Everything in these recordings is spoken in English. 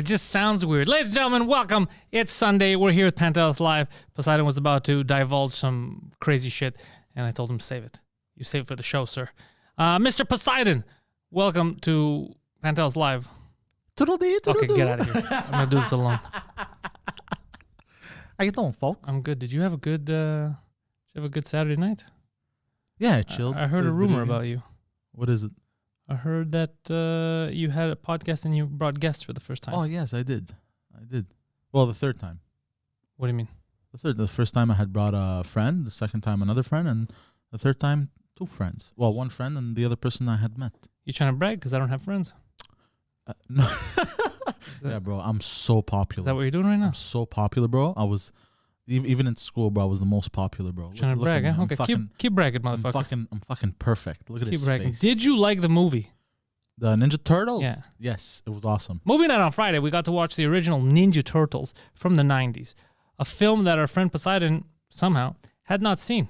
just sounds weird. Ladies and gentlemen, welcome. It's Sunday. We're here with Pantelis Live. Poseidon was about to divulge some crazy shit, and I told him, save it. You save it for the show, sir. Mr. Poseidon, welcome to Pantelis Live. Toodle-dee. Okay, get out of here. I'm going to do this alone. How you doing, folks? I'm good. Did you have a good Saturday night? Yeah, I chilled. I heard a rumor about you. What is it? I heard that you had a podcast and you brought guests for the first time. Oh, yes, I did. Well, the third time. What do you mean? The first time I had brought a friend, the second time another friend, and the third time 2 friends. Well, 1 friend and the other person I had met. You trying to brag because I don't have friends? No. Yeah, bro, I'm so popular. Is that what you're doing right now? I'm so popular, bro. I was, even in school, bro, I was the most popular, bro. Trying to brag, huh? Okay, keep bragging, motherfucker. I'm fucking perfect. Look at Keep his bragging. face. Did you like the movie? The Ninja Turtles? Yeah. Yes, it was awesome. Movie night on Friday, we got to watch the original Ninja Turtles from the 90s. A film that our friend Poseidon, somehow, had not seen.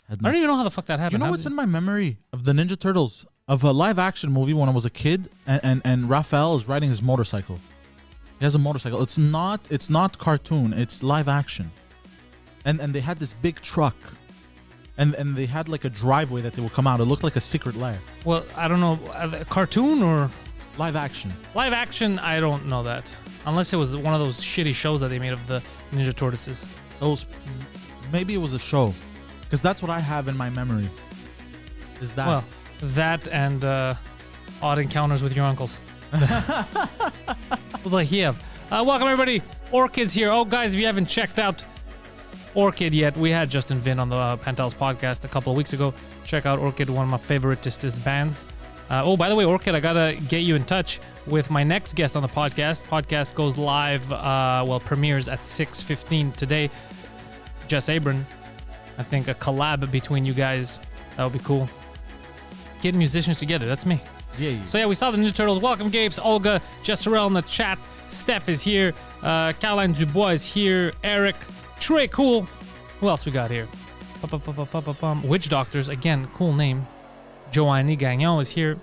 I don't even know how the fuck that happened. You know what's in my memory of the Ninja Turtles? Of a live action movie when I was a kid, and Raphael is riding his motorcycle. He has a motorcycle. It's not cartoon. It's live action. And they had this big truck, and they had like a driveway that they would come out. It looked like a secret lair. Well, I don't know, cartoon or live action? Live action, I don't know that. Unless it was one of those shitty shows that they made of the Ninja Tortoises. Maybe it was a show, because that's what I have in my memory. Is that? Well, that and Odd Encounters with Your Uncles. What like here. Welcome everybody. Orchid's here. Oh guys, if you haven't checked out Orchid yet, we had Justin Vin on the Pantelis podcast a couple of weeks ago. Check out Orchid, one of my favoritist bands. Oh, by the way, Orchid, I gotta get you in touch with my next guest on the podcast. Podcast goes live, premieres at 6:15 today. Jess Abram. I think a collab between you guys, that would be cool. Getting musicians together, that's me. Yeah. So yeah, we saw the Ninja Turtles. Welcome, Gapes, Olga, Jessarel in the chat. Steph is here. Caroline Dubois is here. Eric, Trey, cool. Who else we got here? Witch Doctors, again, cool name. Joanny Gagnon is here.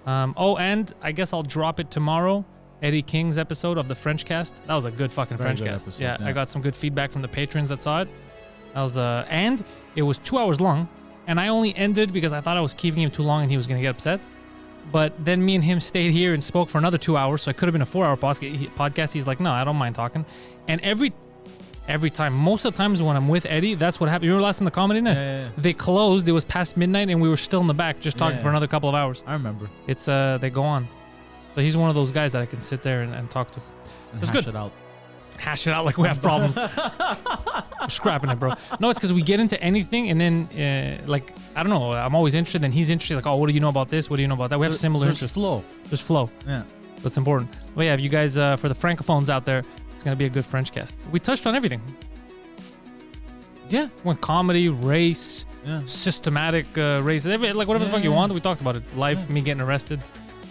And I guess I'll drop it tomorrow. Eddie King's episode of the French cast. That was a good fucking French cast. Episode, yeah, I got some good feedback from the patrons that saw it. That was and it was 2 hours long. And I only ended because I thought I was keeping him too long and he was going to get upset. But then me and him stayed here and spoke for another 2 hours, so it could have been a 4-hour podcast. He's like, no, I don't mind talking. And every time, most of the times when I'm with Eddie, that's what happened. You remember last time the Comedy Nest? Yeah. They closed, it was past midnight, and we were still in the back just talking for another couple of hours. I remember. It's, they go on. So he's one of those guys that I can sit there and talk to. So it's good. Hash it out like we have problems. We're scrapping it, bro. No, it's because we get into anything and then, I don't know, I'm always interested and he's interested. Like, oh, what do you know about this? What do you know about that? We have similar interests. There's flow. Yeah. That's important. Well, yeah, if you guys, for the Francophones out there, it's going to be a good French cast. We touched on everything. Yeah. Went comedy, race, systematic race, whatever the fuck you want. We talked about it. Life, me getting arrested.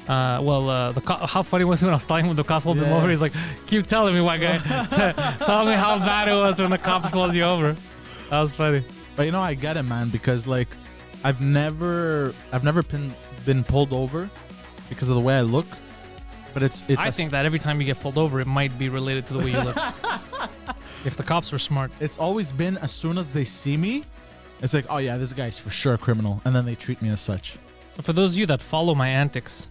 How funny was it when I was talking with the cops pulled him over? He's like, keep telling me, white guy. Tell me how bad it was when the cops pulled you over. That was funny. But I get it, man, because I've never been pulled over because of the way I look. But I think that every time you get pulled over, it might be related to the way you look. If the cops were smart. It's always been as soon as they see me, it's like, oh yeah, this guy's for sure a criminal. And then they treat me as such. So for those of you that follow my antics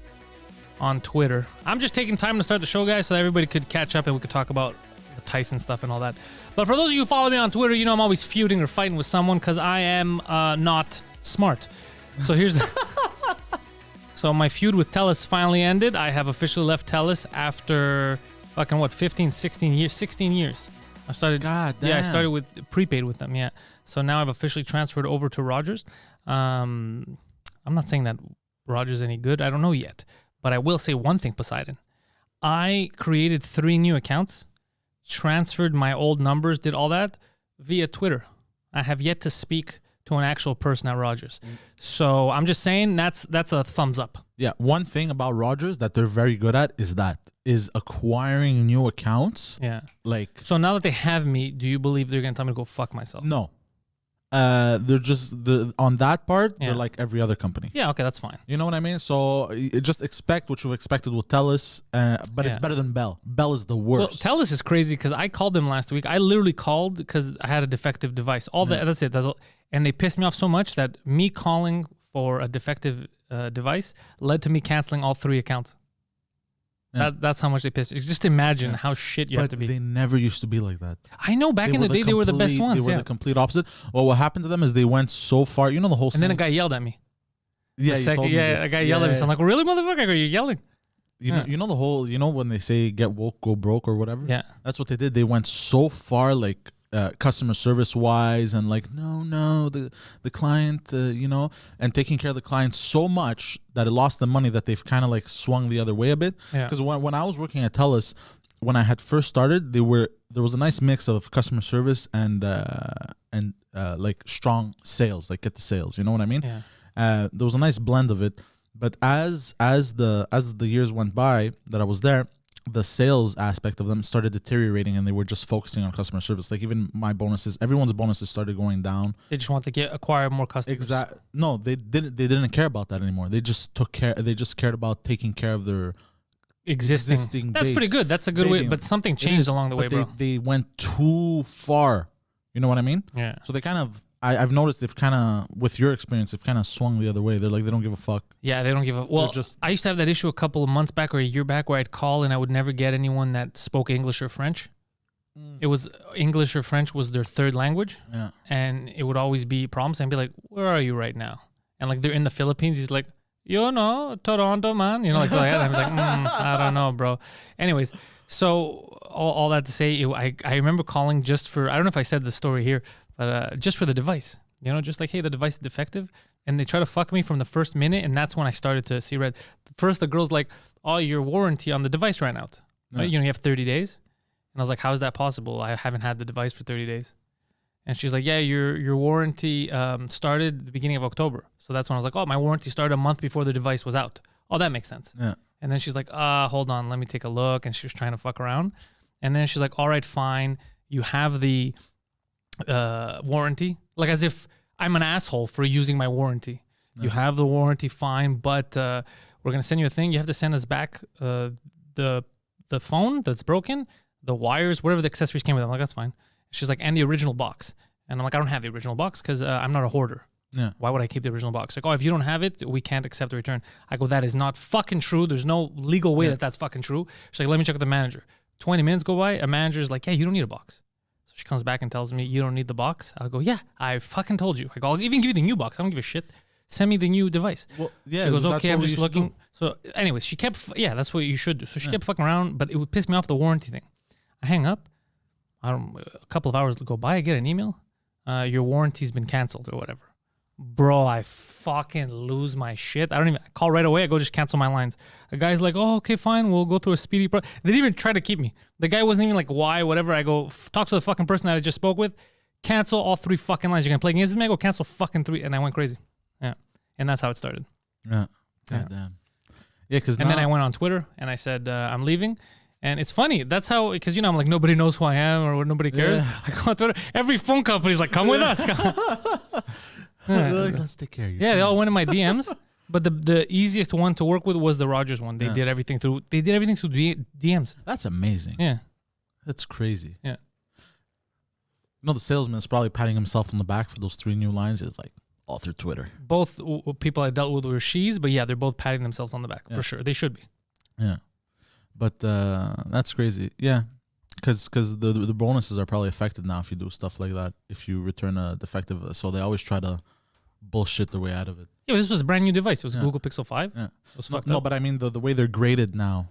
on Twitter, I'm just taking time to start the show, guys, so that everybody could catch up and we could talk about the Tyson stuff and all that. But for those of you who follow me on Twitter, you know I'm always feuding or fighting with someone because I am not smart. So so my feud with Telus finally ended. I have officially left Telus after 16 years. I started. God damn. Yeah, I started with prepaid with them. Yeah, so now I've officially transferred over to Rogers. I'm not saying that Rogers is any good. I don't know yet. But I will say one thing, Poseidon. I created 3 new accounts, transferred my old numbers, did all that via Twitter. I have yet to speak to an actual person at Rogers. So I'm just saying that's a thumbs up. Yeah, one thing about Rogers that they're very good at is acquiring new accounts. Yeah. So now that they have me, do you believe they're going to tell me to go fuck myself? No. They're just on that part. Yeah. They're like every other company. Yeah, okay, that's fine. You know what I mean? So just expect what you've expected with Telus, but it's better than Bell. Bell is the worst. Well, Telus is crazy because I called them last week. I literally called because I had a defective device. That's it. That's all. And they pissed me off so much that me calling for a defective device led to me canceling all 3 accounts. Yeah. That's how much they pissed me. Just imagine how shit you have to be. They never used to be like that. I know. Back in the day, they were the best ones. They were the complete opposite. Well, what happened to them is they went so far. You know the whole. And then a guy yelled at me. Yeah, a guy yelled at me. So I'm like, really, motherfucker? Are you yelling? You know the whole. You know when they say get woke, go broke, or whatever. Yeah, that's what they did. They went so far, like customer service wise, and like no, the client, and taking care of the client so much that it lost them money that they've kind of like swung the other way a bit. Because when I was working at Telus, when I had first started, there was a nice mix of customer service and like strong sales, like get the sales. You know what I mean? Yeah. There was a nice blend of it. But as the years went by that I was there, the sales aspect of them started deteriorating, and they were just focusing on customer service. Like even my bonuses, everyone's bonuses started going down. They just want to acquire more customers. Exactly. No, they didn't care about that anymore. They just took care. They just cared about taking care of their existing That's base. pretty good. That's a good way. But something changed along the way, bro. They went too far. You know what I mean? Yeah. So they kind of. I've noticed they've kind of, with your experience, they've kind of swung the other way. They're like, they don't give a fuck. Yeah, they don't give a... Well, I used to have that issue a couple of months back or a year back where I'd call and I would never get anyone that spoke English or French. It was English or French was their third language. Yeah. And it would always be problems. I'd be like, where are you right now? And like they're in the Philippines. He's like, Toronto, man. Like, so I'm like, I don't know, bro. Anyways, so all that to say, I remember calling just for... I don't know if I said the story here, but just for the device, just like, hey, the device is defective. And they try to fuck me from the first minute. And that's when I started to see red. First, the girl's like, oh, your warranty on the device ran out. Yeah. Right? You have 30 days. And I was like, how is that possible? I haven't had the device for 30 days. And she's like, yeah, your warranty started at the beginning of October. So that's when I was like, oh, my warranty started a month before the device was out. Oh, that makes sense. Yeah. And then she's like, hold on, let me take a look. And she was trying to fuck around. And then she's like, all right, fine. You have the warranty, like as if I'm an asshole for using my warranty. No. You have the warranty, fine, but we're gonna send you a thing. You have to send us back the phone that's broken, the wires, whatever the accessories came with. I'm like, that's fine. She's like, and the original box. And I'm like, I don't have the original box because I'm not a hoarder. Yeah. Why would I keep the original box? Like, oh, if you don't have it, we can't accept the return. I go, that is not fucking true. There's no legal way that's fucking true. She's like, let me check with the manager. 20 minutes go by. A manager's like, yeah, you don't need a box. She comes back and tells me, you don't need the box. I'll go, yeah, I fucking told you. I go, I'll even give you the new box. I don't give a shit. Send me the new device. Well, yeah, she goes, okay, I'm just looking. So anyways, she kept, that's what you should do. So she kept fucking around, but it would piss me off, the warranty thing. I hang up. A couple of hours go by, I get an email. Your warranty's been canceled or whatever. Bro, I fucking lose my shit. I call right away. I go just cancel my lines. The guy's like, oh, okay, fine. We'll go through a speedy They didn't even try to keep me. The guy wasn't even like, why, whatever. I go, talk to the fucking person that I just spoke with. Cancel all 3 fucking lines. You're going to play against me? I go, cancel fucking 3. And I went crazy. Yeah. And that's how it started. Yeah. God damn. Yeah, because then I went on Twitter and I said, I'm leaving. And it's funny. That's how, because, I'm like, nobody knows who I am or nobody cares. Yeah. I go on Twitter. Every phone company's like, come with us. Like, let's take care of you. Yeah, they all went in my DMs, but the easiest one to work with was the Rogers one. They did everything through DMs. That's amazing. Yeah. That's crazy. Yeah. The salesman is probably patting himself on the back for those 3 new lines. It's like all through Twitter. Both people I dealt with were she's, but yeah, they're both patting themselves on the back for sure. They should be. Yeah. But that's crazy. Yeah. Because the bonuses are probably affected now if you do stuff like that. If you return a defective, so they always try to bullshit their way out of it. Yeah, this was a brand new device. It was Google Pixel 5. Yeah. It was fucked up. No, but I mean the way they're graded now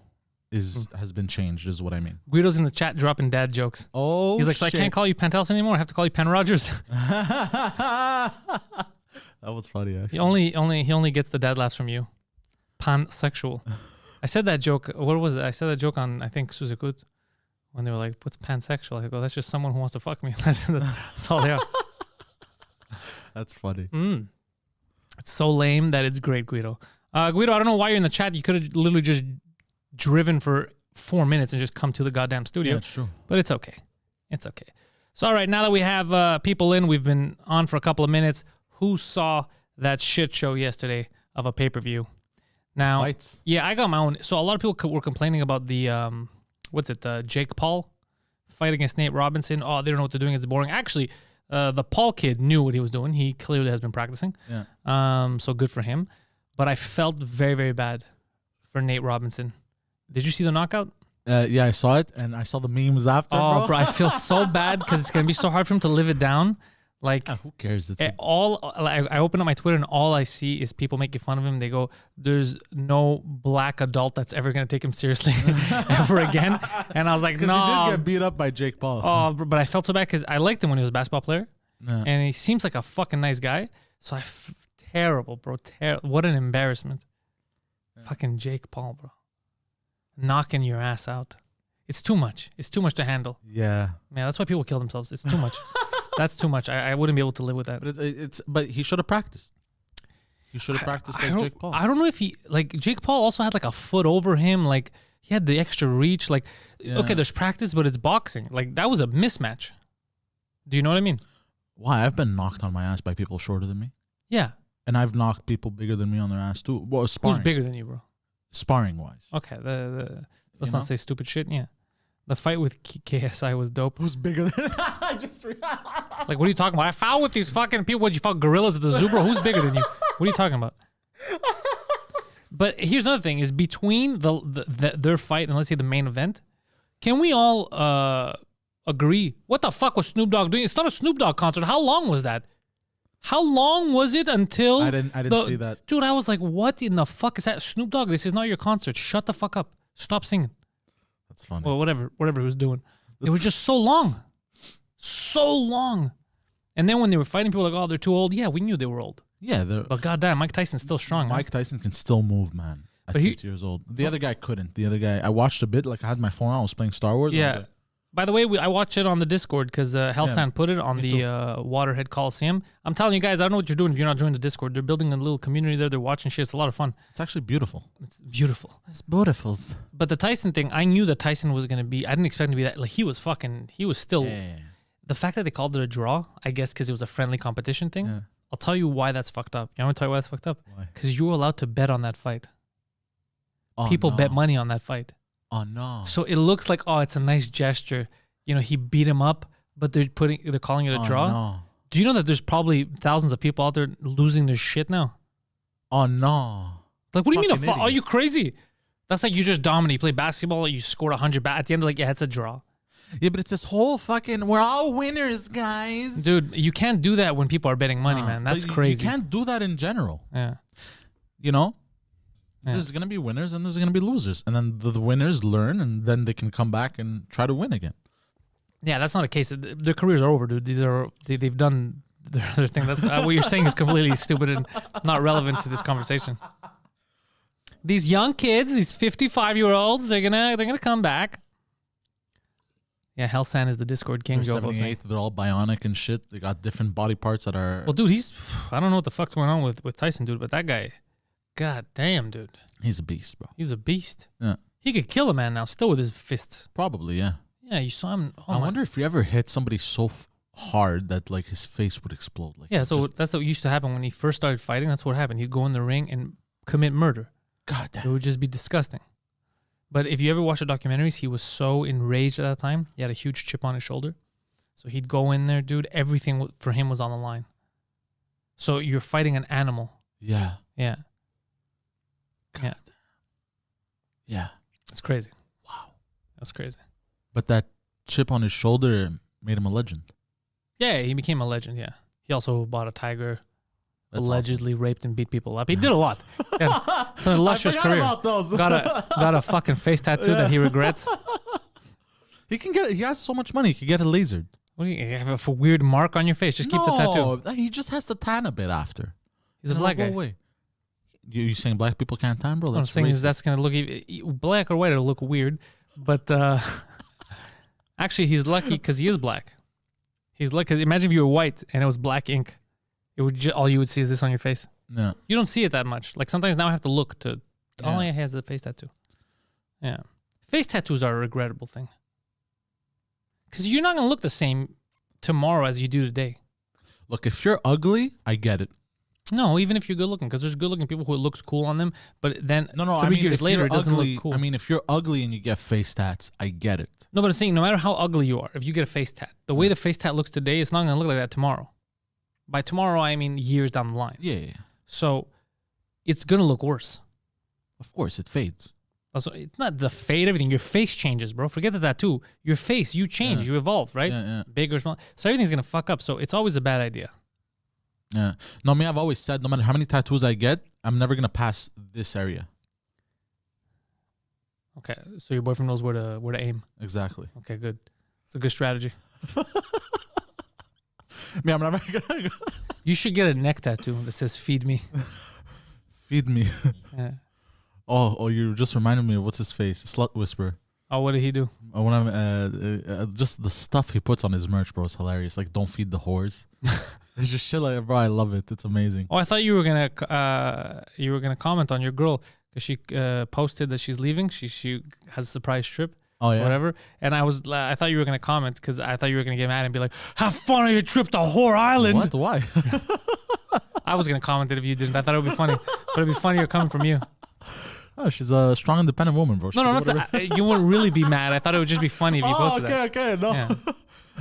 has been changed. Is what I mean. Guido's in the chat dropping dad jokes. Oh, he's like, so I can't call you Pantelis anymore. I have to call you Pan Rogers. That was funny. Actually. He only gets the dad laughs from you. Pansexual. I said that joke. What was it? I said that joke on, I think, Suzukut. When they were like, what's pansexual? I go, that's just someone who wants to fuck me. That's all they are. That's funny. It's so lame that it's great, Guido. Guido, I don't know why you're in the chat. You could have literally just driven for 4 minutes and just come to the goddamn studio. Yeah, it's true. But it's okay. It's okay. So, all right, now that we have people in, we've been on for a couple of minutes. Who saw that shit show yesterday of a pay-per-view? Now, Fights. yeah, I got my own. So a lot of people were complaining about the, Jake Paul fight against Nate Robinson. Oh, they don't know what they're doing. It's boring. Actually, the Paul kid knew what he was doing. He clearly has been practicing. Yeah. So good for him. But I felt very, very bad for Nate Robinson. Did you see the knockout? Yeah, I saw it, and I saw the memes after. Oh, bro, I feel so bad because it's gonna be so hard for him to live it down. Like, who cares? It's I open up my Twitter and all I see is people making fun of him. They go, "There's no black adult that's ever gonna take him seriously ever again." And I was like, "No." He did get beat up by Jake Paul. Oh, but I felt so bad because I liked him when he was a basketball player, Yeah. and he seems like a fucking nice guy. So terrible, bro. What an embarrassment. Yeah. Fucking Jake Paul, bro, knocking your ass out. It's too much. It's too much to handle. Yeah. Man, that's why people kill themselves. It's too much. That's too much. I wouldn't be able to live with that. But he should have practiced. He should have practiced like Jake Paul. I don't know if Jake Paul also had like a foot over him. Like he had the extra reach. Like, okay, there's practice, but it's boxing. Like that was a mismatch. Do you know what I mean? Why? I've been knocked on my ass by people shorter than me. Yeah. And I've knocked people bigger than me on their ass too. Well, sparring. Who's bigger than you, bro? Sparring wise. Okay. Let's not say stupid shit. Yeah. The fight with KSI was dope. Who's bigger than I just like, what are you talking about? I fought with these fucking people. What, you fought gorillas at the zoo, bro? Who's bigger than you? What are you talking about? But here's another thing: is between their fight and let's say the main event, can we all agree? What the fuck was Snoop Dogg doing? It's not a Snoop Dogg concert. How long was that? How long was it until I didn't see that, dude? I was like, what in the fuck is that? Snoop Dogg, this is not your concert. Shut the fuck up. Stop singing. That's funny. Well, whatever he was doing. It was just so long. So long. And then when they were fighting, people were like, oh, they're too old. Yeah, we knew they were old. Yeah. But goddamn, Mike Tyson's still strong. Mike Tyson can still move, man. At 50 years old. The other guy couldn't. The other guy, I watched a bit. Like I had my phone on. I was playing Star Wars. Yeah. By the way, I watched it on the Discord because Hellsand put it on the Waterhead Coliseum. I'm telling you guys, I don't know what you're doing if you're not joining the Discord. They're building a little community there. They're watching shit. It's a lot of fun. It's actually beautiful. It's beautiful. It's beautiful. But the Tyson thing, I knew that Tyson was going to be, I didn't expect him to be that. Like, he was still, the fact that they called it a draw, I guess because it was a friendly competition thing, I'll tell you why that's fucked up. You want me to tell you why that's fucked up? Because you were allowed to bet on that fight. People bet money on that fight. Oh, no. So it looks like, oh, it's a nice gesture. You know, he beat him up, but they're calling it a draw. No. Do you know that there's probably thousands of people out there losing their shit now? Oh, no. Like, what do you mean? Are you crazy? That's like you just dominate. You play basketball, you scored 100 at the end, like, yeah, it's a draw. Yeah, but it's this whole fucking, we're all winners, guys. Dude, you can't do that when people are betting money, man. That's crazy. You can't do that in general. Yeah. You know? Yeah. There's going to be winners and there's going to be losers. And then the winners learn and then they can come back and try to win again. Yeah, that's not a case. Their careers are over, dude. They've done their thing. That's what you're saying is completely stupid and not relevant to this conversation. These young kids, these 55-year-olds, they're gonna come back. Yeah, Hellsan is the Discord king. They're 78. They're all bionic and shit. They got different body parts that are. Well, dude, I don't know what the fuck's going on with Tyson, dude, but that guy, god damn, dude. He's a beast, bro. He's a beast. Yeah. He could kill a man now, still with his fists. Probably, yeah. Yeah, you saw him. I wonder if he ever hit somebody so hard that like his face would explode. Like yeah, so that's what used to happen when he first started fighting. That's what happened. He'd go in the ring and commit murder. God damn. It would just be disgusting. But if you ever watch the documentaries, he was so enraged at that time. He had a huge chip on his shoulder. So he'd go in there, dude. Everything for him was on the line. So you're fighting an animal. Yeah. Yeah. God. Yeah. Yeah. It's crazy. Wow. That's crazy. But that chip on his shoulder made him a legend. Yeah, he became a legend, yeah. He also bought a tiger, That's allegedly raped and beat people up. He did a lot. Yeah. It's an illustrious career. About those. Got a fucking face tattoo that he regrets. He has so much money, he can get it lasered. What do you have a weird mark on your face? Just keep the tattoo. No, he just has to tan a bit after. He's a black guy. Away. You saying black people can't tan, bro? What I'm saying is that's going to look black or white. It'll look weird. But actually, he's lucky because he is black. He's lucky because imagine if you were white and it was black ink. It would all you would see is this on your face. Yeah. You don't see it that much. Like sometimes now I have to look to. Oh, yeah, he has the face tattoo. Yeah. Face tattoos are a regrettable thing. Because you're not going to look the same tomorrow as you do today. Look, if you're ugly, I get it. No, even if you're good looking, because there's good looking people who it looks cool on them, but then No, 3 I mean, years if later you're it doesn't ugly, look cool. I mean, if you're ugly and you get face tats, I get it. No, but I'm saying no matter how ugly you are, if you get a face tat, the way the face tat looks today, it's not going to look like that tomorrow. By tomorrow, I mean years down the line. Yeah. So it's going to look worse. Of course, it fades. Also, it's not the fade, everything. Your face changes, bro. Forget the tattoo. Your face, you change, you evolve, right? Yeah. Big or small. So everything's going to fuck up. So it's always a bad idea. Yeah. No, me, I've always said, no matter how many tattoos I get, I'm never going to pass this area. Okay. So your boyfriend knows where to aim. Exactly. Okay, good. It's a good strategy. Me, I'm never going to You should get a neck tattoo that says "Feed me." feed me. Yeah. Oh, you just reminded me of what's his face? Slut Whisperer. Oh, what did he do? When I'm just the stuff he puts on his merch, bro, is hilarious. Like, don't feed the whores. It's just shit like, bro, I love it. It's amazing. Oh, I thought you were gonna comment on your girl because she posted that she's leaving. She has a surprise trip. Oh yeah. Whatever. And I thought you were gonna comment because I thought you were gonna get mad and be like, "Have fun on your trip to Whore Island." What? Why? I was gonna comment it if you didn't. I thought it would be funny, but it'd be funnier coming from you. Oh, she's a strong, independent woman, bro. No, you wouldn't really be mad. I thought it would just be funny if you posted that. Okay. No, Yeah.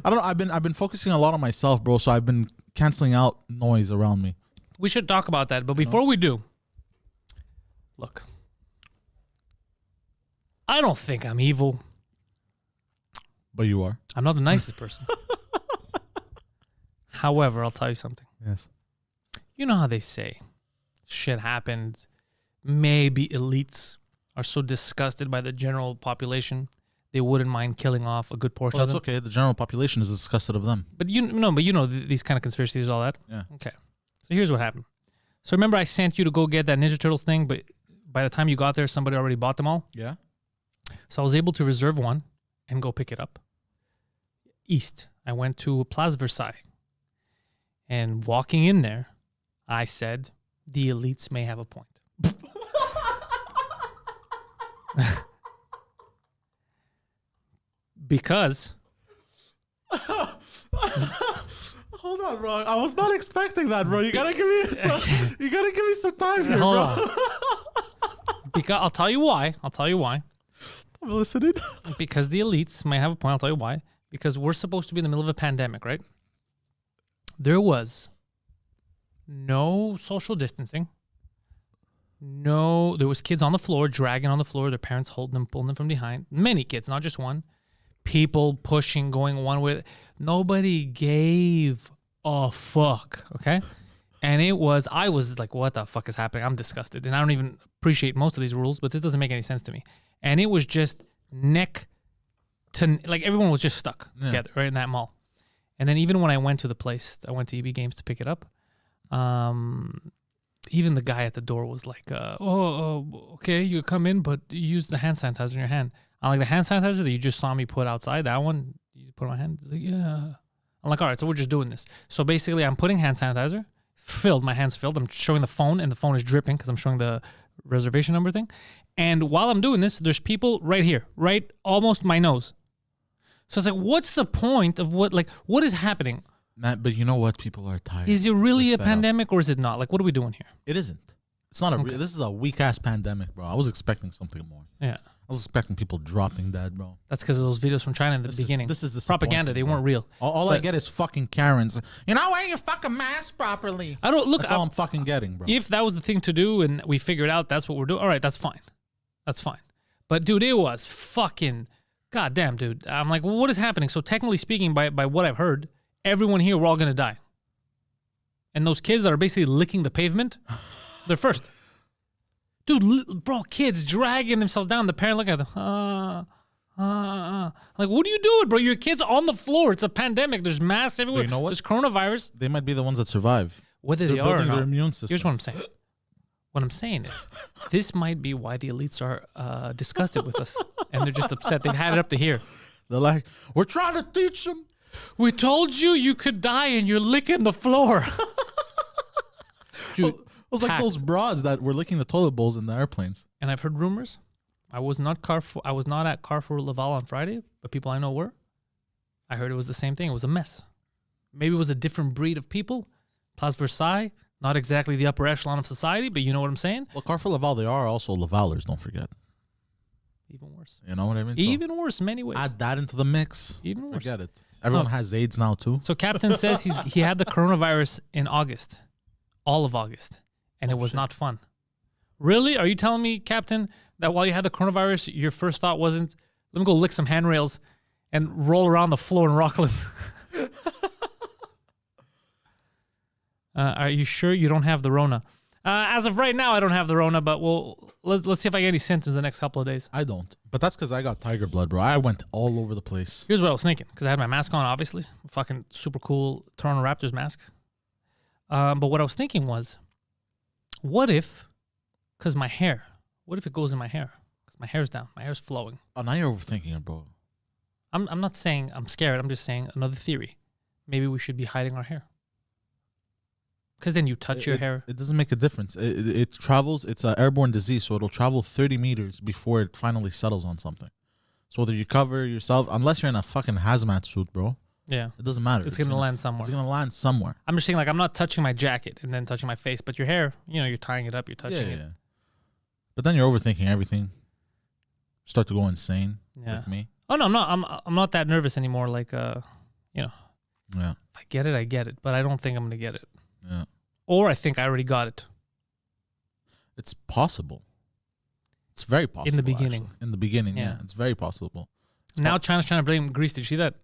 I don't know. I've been focusing a lot on myself, bro. So I've been canceling out noise around me. We should talk about that, but before we do, look, I don't think I'm evil. But you are. I'm not the nicest person. However, I'll tell you something. Yes. You know how they say shit happened. Maybe elites are so disgusted by the general population they wouldn't mind killing off a good portion Well, of that's them. okay. The general population is disgusted of them. But you know these kind of conspiracies, all that. Yeah. Okay. So here's what happened. So remember I sent you to go get that Ninja Turtles thing, but by the time you got there, somebody already bought them all. Yeah. So I was able to reserve one and go pick it up. East. I went to Place Versailles. And walking in there, I said, the elites may have a point. Because Hold on, bro. I was not expecting that, bro. You gotta give me some time here, hold bro. on. Because I'll tell you why. I'm listening. Because the elites may have a point. I'll tell you why. Because we're supposed to be in the middle of a pandemic, right? There was no social distancing. No, there was kids on the floor, dragging on the floor, their parents holding them, pulling them from behind. Many kids, not just one. People pushing, going one way. Nobody gave a fuck, okay? And I was like, what the fuck is happening? I'm disgusted. And I don't even appreciate most of these rules, but this doesn't make any sense to me. And it was just neck to, like everyone was just stuck together, right, in that mall. And then even when I went to the place, I went to EB Games to pick it up, even the guy at the door was like, okay, you come in, but you use the hand sanitizer in your hand. I'm like, the hand sanitizer that you just saw me put outside, that one, you put on my hand? He's like, yeah. I'm like, all right, so we're just doing this. So basically, I'm putting hand sanitizer, filled, my hand's filled. I'm showing the phone, and the phone is dripping because I'm showing the reservation number thing. And while I'm doing this, there's people right here, right almost my nose. So it's like, what's the point of what is happening? Matt, but you know what? People are tired. Is it really a pandemic or is it not? Like, what are we doing here? It isn't. It's not this is a weak ass pandemic, bro. I was expecting something more. Yeah. I was expecting people dropping dead, bro. That's because of those videos from China in the beginning. This is the propaganda. They weren't real. All I get is fucking Karens. You're not wearing your fucking mask properly. That's all I'm fucking getting, bro. If that was the thing to do and we figured out that's what we're doing, all right, that's fine. That's fine. But dude, it was fucking goddamn, dude. I'm like, well, what is happening? So technically speaking, by what I've heard, everyone here, we're all gonna die. And those kids that are basically licking the pavement, they're first. Dude, bro, kids dragging themselves down. The parent looking at them. Like, what are you doing, bro? Your kid's on the floor. It's a pandemic. There's masks everywhere. But you know what? There's coronavirus. They might be the ones that survive. Whether They're they are or building their not. immune system. Here's what I'm saying. What I'm saying is, this might be why the elites are disgusted with us. And they're just upset. They've had it up to here. They're like, we're trying to teach them. We told you could die and you're licking the floor. Dude, It was like those broads that were licking the toilet bowls in the airplanes. And I've heard rumors. I was not at Carrefour Laval on Friday, but people I know were. I heard it was the same thing. It was a mess. maybe it was a different breed of people. Place Versailles, not exactly the upper echelon of society, but you know what I'm saying? Well, Carrefour Laval, they are also Lavalers, don't forget. Even worse. You know what I mean? Even worse in many ways. Add that into the mix. Even worse. Forget it. Everyone has AIDS now, too. So Captain says he had the coronavirus in August. All of August. And it was not fun. Really? Are you telling me, Captain, that while you had the coronavirus, your first thought wasn't, let me go lick some handrails and roll around the floor in Rockland? Are you sure you don't have the Rona? As of right now, I don't have the Rona, but let's see if I get any symptoms the next couple of days. I don't. But that's because I got tiger blood, bro. I went all over the place. Here's what I was thinking, because I had my mask on, obviously. Fucking super cool Toronto Raptors mask. But what I was thinking was, what if, because my hair, what if it goes in my hair? Because my hair's down. My hair's flowing. Oh, now you're overthinking it, bro. I'm not saying I'm scared. I'm just saying another theory. Maybe we should be hiding our hair. Because then you touch your hair. It doesn't make a difference. It travels. It's an airborne disease, so it'll travel 30 meters before it finally settles on something. So whether you cover yourself, unless you're in a fucking hazmat suit, bro, yeah, it doesn't matter. It's going to land somewhere. It's going to land somewhere. I'm just saying, like, I'm not touching my jacket and then touching my face, but your hair, you know, you're tying it up, you're touching it. Yeah. But then you're overthinking everything. Start to go insane. Yeah. Like me. Oh no, I'm not that nervous anymore. Like, you know. Yeah. If I get it, but I don't think I'm going to get it. Yeah. Or I think I already got it. It's possible. It's very possible. In the beginning. Actually. In the beginning, yeah. It's very possible. Now China's trying to blame Greece. Did you see that?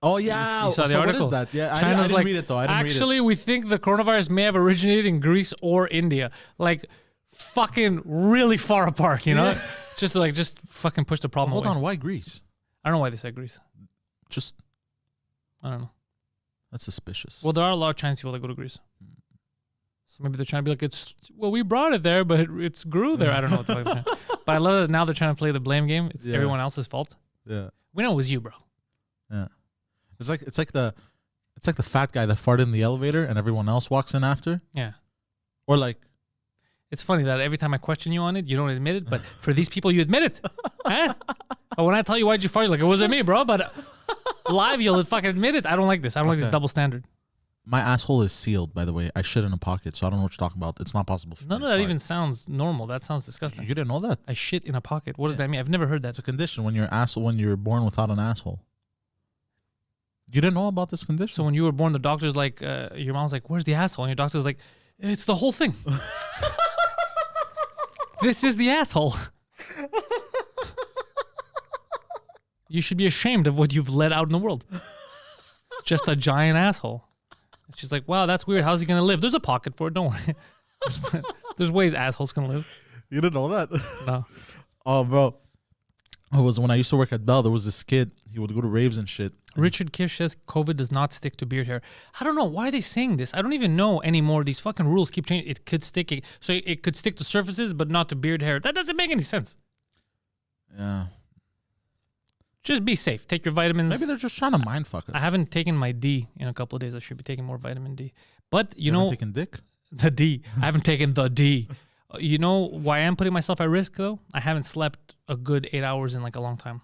Oh, yeah. You saw the article? What is that? Yeah, China's I didn't read it, though. Actually, we think the coronavirus may have originated in Greece or India. Like, fucking really far apart, you know? Yeah. Just fucking push the problem away. Hold on. Why Greece? I don't know why they said Greece. I don't know. That's suspicious. Well, there are a lot of Chinese people that go to Greece. So maybe they're trying to be like, we brought it there, but it's grew there. I don't know what the fuck. But I love that now they're trying to play the blame game. It's everyone else's fault. Yeah. We know it was you, bro. Yeah. It's like the fat guy that farted in the elevator and everyone else walks in after. Yeah. Or like, it's funny that every time I question you on it, you don't admit it, but for these people, you admit it. Huh? But when I tell you why'd you fart, you're like, it wasn't me, bro. But live, you'll fucking admit it. I don't like this. I don't like this double standard. My asshole is sealed, by the way. I shit in a pocket, so I don't know what you're talking about. It's not possible for me. None of that even sounds normal. That sounds disgusting. You didn't know that? I shit in a pocket. What does that mean? I've never heard that. It's a condition when you're born without an asshole. You didn't know about this condition? So when you were born, the doctor's like, your mom's like, where's the asshole? And your doctor's like, it's the whole thing. This is the asshole. You should be ashamed of what you've let out in the world. Just a giant asshole. And she's like, wow, that's weird. How's he going to live? There's a pocket for it. Don't worry. There's ways assholes can live. You didn't know that? No. Oh, bro. It was when I used to work at Bell. There was this kid. He would go to raves and shit. Richard Kish says COVID does not stick to beard hair. I don't know. Why are they saying this? I don't even know anymore. These fucking rules keep changing. It could stick. So it could stick to surfaces, but not to beard hair. That doesn't make any sense. Yeah. Just be safe. Take your vitamins. Maybe they're just trying to mindfuck us. I haven't taken my D in a couple of days. I should be taking more vitamin D. But you know, taking dick? The D. I haven't taken the D. You know why I'm putting myself at risk though? I haven't slept a good 8 hours in like a long time.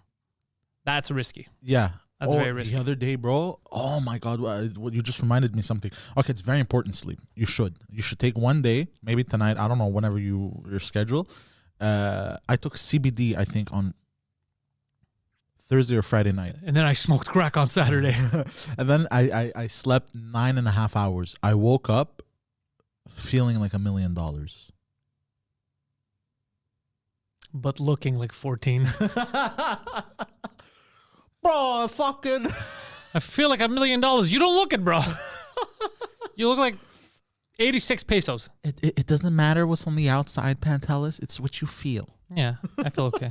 That's risky. Yeah. That's very risky. The other day, bro. Oh my God. You just reminded me something. Okay, it's very important sleep. You should take one day, maybe tonight. I don't know, whenever your schedule. I took CBD, I think, on Thursday or Friday night. And then I smoked crack on Saturday. And then I slept 9.5 hours. I woke up feeling like $1 million. But looking like 14. Bro, fucking. I feel like $1 million. You don't look it, bro. You look like 86 pesos. It doesn't matter what's on the outside, Pantelis. It's what you feel. Yeah, I feel okay.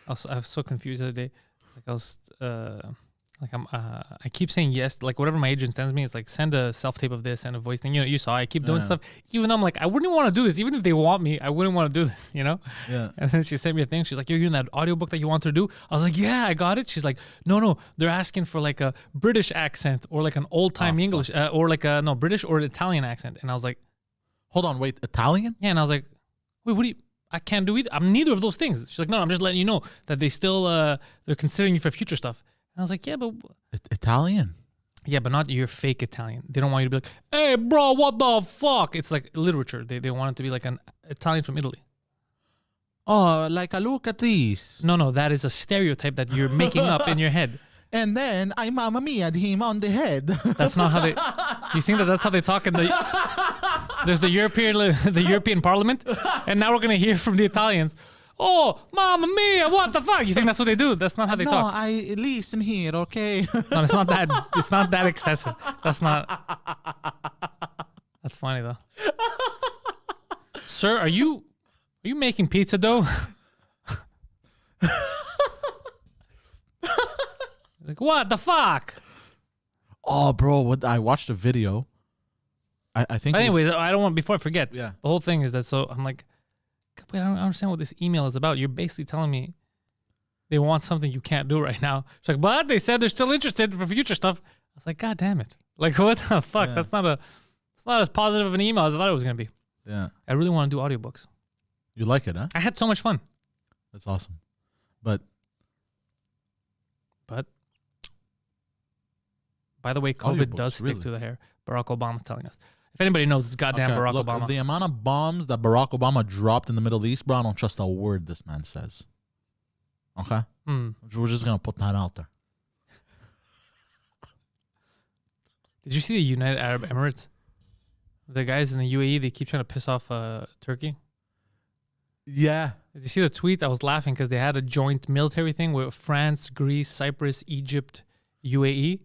I was so confused the other day. Like I was, I keep saying yes. Like whatever my agent sends me, it's like send a self tape of this and a voice thing. You know, you saw. I keep doing stuff, even though I'm like I wouldn't want to do this. Even if they want me, I wouldn't want to do this. You know. Yeah. And then she sent me a thing. She's like, "You're in that audiobook that you want to do." I was like, "Yeah, I got it." She's like, "No, they're asking for like a British accent or like an old time English or like a British or an Italian accent." And I was like, "Hold on, wait, Italian?" Yeah. And I was like, "Wait, what do you?" I can't do either. I'm neither of those things. She's like, no, I'm just letting you know that they still they're considering you for future stuff. I was like, yeah, but Italian. yeah, but not your fake Italian. They don't want you to be like, hey, bro, what the fuck? It's like literature. They want it to be like an Italian from Italy. Oh, like a look at this. No, that is a stereotype that you're making up in your head. And then I mamma mia him on the head. That's not how they. You think that's how they talk in the? There's the European Parliament, and now we're gonna hear from the Italians. Oh, mamma mia! What the fuck? You think that's what they do? That's not how they talk. No, I listen here, okay? No, it's not that. It's not that excessive. That's not. That's funny though. Sir, are you making pizza dough? Like, what the fuck? Oh, bro, what I watched a video. I think. But anyways, I don't want, before I forget. Yeah. The whole thing is that, so I'm like, wait, I don't understand what this email is about. You're basically telling me they want something you can't do right now. She's like, but they said they're still interested for future stuff. I was like, God damn it. Like, what the fuck? Yeah. It's not as positive of an email as I thought it was going to be. Yeah. I really want to do audiobooks. You like it, huh? I had so much fun. That's awesome. But by the way, COVID Audiobooks, does stick really? to the hair. Barack Obama's telling us. If anybody knows, it's goddamn Barack look, Obama. the amount of bombs that Barack Obama dropped in the Middle East, bro, I don't trust a word this man says. Okay? We're just going to put that out there. Did you see the United Arab Emirates? The guys in the UAE, they keep trying to piss off Turkey. Yeah. Did you see the tweet? I was laughing because they had a joint military thing with France, Greece, Cyprus, Egypt, UAE.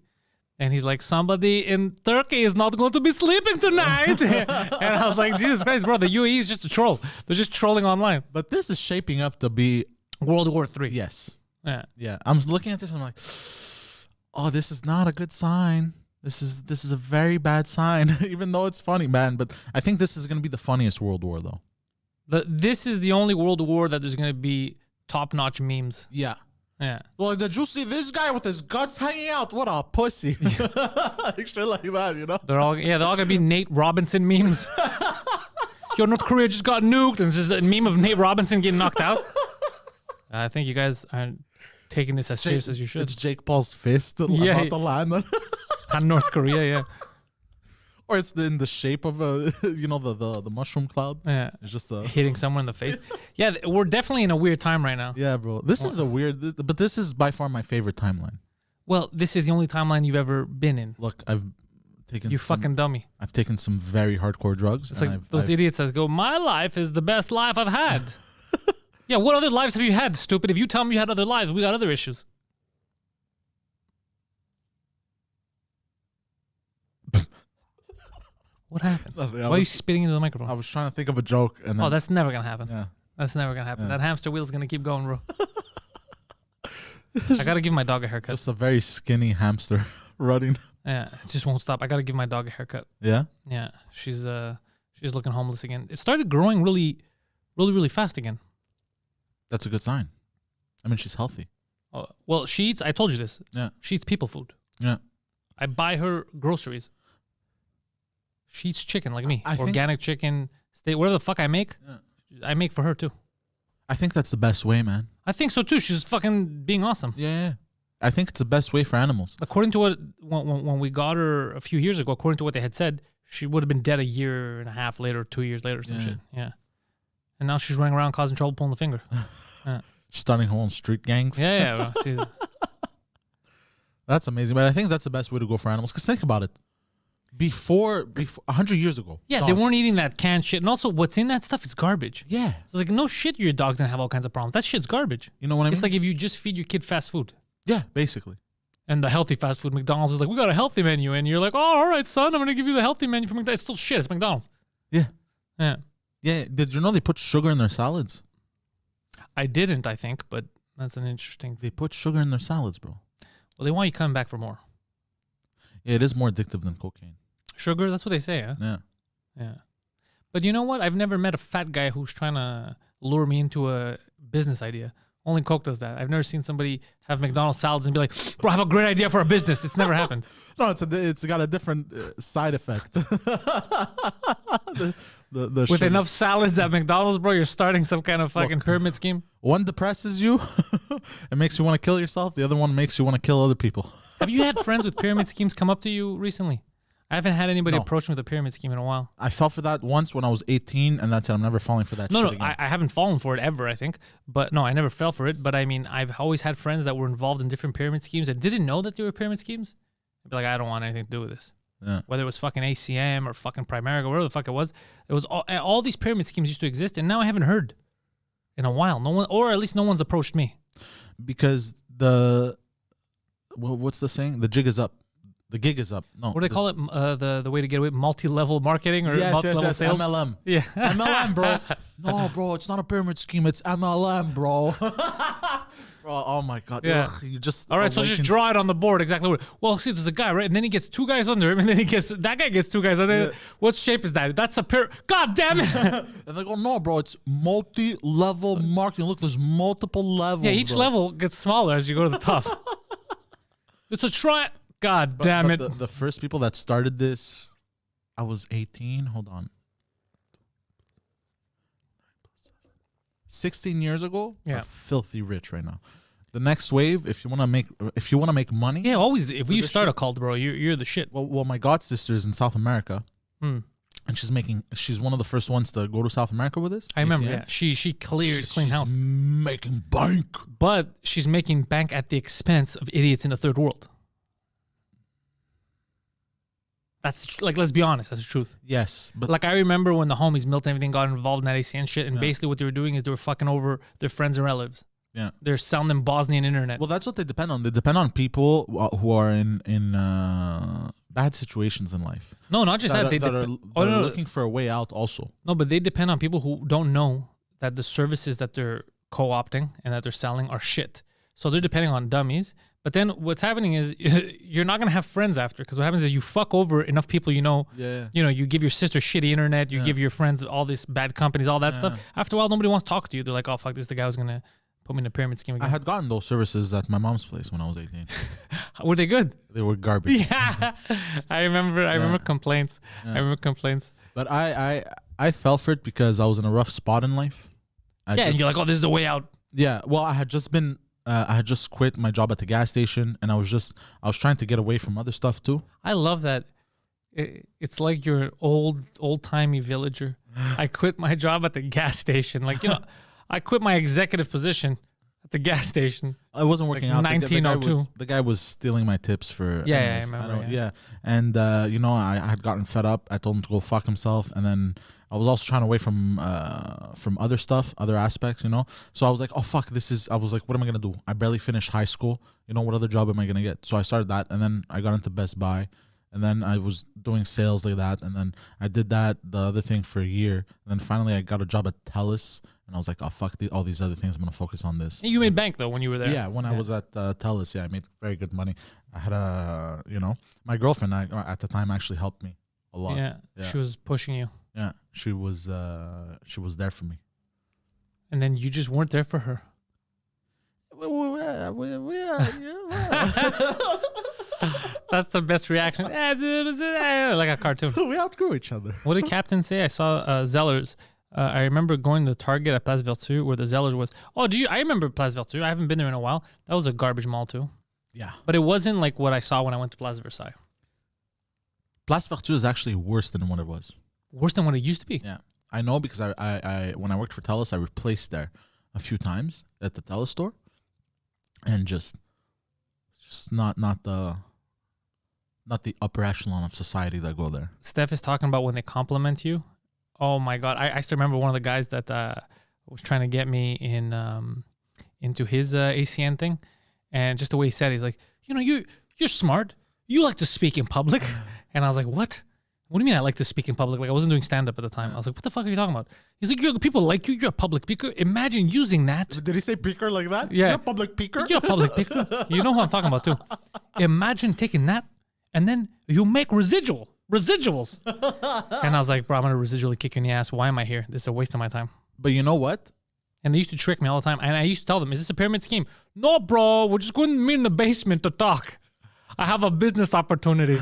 And he's like, somebody in Turkey is not going to be sleeping tonight. And I was like, Jesus Christ, bro, the UAE is just a troll. They're just trolling online. But this is shaping up to be... World War III. Yes. Yeah. Yeah. I'm looking at this and I'm like, oh, this is not a good sign. This is a very bad sign, even though it's funny, man. But I think this is going to be the funniest World War, though. This is the only World War that there's going to be top-notch memes. Yeah. Yeah. Well, did you see this guy with his guts hanging out? What a pussy. Extra like that, you know? They're all going to be Nate Robinson memes. Yo, North Korea just got nuked, and this is a meme of Nate Robinson getting knocked out. I think you guys aren't taking this as serious as you should. It's Jake Paul's fist about to land on North Korea, yeah. Or it's in the shape of the mushroom cloud. Yeah. It's just hitting someone in the face. Yeah, we're definitely in a weird time right now. Yeah, bro. This is a weird, but this is by far my favorite timeline. Well, this is the only timeline you've ever been in. Look, I've taken You fucking dummy. I've taken some very hardcore drugs. It's like those idiots that go, my life is the best life I've had. Yeah, what other lives have you had, stupid? If you tell me you had other lives, we got other issues. What happened? Nothing, Why are you spitting into the microphone? I was trying to think of a joke, and then, that's never gonna happen. yeah. That's never gonna happen. Yeah. That hamster wheel's gonna keep going, bro. I gotta give my dog a haircut. Just a very skinny hamster running. Yeah, it just won't stop. I gotta give my dog a haircut. Yeah. Yeah, she's looking homeless again. It started growing really, really, really fast again. That's a good sign. I mean, she's healthy. Well, she eats. I told you this. Yeah. She eats people food. Yeah. I buy her groceries. She eats chicken like me. I think- Organic chicken, steak, whatever the fuck I make, I make for her too. I think that's the best way, man. I think so too. She's fucking being awesome. Yeah. I think it's the best way for animals. According to what when we got her a few years ago, according to what they had said, she would have been dead a year and a half later, 2 years later, some shit. Yeah. And now she's running around causing trouble, pulling the finger. Yeah. Starting her own street gangs. Yeah. She's, That's amazing. But I think that's the best way to go for animals. Because think about it. Before 100 years ago. yeah, dog- they weren't eating that canned shit. And also, what's in that stuff is garbage. Yeah. So it's like, no shit, your dog's gonna have all kinds of problems. That shit's garbage. You know what I mean? It's like if you just feed your kid fast food. Yeah, basically. And the healthy fast food, McDonald's is like, we got a healthy menu. And you're like, oh, all right, son, I'm going to give you the healthy menu from McDonald's. It's still shit. It's McDonald's. Yeah. Yeah. Yeah. Did you know they put sugar in their salads? I didn't, I think, but that's an interesting thing. They put sugar in their salads, bro. Well, they want you coming back for more. Yeah, it is more addictive than cocaine. Sugar, that's what they say, huh? Yeah. Yeah. But you know what? I've never met a fat guy who's trying to lure me into a business idea. Only Coke does that. I've never seen somebody have McDonald's salads and be like, bro, I have a great idea for a business. It's never happened. No, it's got a different side effect. the With sugar. enough salads at McDonald's, bro, you're starting some kind of fucking pyramid scheme. One depresses you, it makes you want to kill yourself. The other one makes you want to kill other people. Have you had friends with pyramid schemes come up to you recently? I haven't had anybody No. approach me with a pyramid scheme in a while. I fell for that once when I was 18, and that's it. I'm never falling for that No, shit no, again. I haven't fallen for it ever, I think. But no, I never fell for it. But I mean, I've always had friends that were involved in different pyramid schemes and didn't know that they were pyramid schemes. I'd be like, I don't want anything to do with this. Yeah. Whether it was fucking ACM or fucking Primerica, whatever the fuck it was all these pyramid schemes used to exist, and now I haven't heard in a while. No one, or at least no one's approached me. Because what's the saying? The jig is up. The gig is up. No. What do they call it? The way to get away, multi-level marketing or multi-level sales? MLM. Yeah. MLM, bro. No, bro, it's not a pyramid scheme. It's MLM, bro. Bro, oh my God. Yeah. Ugh, you just All right, so just draw it on the board exactly what. Well, see, there's a guy, right? And then he gets two guys under him, and then that guy gets two guys under him. Yeah. What shape is that? That's a God damn it. And they go, no, bro, it's multi-level marketing. Look, there's multiple levels. Yeah, each bro. level gets smaller as you go to the top. It's a try. God damn it. The first people that started this, I was 18. Hold on. 16 years ago, Yeah. are filthy rich right now. The next wave, if you want to make money, Yeah, always. If you this start a shit. cult, bro, you're the shit. well, my god sister is in South America, Hmm. and she's one of the first ones to go to South America with us. I remember. ACM. Yeah, she clean She's house, making bank. but she's making bank at the expense of idiots in the third world. That's like, let's be honest, that's the truth. Yes, but Like, I remember when the homies, Milt and everything, got involved in that ACN shit, and basically what they were doing is they were fucking over their friends and relatives. yeah. They're selling them Bosnian internet. Well, that's what they depend on. They depend on people who are in bad situations in life. No, not just that. They that are no, looking for a way out also. no, but they depend on people who don't know that the services that they're co-opting and that they're selling are shit. So they're depending on dummies. But then what's happening is you're not going to have friends after, because what happens is you fuck over enough people you know. Yeah. You know, you give your sister shitty internet, you give your friends all these bad companies, all that stuff. After a while, nobody wants to talk to you. They're like, oh, fuck, this is the guy who's going to put me in a pyramid scheme again. I had gotten those services at my mom's place when I was 18. Were they good? They were garbage. Yeah. I remember complaints. I remember complaints. But I fell for it because I was in a rough spot in life. And you're like, oh, this is the way out. Yeah. Well, I had just quit my job at the gas station, and I was trying to get away from other stuff too. I love that. It's like you're an old-timey villager. I quit my job at the gas station. Like, you know, I quit my executive position at the gas station. I wasn't working Like out. 1902. The guy was stealing my tips for. Yeah, anyways, I remember, yeah. And you know, I had gotten fed up. I told him to go fuck himself, and then I was also trying away from other stuff, other aspects, you know. So I was like, oh fuck, I was like, what am I gonna do? I barely finished high school. You know, what other job am I gonna get? So I started that, and then I got into Best Buy, and then I was doing sales like that, and then I did the other thing for a year, and then finally I got a job at Telus, and I was like, oh fuck, all these other things, I'm gonna focus on this. You made bank though when you were there. Yeah, when I was at Telus, I made very good money. I had my girlfriend at the time actually helped me a lot. Yeah, she was pushing you. Yeah, she was there for me. And then you just weren't there for her. That's the best reaction. Like a cartoon. We outgrew each other. What did Captain say? I saw Zellers. I remember going to Target at Place Vertu where the Zellers was. Oh, I remember Place Vertu. I haven't been there in a while. That was a garbage mall too. Yeah. But it wasn't like what I saw when I went to Place Versailles. Place Vertu is actually worse than what it was. Worse than what it used to be. Yeah. I know because I when I worked for Telus, I replaced there a few times at the Telus store. And just not the upper echelon of society that go there. Steph is talking about when they compliment you. Oh my God. I still remember one of the guys that was trying to get me into his ACN thing. And just the way he said it, he's like, you know, you're smart. You like to speak in public. And I was like, what? What do you mean I like to speak in public? Like, I wasn't doing stand-up at the time. I was like, what the fuck are you talking about? He's like, people like you. You're a public speaker. Imagine using that. Did he say peaker like that? Yeah. You're a public speaker? You're a public speaker. You know who I'm talking about, too. Imagine taking that, and then you make residuals. And I was like, bro, I'm going to residually kick you in the ass. Why am I here? This is a waste of my time. But you know what? And they used to trick me all the time. And I used to tell them, is this a pyramid scheme? No, bro. We're just going to meet in the basement to talk. I have a business opportunity.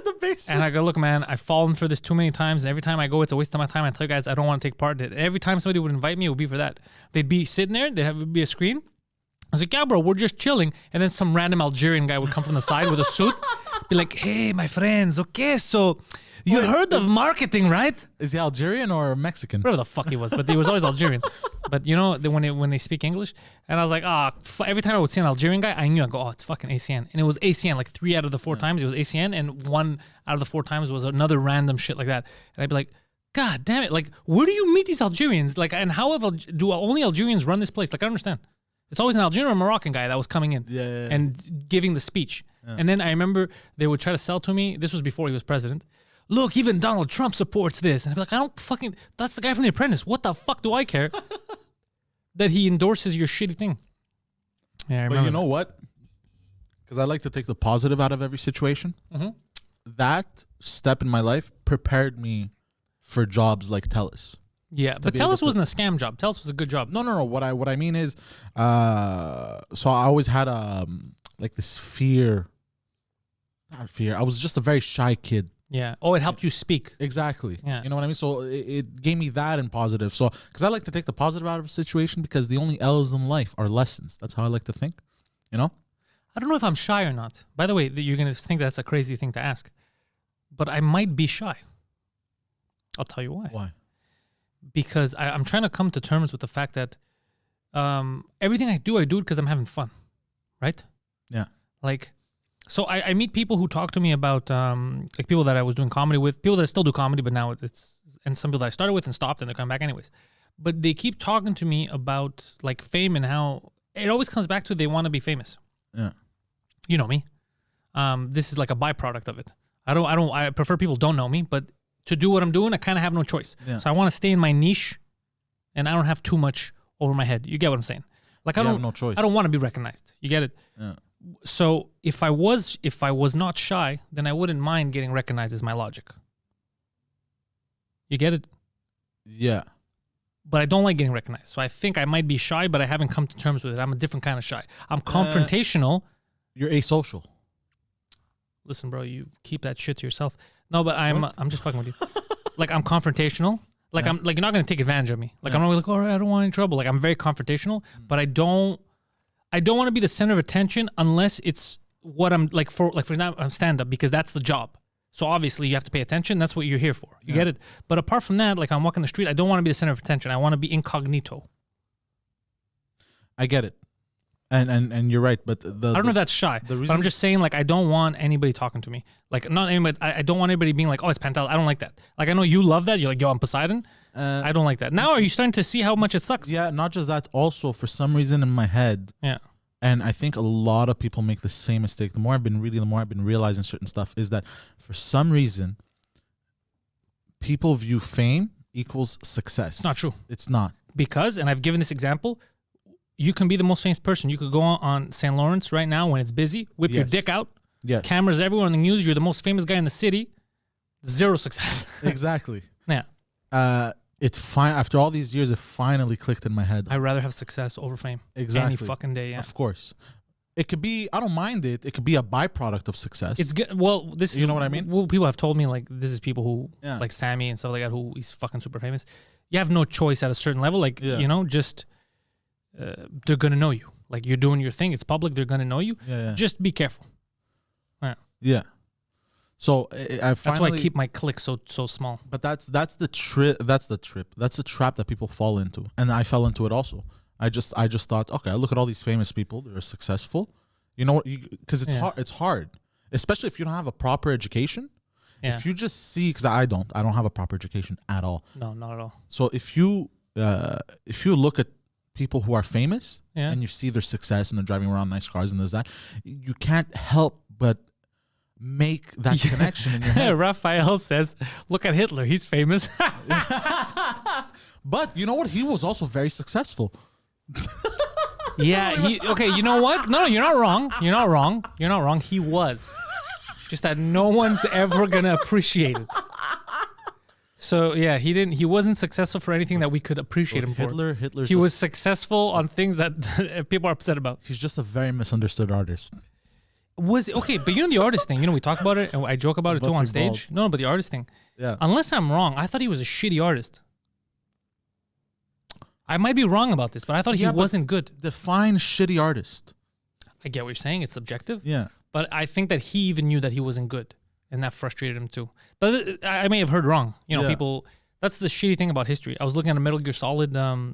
The basement. And I go, look, man, I've fallen for this too many times. And every time I go, it's a waste of my time. I tell you guys, I don't want to take part in it. Every time somebody would invite me, it would be for that. They'd be sitting there. It would be a screen. I was like, yeah, bro, we're just chilling. And then some random Algerian guy would come from the side with a suit. Be like, hey, my friends, okay, so you heard of marketing, right? Is he Algerian or Mexican? Whatever the fuck he was, but he was always Algerian. But you know, when they speak English, and I was like, every time I would see an Algerian guy, I knew, I go, oh, it's fucking ACN. And it was ACN, like 3 out of the 4 times it was ACN, and 1 out of the 4 times was another random shit like that. And I'd be like, God damn it, like, where do you meet these Algerians? Like, and how do only Algerians run this place? Like, I don't understand. It's always an Algerian or Moroccan guy that was coming in and giving the speech. Yeah. And then I remember they would try to sell to me, this was before he was president, look, even Donald Trump supports this. And I'd be like, I don't fucking, that's the guy from The Apprentice. What the fuck do I care that he endorses your shitty thing? Yeah, I remember. But you know what? Because I like to take the positive out of every situation. Mm-hmm. That step in my life prepared me for jobs like Telus. Yeah, but Telus wasn't a scam job. Telus was a good job. No. What I mean is, so I always had like this fear. Not fear. I was just a very shy kid. Yeah. Oh, it helped you speak. Exactly. Yeah. You know what I mean? So it gave me that in positive. So because I like to take the positive out of a situation, because the only L's in life are lessons. That's how I like to think. You know? I don't know if I'm shy or not. By the way, you're gonna think that's a crazy thing to ask, but I might be shy. I'll tell you why. Why? Because I'm trying to come to terms with the fact that everything I do it because I'm having fun, right? Yeah. Like, so I meet people who talk to me about like people that I was doing comedy with, people that still do comedy, but now and some people that I started with and stopped and they're coming back anyways. But they keep talking to me about like fame and how it always comes back to they want to be famous. Yeah. You know me. This is like a byproduct of it. I prefer people don't know me, but to do what I'm doing, I kind of have no choice. Yeah. So I want to stay in my niche, and I don't have too much over my head. You get what I'm saying? Like I have no choice. I don't want to be recognized. You get it? Yeah. So if I was not shy, then I wouldn't mind getting recognized as my logic. You get it? Yeah. But I don't like getting recognized. So I think I might be shy, but I haven't come to terms with it. I'm a different kind of shy. I'm confrontational. You're asocial. Listen, bro, you keep that shit to yourself. No, but I'm just fucking with you. Like I'm confrontational. Like I'm like you're not gonna take advantage of me. Like I'm not like, all right, I don't want any trouble. Like I'm very confrontational, but I don't want to be the center of attention unless it's what I'm like for example, I'm stand up because that's the job. So obviously you have to pay attention. That's what you're here for. You get it? But apart from that, like I'm walking the street, I don't want to be the center of attention. I want to be incognito. I get it. And you're right, but I don't know if that's shy, but I'm just saying, like, I don't want anybody talking to me. Like, not anybody, I don't want anybody being like, oh, it's Pantelis. I don't like that. Like, I know you love that. You're like, yo, I'm Poseidon. I don't like that. Now, are you starting to see how much it sucks? Yeah, not just that. Also, for some reason in my head, and I think a lot of people make the same mistake. The more I've been reading, the more I've been realizing certain stuff, is that for some reason, people view fame equals success. It's not true. It's not. Because, and I've given this example, you can be the most famous person. You could go on St. Lawrence right now when it's busy, whip your dick out, cameras everywhere on the news. You're the most famous guy in the city. Zero success. Exactly. Yeah. It's fine. After all these years, it finally clicked in my head. I'd rather have success over fame. Exactly. Any fucking day, yeah. Of course. It could be, I don't mind it. It could be a byproduct of success. It's good. Well, this is, you know what I mean? Well, people have told me, like, this is people who, like Sammy and stuff like that, who he's fucking super famous. You have no choice at a certain level. Like, you know, just... they're gonna know you. Like you're doing your thing. It's public. They're gonna know you. Just be careful. Yeah. So I finally, that's why I keep my clique so small. But that's the trip. That's the trap that people fall into, and I fell into it also. I just thought, okay, I look at all these famous people. They're successful. You know what? Because it's hard. It's hard, especially if you don't have a proper education. Yeah. If you just see, because I don't have a proper education at all. No, not at all. So if you look at people who are famous and you see their success and they're driving around nice cars and there's that, you can't help but make that connection in your head. Raphael says, look at Hitler, he's famous. But you know what? He was also very successful. Okay, you know what? No, you're not wrong. You're not wrong. He was. Just that no one's ever gonna appreciate it. So yeah, he wasn't successful for anything that we could appreciate him for. Hitler's He was successful on things that people are upset about. He's just a very misunderstood artist. Okay, but you know the artist thing. You know, we talk about it and I joke about it too on stage. Balls. No, but the artist thing. Yeah. Unless I'm wrong, I thought he was a shitty artist. I might be wrong about this, but I thought he wasn't good. Define shitty artist. I get what you're saying. It's subjective. Yeah. But I think that he even knew that he wasn't good. And that frustrated him too. But I may have heard wrong. You know, people... That's the shitty thing about history. I was looking at a Metal Gear Solid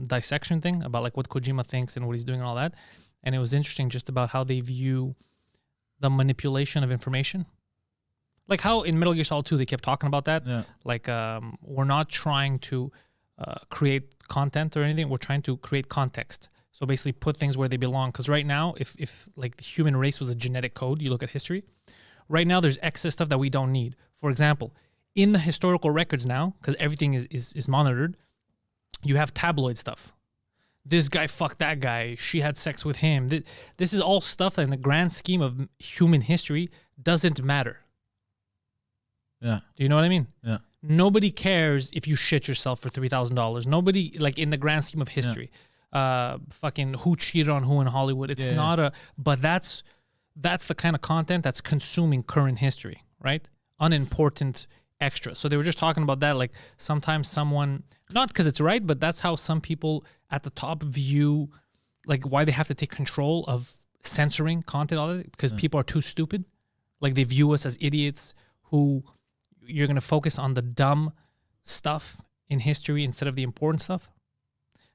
dissection thing about like what Kojima thinks and what he's doing and all that. And it was interesting just about how they view the manipulation of information. Like how in Metal Gear Solid 2 they kept talking about that. Yeah. Like we're not trying to create content or anything. We're trying to create context. So basically put things where they belong. Because right now, if like the human race was a genetic code, you look at history, right now there's excess stuff that we don't need. For example, in the historical records now, because everything is monitored, you have tabloid stuff. This guy fucked that guy. She had sex with him. This is all stuff that in the grand scheme of human history doesn't matter. Yeah. Do you know what I mean? Yeah. Nobody cares if you shit yourself for $3,000. Nobody, like in the grand scheme of history, fucking who cheated on who in Hollywood. It's not but that's the kind of content that's consuming current history, right? Unimportant extra. So they were just talking about that. Like sometimes someone, not because it's right, but that's how some people at the top view, like why they have to take control of censoring content, all that, because people are too stupid. Like they view us as idiots who you're going to focus on the dumb stuff in history instead of the important stuff.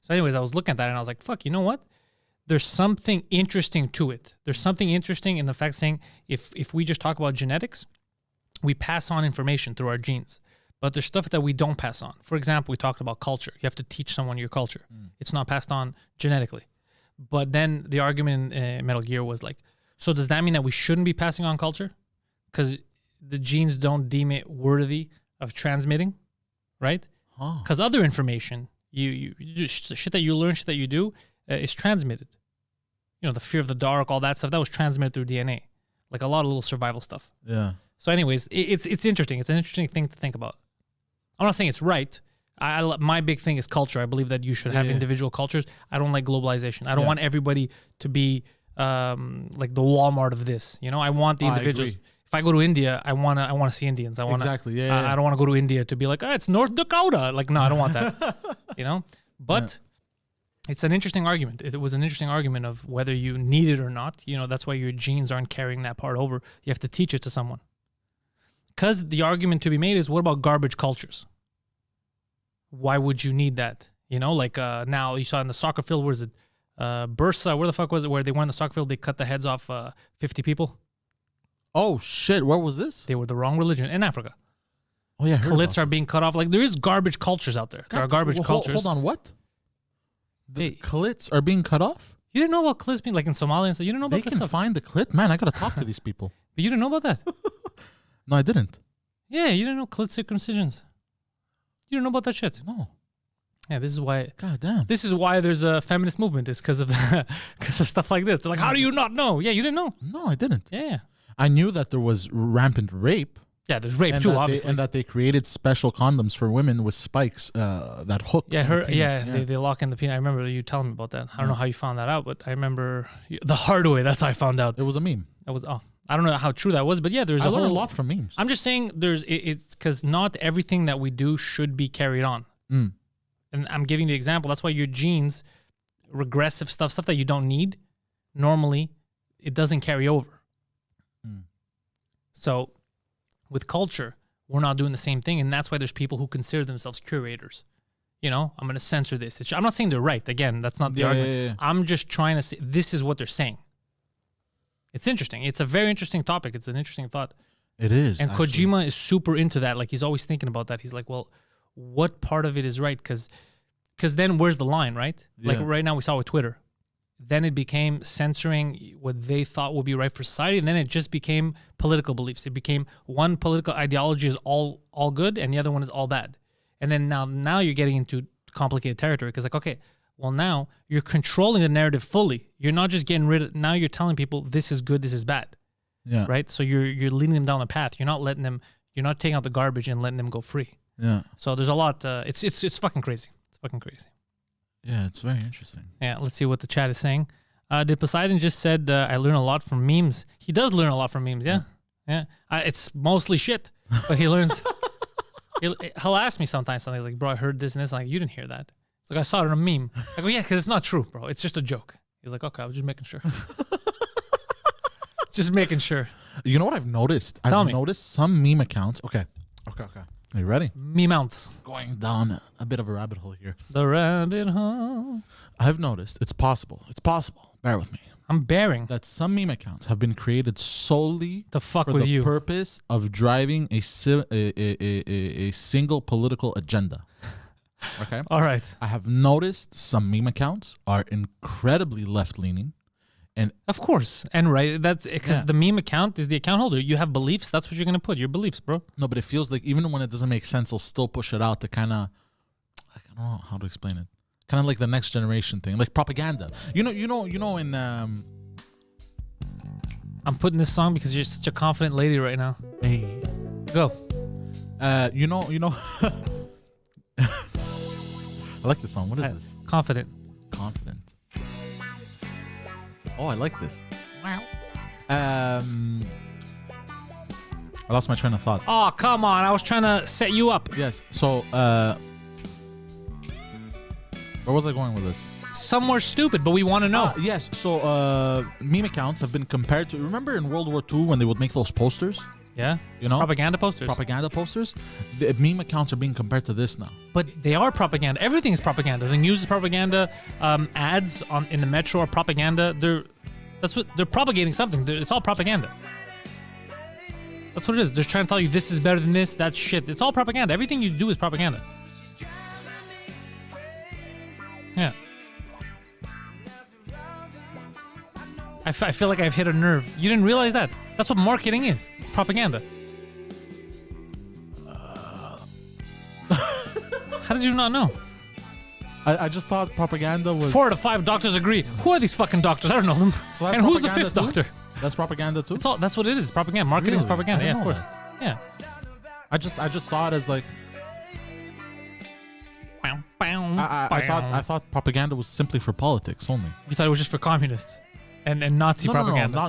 So anyways, I was looking at that and I was like, fuck, you know what? There's something interesting to it. There's something interesting in the fact saying if we just talk about genetics, we pass on information through our genes, but there's stuff that we don't pass on. For example, we talked about culture. You have to teach someone your culture. It's not passed on genetically. But then the argument in Metal Gear was like, so does that mean that we shouldn't be passing on culture? Because the genes don't deem it worthy of transmitting, right? Because other information, you shit that you learn, shit that you do, is transmitted. You know, the fear of the dark, all that stuff, that was transmitted through DNA. Like a lot of little survival stuff. Yeah. So anyways, it's interesting. It's an interesting thing to think about. I'm not saying it's right. My big thing is culture. I believe that you should have individual cultures. I don't like globalization. I don't want everybody to be like the Walmart of this. You know, I want the individuals. If I go to India, I wanna see Indians. I don't want to go to India to be like, it's North Dakota. Like, no, I don't want that. You know, but. It's an interesting argument. It was an interesting argument of whether you need it or not. You know, that's why your genes aren't carrying that part over. You have to teach it to someone. Because the argument to be made is, what about garbage cultures? Why would you need that? You know, like now you saw in the soccer field, where is it? Bursa, where the fuck was it? Where they went in the soccer field, they cut the heads off 50 people. Oh, shit. Where was this? They were the wrong religion in Africa. Oh, yeah. Clits are being cut off. Like, there is garbage cultures out there. There are garbage cultures. Hold on, what? The clits are being cut off? You didn't know about clits being like in Somalia and stuff? You didn't know about this stuff? They can find the clit? Man, I got to talk to these people. But you didn't know about that? No, I didn't. Yeah, you didn't know clit circumcisions. You didn't know about that shit? No. Yeah, this is why. God damn. This is why there's a feminist movement. It's because of stuff like this. They're like, how do you not know? Yeah, you didn't know. No, I didn't. Yeah. I knew that there was rampant rape. Yeah, there's rape too, obviously. And that they created special condoms for women with spikes that hook. Yeah, they lock in the penis. I remember you telling me about that. I don't know how you found that out, but I remember the hard way. That's how I found out. It was a meme. I don't know how true that was, but yeah, there's I learned a lot from memes. I'm just saying it's because not everything that we do should be carried on. And I'm giving the example. That's why your genes, regressive stuff that you don't need, normally it doesn't carry over. So with culture, we're not doing the same thing, and that's why there's people who consider themselves curators. You know, I'm going to censor this. I'm not saying they're right. Again, that's not the argument. Yeah. I'm just trying to say this is what they're saying. It's interesting. It's a very interesting topic. It's an interesting thought. It is. And Kojima is super into that. Like, he's always thinking about that. He's like, well, what part of it is right? Because then where's the line, right? Yeah. Like right now we saw with Twitter. Then it became censoring what they thought would be right for society, and then it just became political beliefs. It became one political ideology is all good, and the other one is all bad. And then now you're getting into complicated territory, because like, okay, well, now you're controlling the narrative fully. You're not just getting rid of, now you're telling people this is good, this is bad. Yeah. Right? So you're leading them down the path. You're not letting them, you're not taking out the garbage and letting them go free. Yeah. So there's a lot. It's fucking crazy. It's fucking crazy. Yeah, it's very interesting. Yeah, let's see what the chat is saying. Did Poseidon just said I learn a lot from memes? He does learn a lot from memes. Yeah. It's mostly shit, but he learns. He'll ask me sometimes something like, "Bro, I heard this and this." I'm like, you didn't hear that. It's like I saw it in a meme. I go, "Yeah, because it's not true, bro. It's just a joke." He's like, "Okay, I was just making sure." Just making sure. You know what I've noticed? Tell me. I've noticed some meme accounts. Okay. Are you ready? Meme mounts. Going down a bit of a rabbit hole here. The rabbit hole. I've noticed it's possible. Bear with me. I'm bearing. That some meme accounts have been created solely The fuck for with the you. purpose of driving a single political agenda. Okay. All right. I have noticed some meme accounts are incredibly left-leaning. And Of course. And right. That's because the meme account is the account holder. You have beliefs. That's what you're going to put. Your beliefs, bro. no, but it feels like even when it doesn't make sense, they'll still push it out to kind of, I don't know how to explain it. Kind of like the next generation thing, like propaganda. You know. In I'm putting this song because you're such a confident lady right now. hey, Go. you know. I like this song. What is this? Confident. Confident. Oh, I like this. Wow. I lost my train of thought. Oh, come on. I was trying to set you up. Yes. So, where was I going with this? Somewhere stupid, but we want to know. Yes. So, meme accounts have been compared to. Remember in World War II when they would make those posters? Yeah. You know, Propaganda posters. propaganda posters. The meme accounts are being compared to this now. But they are propaganda. Everything is propaganda. The news is propaganda. Ads in the metro are propaganda. They're propagating something. It's all propaganda. That's what it is. They're trying to tell you this is better than this. That's shit. It's all propaganda. Everything you do is propaganda. Yeah. I feel like I've hit a nerve. You didn't realize that? That's what marketing is. It's propaganda. How did you not know? I just thought propaganda was 4 out of 5 doctors agree. Who are these fucking doctors? I don't know them. So that's And who's the propaganda 5th too? doctor? That's propaganda too. That's what it is. Propaganda. Marketing is Really? propaganda. I Yeah, didn't of know course. Yeah. I just saw it as like I thought propaganda was simply for politics only. You thought it was just for communists and Nazi propaganda. No,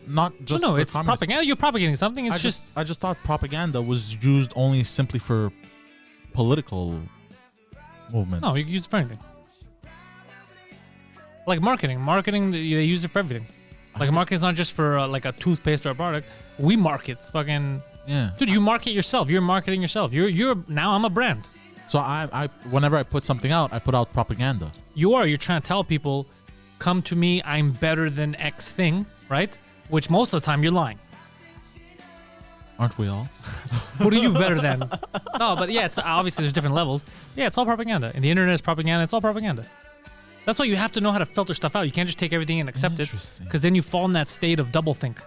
not just. No, for it's communists. propaganda. You're propagating something. It's I just thought propaganda was used only simply for political movements. No, you can use it for anything. Like marketing. Marketing, they use it for everything. Like marketing is not just for like a toothpaste or a product. We market. Fucking. Yeah. Dude, you market yourself. You're marketing yourself. You're now I'm a brand. So I whenever I put something out, I put out propaganda. You're trying to tell people, come to me, I'm better than X thing, right? Which most of the time you're lying. Aren't we all? What are you better than? No, but yeah, it's obviously there's different levels. Yeah, it's all propaganda. And the internet is propaganda. It's all propaganda. That's why you have to know how to filter stuff out. You can't just take everything and accept it, Interesting. because then you fall in that state of doublethink.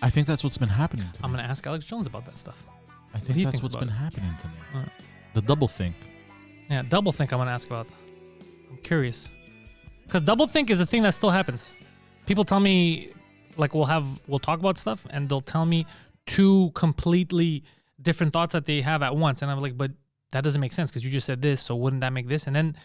I think that's what's been happening to me. I'm gonna ask Alex Jones about that stuff. I What think he that's thinks what's about been it. happening to me. Alright. The double think. Yeah, doublethink. I'm gonna ask about. I'm curious, because doublethink is a thing that still happens. People tell me, like, we'll talk about stuff, and they'll tell me 2 completely different thoughts that they have at once, and I'm like, but that doesn't make sense because you just said this, so wouldn't that make this? And then,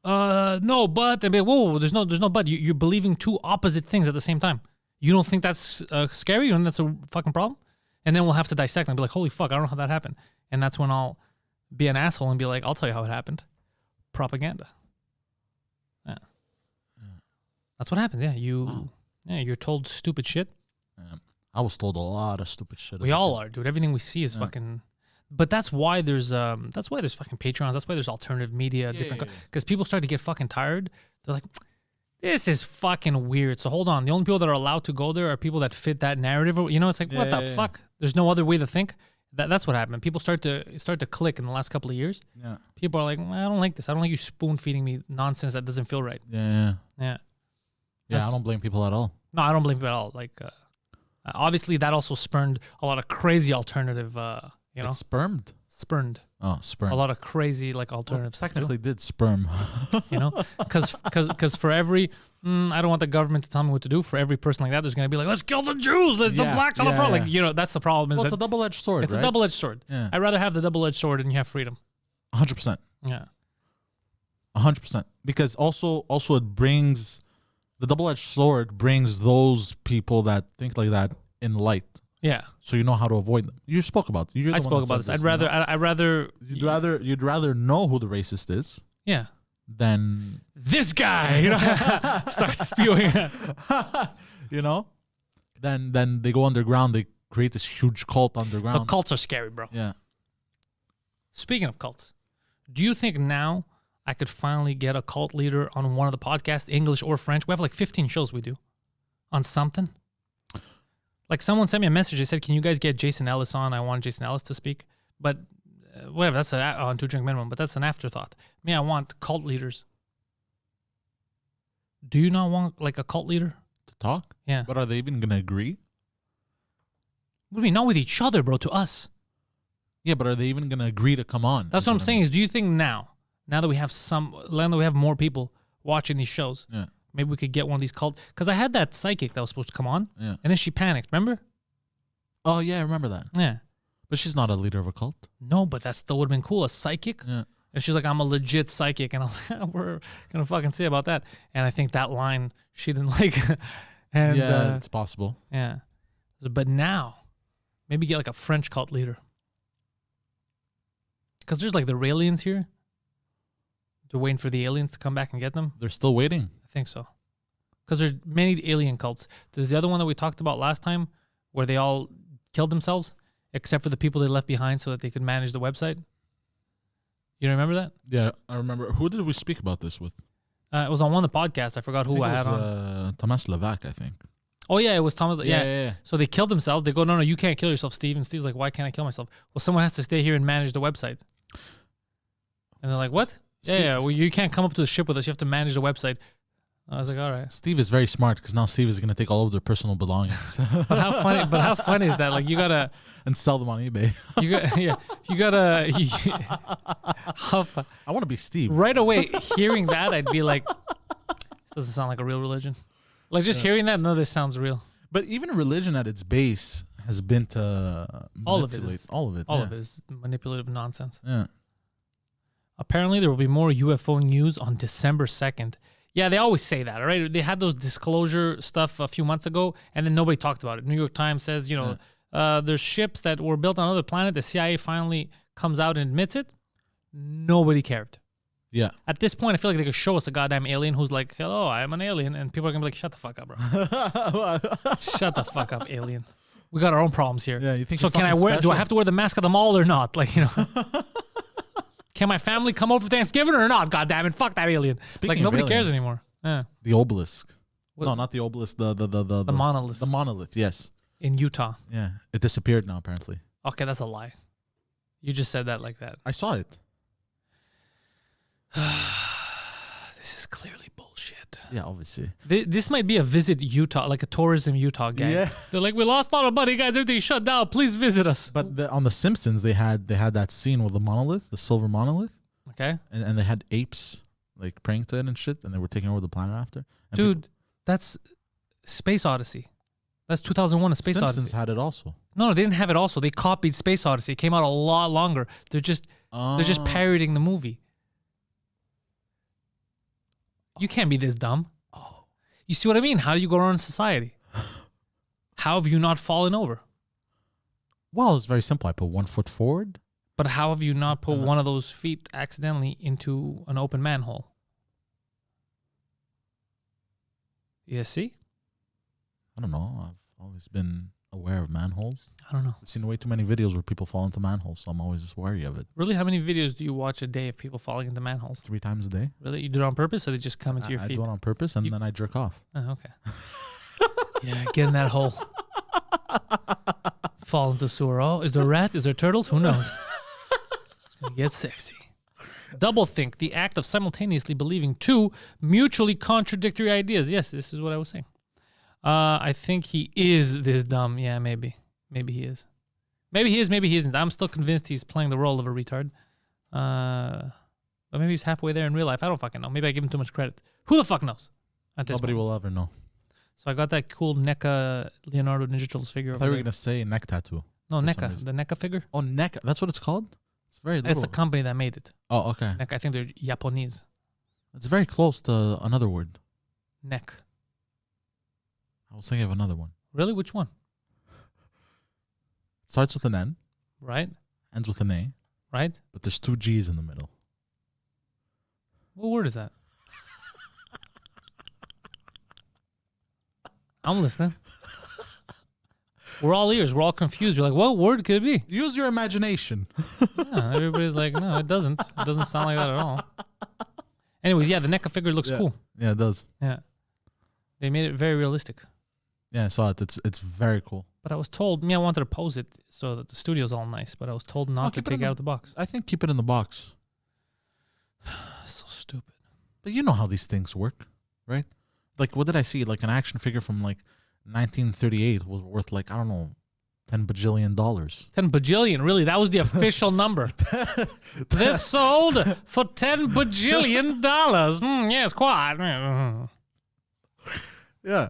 no, but they'll be like, whoa, there's no but. You're believing 2 opposite things at the same time. You don't think that's scary? You don't think that's a fucking problem? And then we'll have to dissect and be like, holy fuck, I don't know how that happened. And that's when I'll be an asshole and be like, I'll tell you how it happened. Propaganda. Yeah. That's what happens. Yeah, you're told stupid shit. I was told a lot of stupid shit. We all are, dude. Everything we see is fucking. But that's why there's fucking Patreons. That's why there's alternative media, because people start to get fucking tired. They're like, this is fucking weird. So hold on. The only people that are allowed to go there are people that fit that narrative. You know, it's like, what the fuck? There's no other way to think. That's what happened. People start to click in the last couple of years. Yeah. People are like, I don't like this. I don't like you spoon feeding me nonsense that doesn't feel right. Yeah. Yeah. I don't blame people at all. No, I don't blame people at all. Like, obviously that also spurned a lot of crazy alternative, It's spermed? Spurned. Oh, sperm. A lot of crazy, like, alternative technically did sperm. You know? Because for every I don't want the government to tell me what to do. For every person like that, there's going to be like, let's kill the Jews. The blacks are the problem. Like, you know, that's the problem. Well, it's a double-edged sword, It's right? a double-edged sword. Yeah. I'd rather have the double-edged sword than you have freedom. 100%. Yeah. 100%. Because also it brings, the double-edged sword brings those people that think like that in light. Yeah. So you know how to avoid them. You spoke about it. I spoke about this. I'd rather. You'd rather know who the racist is. Yeah. Than this guy, you know, start spewing. You know, then they go underground. They create this huge cult underground. The cults are scary, bro. Yeah. Speaking of cults, do you think now I could finally get a cult leader on one of the podcasts, English or French? We have like 15 shows we do on something. Like someone sent me a message. They said, "Can you guys get Jason Ellis on? I want Jason Ellis to speak." But whatever, that's on 2 drink minimum. But that's an afterthought. Me, I want cult leaders. Do you not want like a cult leader to talk? Yeah. But are they even gonna agree? What do you mean? Not with each other, bro. To us. Yeah, but are they even gonna agree to come on? That's what I'm saying. Is do you think now that we have more people watching these shows, yeah, maybe we could get one of these cult? Because I had that psychic that was supposed to come on, yeah, and then she panicked. Remember? Oh yeah, I remember that. Yeah, but she's not a leader of a cult. No, but that still would have been cool. A psychic. Yeah. And she's like, I'm a legit psychic, and I was like, we're gonna fucking see about that. And I think that line she didn't like. And yeah, it's possible. Yeah, but now maybe get like a French cult leader. Because there's like the Raelians here. They're waiting for the aliens to come back and get them. They're still waiting. I think so. Because there's many alien cults. There's the other one that we talked about last time where they all killed themselves, except for the people they left behind so that they could manage the website. You remember that? Yeah, I remember. Who did we speak about this with? It was on one of the podcasts. I forgot who I had on. Thomas Levac, I think. Oh, yeah, it was Thomas. Yeah. So they killed themselves. They go, no, you can't kill yourself, Steve. And Steve's like, why can't I kill myself? Well, someone has to stay here and manage the website. And they're like, what? Steve, well, you can't come up to the ship with us. You have to manage the website. I was like, all right. Steve is very smart because now Steve is going to take all of their personal belongings. But how funny is that? Like, you got to... And sell them on eBay. I want to be Steve. Right away, hearing that, I'd be like, this doesn't sound like a real religion. Like, just hearing that, no, this sounds real. But even religion at its base has been to all of it is manipulative nonsense. Yeah. Apparently, there will be more UFO news on December 2nd. Yeah, they always say that, all right? They had those disclosure stuff a few months ago, and then nobody talked about it. New York Times says, there's ships that were built on another planet. The CIA finally comes out and admits it. Nobody cared. Yeah. At this point, I feel like they could show us a goddamn alien who's like, hello, I'm an alien. And people are going to be like, shut the fuck up, bro. Shut the fuck up, alien. We got our own problems here. Yeah, you think so? Do I have to wear the mask at the mall or not? Like, can my family come over for Thanksgiving or not? God damn it! Fuck that alien. Speaking nobody of cares aliens, anymore. Yeah. The obelisk. No, not the obelisk. The monolith. The monolith. Yes. In Utah. Yeah, it disappeared now apparently. Okay, that's a lie. You just said that like that. I saw it. This is clearly bullshit. Yeah, obviously. This might be a visit Utah, like a tourism Utah gang. Yeah. They're like, we lost all our money, guys. Everything's shut down. Please visit us. But on The Simpsons, they had that scene with the monolith, the silver monolith. Okay. And they had apes like praying to it and shit, and they were taking over the planet after. And dude, that's Space Odyssey. That's 2001: A Space Odyssey. Simpsons had it also. No, they didn't have it also. They copied Space Odyssey. It came out a lot longer. They're just parodying the movie. You can't be this dumb. Oh. You see what I mean? How do you go around in society? How have you not fallen over? Well, it's very simple. I put 1 foot forward. But how have you not put one of those feet accidentally into an open manhole? You see? I don't know. I've always been aware of manholes. I don't know. I've seen way too many videos where people fall into manholes, so I'm always just wary of it. Really? How many videos do you watch a day of people falling into manholes? 3 times a day. Really? You do it on purpose, or they just come into your feet? I do it on purpose, and then I jerk off. Oh, okay. Yeah, get in that hole. Fall into sewer. Oh, is there a rat? Is there turtles? Who knows? It's going to get sexy. Doublethink, the act of simultaneously believing 2 mutually contradictory ideas. Yes, this is what I was saying. I think he is this dumb. Yeah, maybe. Maybe he is. Maybe he is, maybe he isn't. I'm still convinced he's playing the role of a retard. But maybe he's halfway there in real life. I don't fucking know. Maybe I give him too much credit. Who the fuck knows? at this Nobody point. will ever know. So I got that cool NECA Leonardo Ninja Turtles figure. I thought you were going to say neck tattoo. No, for some NECA. reason. The NECA figure. Oh, neck. That's what it's called? It's very little. It's the company that made it. Oh, okay. NECA. I think they're Japanese. It's very close to another word. Neck. I was thinking of another one. Really? Which one? It starts with an N, Right? ends with an A, Right? but there's 2 G's in the middle. What word is that? I'm listening. We're all ears. We're all confused. You're like, what word could it be? Use your imagination. Yeah, everybody's like, no, it doesn't. It doesn't sound like that at all. Anyways, yeah, the NECA figure looks cool. Yeah, it does. Yeah. They made it very realistic. Yeah, I saw it. It's very cool. But I was told, I wanted to pose it so that the studio's all nice, but I was told not to take it out of the box. I think keep it in the box. So stupid. But you know how these things work, right? Like, what did I see? Like, an action figure from, like, 1938 was worth, like, I don't know, $10 bajillion. 10 bajillion, really? That was the official number. This sold for $10 bajillion. Yes, quite. Yeah.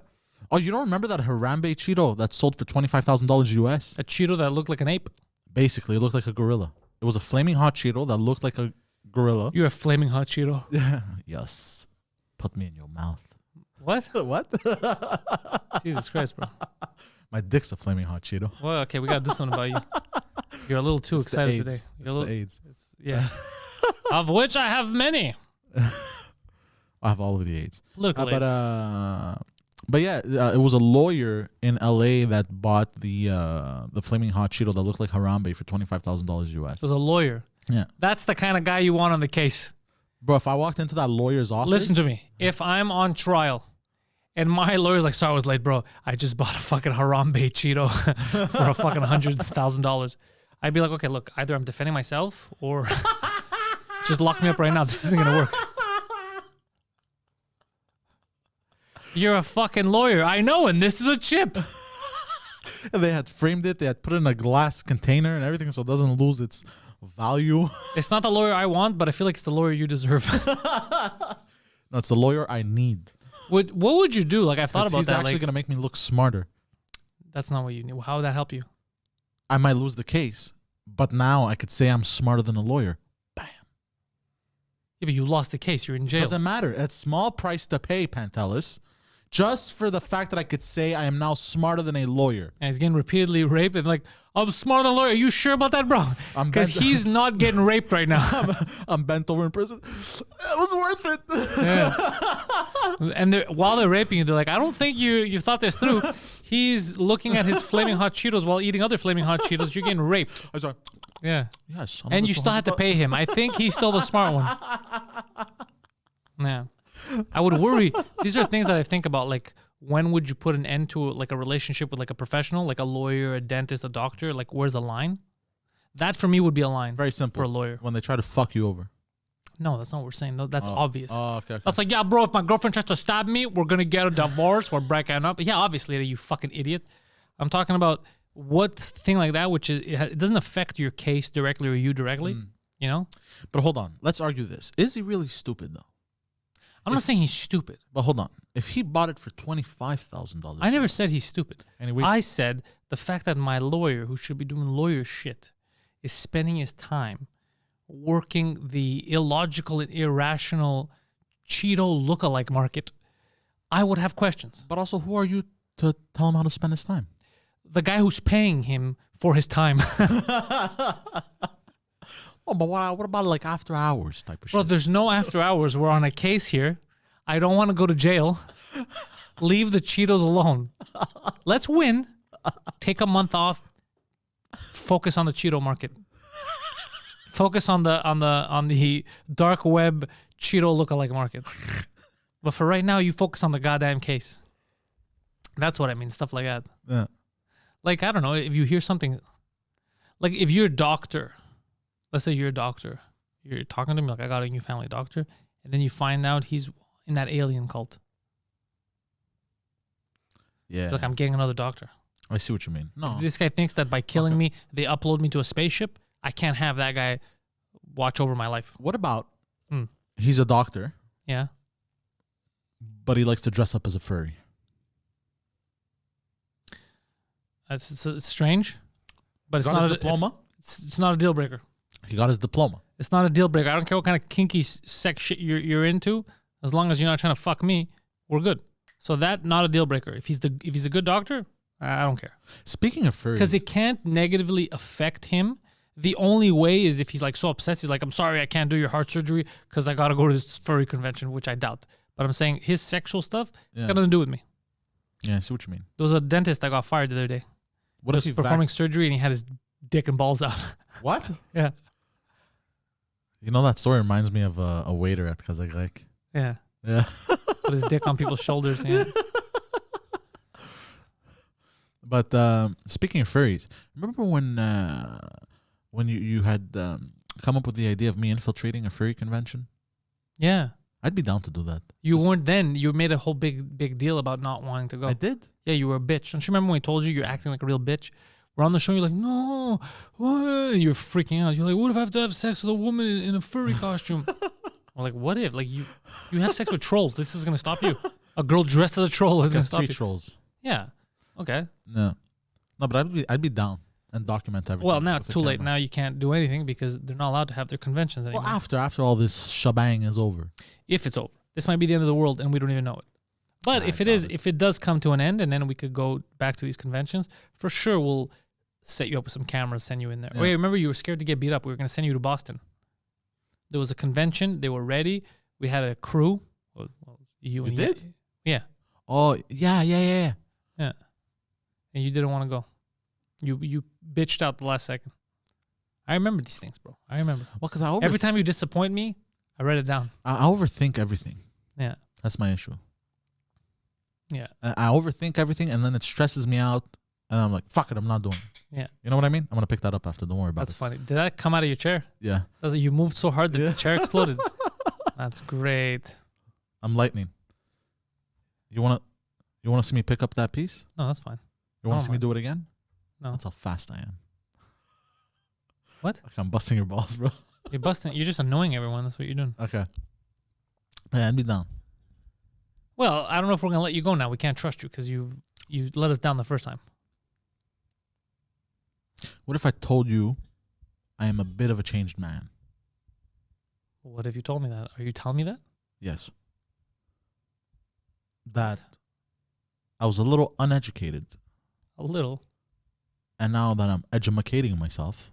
Oh, you don't remember that Harambe Cheeto that sold for $25,000 US? A Cheeto that looked like an ape. Basically, it looked like a gorilla. It was a flaming hot Cheeto that looked like a gorilla. You're a flaming hot Cheeto. Yeah. Yes. Put me in your mouth. What? What? Jesus Christ, bro. My dick's a flaming hot Cheeto. Well, okay, we got to do something about you. You're a little too excited today. It's the AIDS. Yeah. Of which I have many. I have all of the AIDS. Political AIDS. But yeah, it was a lawyer in LA that bought the flaming hot Cheeto that looked like Harambe for $25,000 US. There's a lawyer. Yeah. That's the kind of guy you want on the case. Bro, if I walked into that lawyer's office... Listen to me. If I'm on trial and my lawyer's like, sorry, I was late, bro. I just bought a fucking Harambe Cheeto for a fucking $100,000. I'd be like, okay, look, either I'm defending myself or just lock me up right now. This isn't going to work. You're a fucking lawyer. I know, and this is a chip. And they had framed it. They had put it in a glass container and everything so it doesn't lose its value. It's not the lawyer I want, but I feel like it's the lawyer you deserve. No, it's the lawyer I need. What would you do? Like, I've thought about he's that. actually Like, going to make me look smarter. that's not what you need. How would that help you? I might lose the case, but now I could say I'm smarter than a lawyer. Bam. Yeah, but you lost the case. You're in jail. Doesn't matter. It's small price to pay, Pantelis. Just for the fact that I could say I am now smarter than a lawyer. And he's getting repeatedly raped and like, I'm smarter than a lawyer. Are you sure about that, bro? Because he's not getting raped right now. I'm bent over in prison. It was worth it. Yeah. And while they're raping you, they're like, I don't think you thought this through. He's looking at his flaming hot Cheetos while eating other flaming hot Cheetos. You're getting raped. I was like, Yeah. yes. And you still had to pay him. I think he's still the smart one. Yeah. I would worry. These are things that I think about. Like, when would you put an end to like a relationship with like a professional, like a lawyer, a dentist, a doctor? Like, where's the line? That for me would be a line. Very simple. For a lawyer. When they try to fuck you over. No, that's not what we're saying. That's obvious. Oh, okay. That's like, yeah, bro, if my girlfriend tries to stab me, we're going to get a divorce or breaking up. Yeah, obviously, you fucking idiot. I'm talking about what thing like that, which is, it doesn't affect your case directly or you directly, you know? But hold on. Let's argue this. Is he really stupid, though? I'm not saying he's stupid. But hold on. If he bought it for $25,000. I never said he's stupid. Anyways, I said the fact that my lawyer, who should be doing lawyer shit, is spending his time working the illogical and irrational Cheeto lookalike market, I would have questions. But also, who are you to tell him how to spend his time? The guy who's paying him for his time. Oh, but what about like after hours type of Bro, shit? there's no after hours. We're on a case here. I don't want to go to jail. Leave the Cheetos alone. Let's win. Take a month off. Focus on the Cheeto market. Focus on the dark web Cheeto lookalike market. But for right now, you focus on the goddamn case. That's what I mean. Stuff like that. Yeah. Like, I don't know, if you hear something, like if you're a doctor, let's say you're a doctor, you're talking to me like, I got a new family doctor, and then you find out he's in that alien cult. Yeah. Look, I'm getting another doctor. I see what you mean. No. This guy thinks that by killing me, they upload me to a spaceship. I can't have that guy watch over my life. What about he's a doctor Yeah. but he likes to dress up as a furry. It's strange, but it's Got not his a diploma. It's not a deal breaker. He got his diploma. It's not a deal breaker. I don't care what kind of kinky sex shit you're into. As long as you're not trying to fuck me, we're good. So that not a deal breaker. If he's a good doctor, I don't care. Speaking of furries, Because it can't negatively affect him. The only way is if he's like so obsessed. He's like, I'm sorry, I can't do your heart surgery because I got to go to this furry convention, which I doubt. But I'm saying his sexual stuff has got nothing to do with me. Yeah, I see what you mean. There was a dentist that got fired the other day. What He if was performing surgery and he had his dick and balls out? What? Yeah. You know, that story reminds me of a waiter at Kazakh. Yeah. Yeah. Put his dick on people's shoulders. Yeah. But speaking of furries, remember when you had come up with the idea of me infiltrating a furry convention? Yeah. I'd be down to do that. You weren't then. You made a whole big deal about not wanting to go. I did. Yeah, you were a bitch. Don't you remember when we told you you're acting like a real bitch? We're on the show. You're like, no, what? You're freaking out. You're like, what if I have to have sex with a woman in a furry costume? We're like, what if? Like you have sex with trolls. This is gonna stop you. A girl dressed as a troll is gonna stop 3 you. trolls. Yeah. Okay. No, but I'd be down and document everything. Well, now with it's the too late. camera. Now you can't do anything because they're not allowed to have their conventions anymore. Well, after all this shebang is over. If it's over, this might be the end of the world, and we don't even know it. But if it does come to an end, and then we could go back to these conventions, for sure we'll set you up with some cameras, send you in there. Yeah. Oh, yeah, remember you were scared to get beat up. We were going to send you to Boston. There was a convention. They were ready. We had a crew. Well, you and did? Yeah. Oh yeah. Yeah. And you didn't want to go. You bitched out the last second. I remember these things, bro. I remember. Well, because Every time you disappoint me, I write it down. I overthink everything. Yeah. That's my issue. Yeah. I overthink everything, and then it stresses me out, and I'm like, fuck it, I'm not doing it. Yeah. You know what I mean? I'm gonna pick that up after. Don't worry about That's it. funny. Did that come out of your chair? Yeah. You moved so hard that Yeah. the chair exploded. That's great. I'm lightning. You wanna see me pick up that piece? No, that's fine. You wanna Oh see me my- do it again? No. That's how fast I am. What? Like I'm busting your balls, bro. You're busting. You're just annoying everyone. That's what you're doing. Okay. Yeah, I'd be down. Well, I don't know if we're gonna let you go now. We can't trust you because you let us down the first time. What if I told you I am a bit of a changed man? What if you told me that? Are you telling me that? Yes. That I was a little uneducated, A little. and now that I'm educating myself,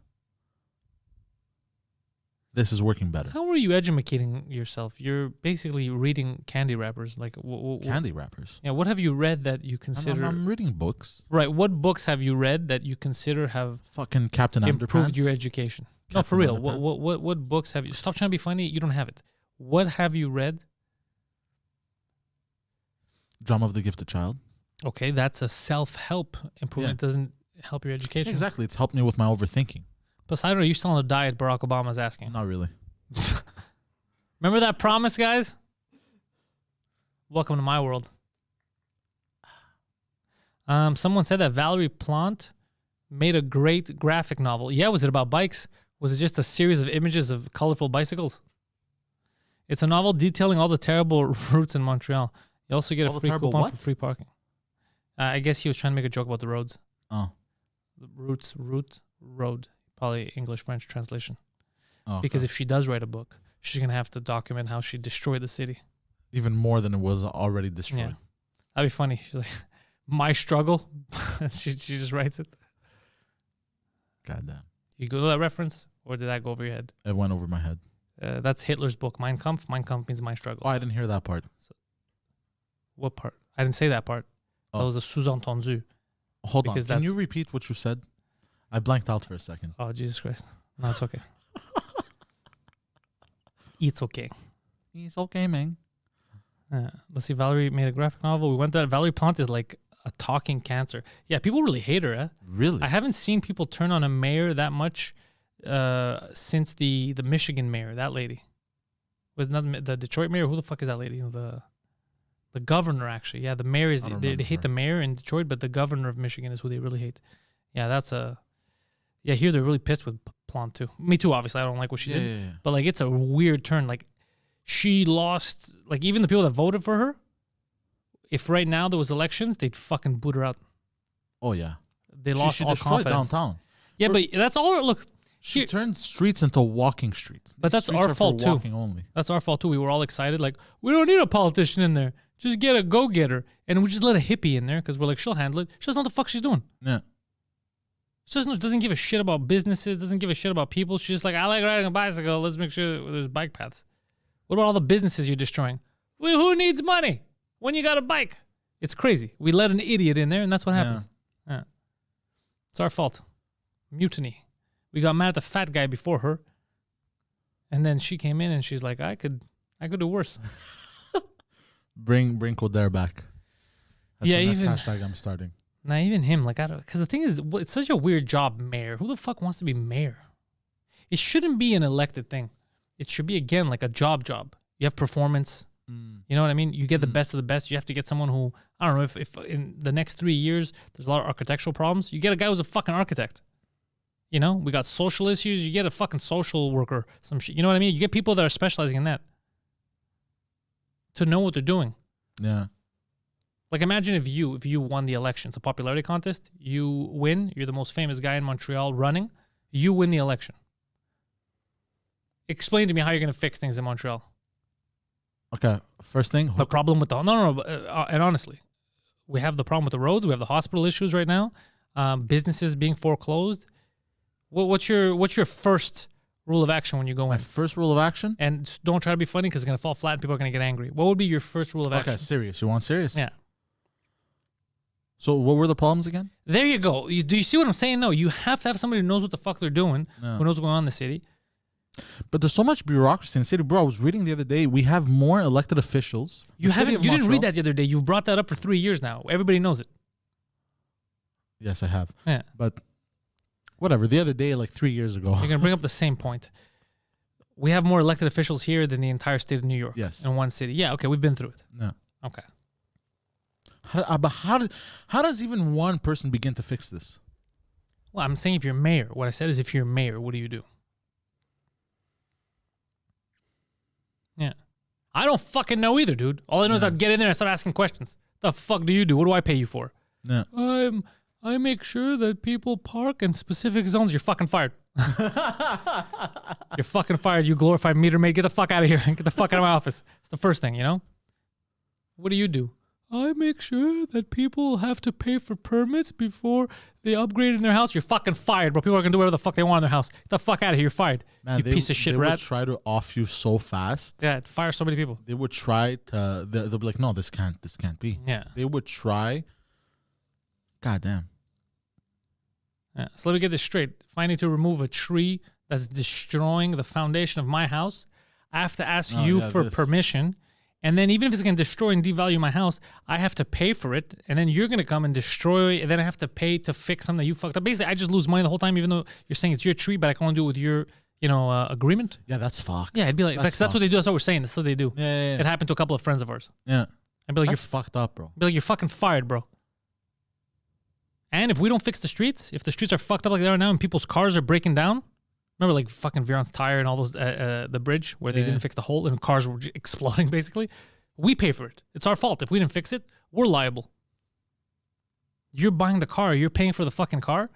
this is working better. How are you educating yourself? You're basically reading candy wrappers. Like Candy wrappers. Yeah. What have you read that you consider? I'm reading books. Right. What books have you read that you consider have Fucking Captain improved Underpants. your education? No, for Captain real. Underpants. What books have you? Stop trying to be funny. You don't have it. What have you read? Drama of the Gifted Child. Okay, that's a self-help improvement. It doesn't help your education. Exactly. It's helped me with my overthinking. Poseidon, are you still on a diet? Barack Obama's asking. Not really. Remember that promise, guys? Welcome to my world. Someone said that Valerie Plante made a great graphic novel. Yeah, was it about bikes? Was it just a series of images of colorful bicycles? It's a novel detailing all the terrible routes in Montreal. You also get All a the free terrible coupon what? for free parking. I guess he was trying to make a joke about the roads. Oh. The road. Probably English-French translation. Oh, Because okay. if she does write a book, she's going to have to document how she destroyed the city. Even more than it was already destroyed. Yeah. That'd be funny. She's like, my struggle. she just writes it. God damn. You go to that reference, or did that go over your head? It went over my head. That's Hitler's book, Mein Kampf. Mein Kampf means my struggle. Oh, I didn't hear that part. What part? I didn't say that part. That Oh. was a sous-entendu. Hold on. Because Can that's- you repeat what you said? I blanked out for a second. Oh, Jesus Christ. No, it's okay. It's okay. It's okay, man. Let's see. Valerie made a graphic novel. We went there. Valerie Plante is like a talking cancer. Yeah, people really hate her. Eh? Really? I haven't seen people turn on a mayor that much since the Michigan mayor, that lady. Was not the Detroit mayor. Who the fuck is that lady? The governor, actually. Yeah, the mayor is. I don't They remember hate her. the mayor in Detroit, but the governor of Michigan is who they really hate. Yeah, that's a. Yeah, here they're really pissed with Plante too. Me too, obviously. I don't like what she did. Yeah. But like, it's a weird turn. Like, she lost. Like, even the people that voted for her, if right now there was elections, they'd fucking boot her out. Oh yeah. They lost all confidence. Downtown. Yeah, but that's all. Look, she turned streets into walking streets. But that's our fault too. Walking only. That's our fault too. We were all excited, like we don't need a politician in there. Just get a go-getter, and we just let a hippie in there because we're like, she'll handle it. She doesn't know what the fuck she's doing. Yeah. She doesn't give a shit about businesses. Doesn't give a shit about people. She's just like, I like riding a bicycle. Let's make sure there's bike paths. What about all the businesses you're destroying? Well, who needs money when you got a bike? It's crazy. We let an idiot in there, and that's what happens. Yeah. It's our fault. Mutiny. We got mad at the fat guy before her, and then she came in and she's like, I could do worse. Bring Coder back. That's Yeah, the next even hashtag I'm starting. Nah, even him. Like I don't, because the thing is, it's such a weird job, mayor. Who the fuck wants to be mayor? It shouldn't be an elected thing. It should be again like a job. You have performance. You know what I mean? You get the best of the best. You have to get someone who, I don't know, if in the next 3 years there's a lot of architectural problems, you get a guy who's a fucking architect. You know, we got social issues. You get a fucking social worker, some shit. You know what I mean? You get people that are specializing in that to know what they're doing. Yeah. Like imagine if you won the election. It's a popularity contest. You win. You're the most famous guy in Montreal running. You win the election. Explain to me how you're going to fix things in Montreal. Okay, first thing. The problem with no. And honestly, we have the problem with the roads. We have the hospital issues right now. Businesses being foreclosed. What's your first rule of action when you go My in? first rule of action? And don't try to be funny because it's going to fall flat and people are going to get angry. What would be your first rule of action? Okay, serious. You want serious? Yeah. So what were the problems again? There you go. Do you see what I'm saying, though? You have to have somebody who knows what the fuck they're doing, who knows what's going on in the city. But there's so much bureaucracy in the city, bro. I was reading the other day, we have more elected officials. You didn't read that the other day. You've brought that up for 3 years now. Everybody knows it. Yes, I have. Yeah. But whatever. The other day, like 3 years ago. You're going to bring up the same point. We have more elected officials here than the entire state of New York. Yes. In one city. Yeah, okay, we've been through it. Yeah. Okay. But how does even one person begin to fix this? Well, I'm saying if you're mayor. What I said is if you're mayor, what do you do? Yeah. I don't fucking know either, dude. All I know is I'll get in there and start asking questions. The fuck do you do? What do I pay you for? Yeah. I make sure that people park in specific zones. You're fucking fired. You're fucking fired, you glorified meter maid. Get the fuck out of here. Get the fuck out of my office. It's the first thing, you know? What do? I make sure that people have to pay for permits before they upgrade in their house. You're fucking fired, bro. People are going to do whatever the fuck they want in their house. Get the fuck out of here. You're fired. Man, you piece of shit they rat. Would try to off you so fast. Yeah, fire so many people. They would try to, they'll be like, no, this can't be. Yeah. They would try. God damn. Yeah. So let me get this straight. If I need to remove a tree that's destroying the foundation of my house, I have to ask you for permission. And then even if it's going to destroy and devalue my house, I have to pay for it. And then you're going to come and destroy. And then I have to pay to fix something that you fucked up. Basically, I just lose money the whole time, even though you're saying it's your tree, but I can only do it with your, agreement. Yeah, that's fucked. Yeah, it'd be like, that's what they do. That's what we're saying. That's what they do. Yeah. It happened to a couple of friends of ours. Yeah. I'd be like, that's fucked up, bro. I'd be like, you're fucking fired, bro. And if we don't fix the streets, if the streets are fucked up like they are now and people's cars are breaking down, remember like fucking Viron's tire and all those, the bridge where they didn't fix the hole and cars were exploding basically? We pay for it. It's our fault. If we didn't fix it, we're liable. You're buying the car. You're paying for the fucking car.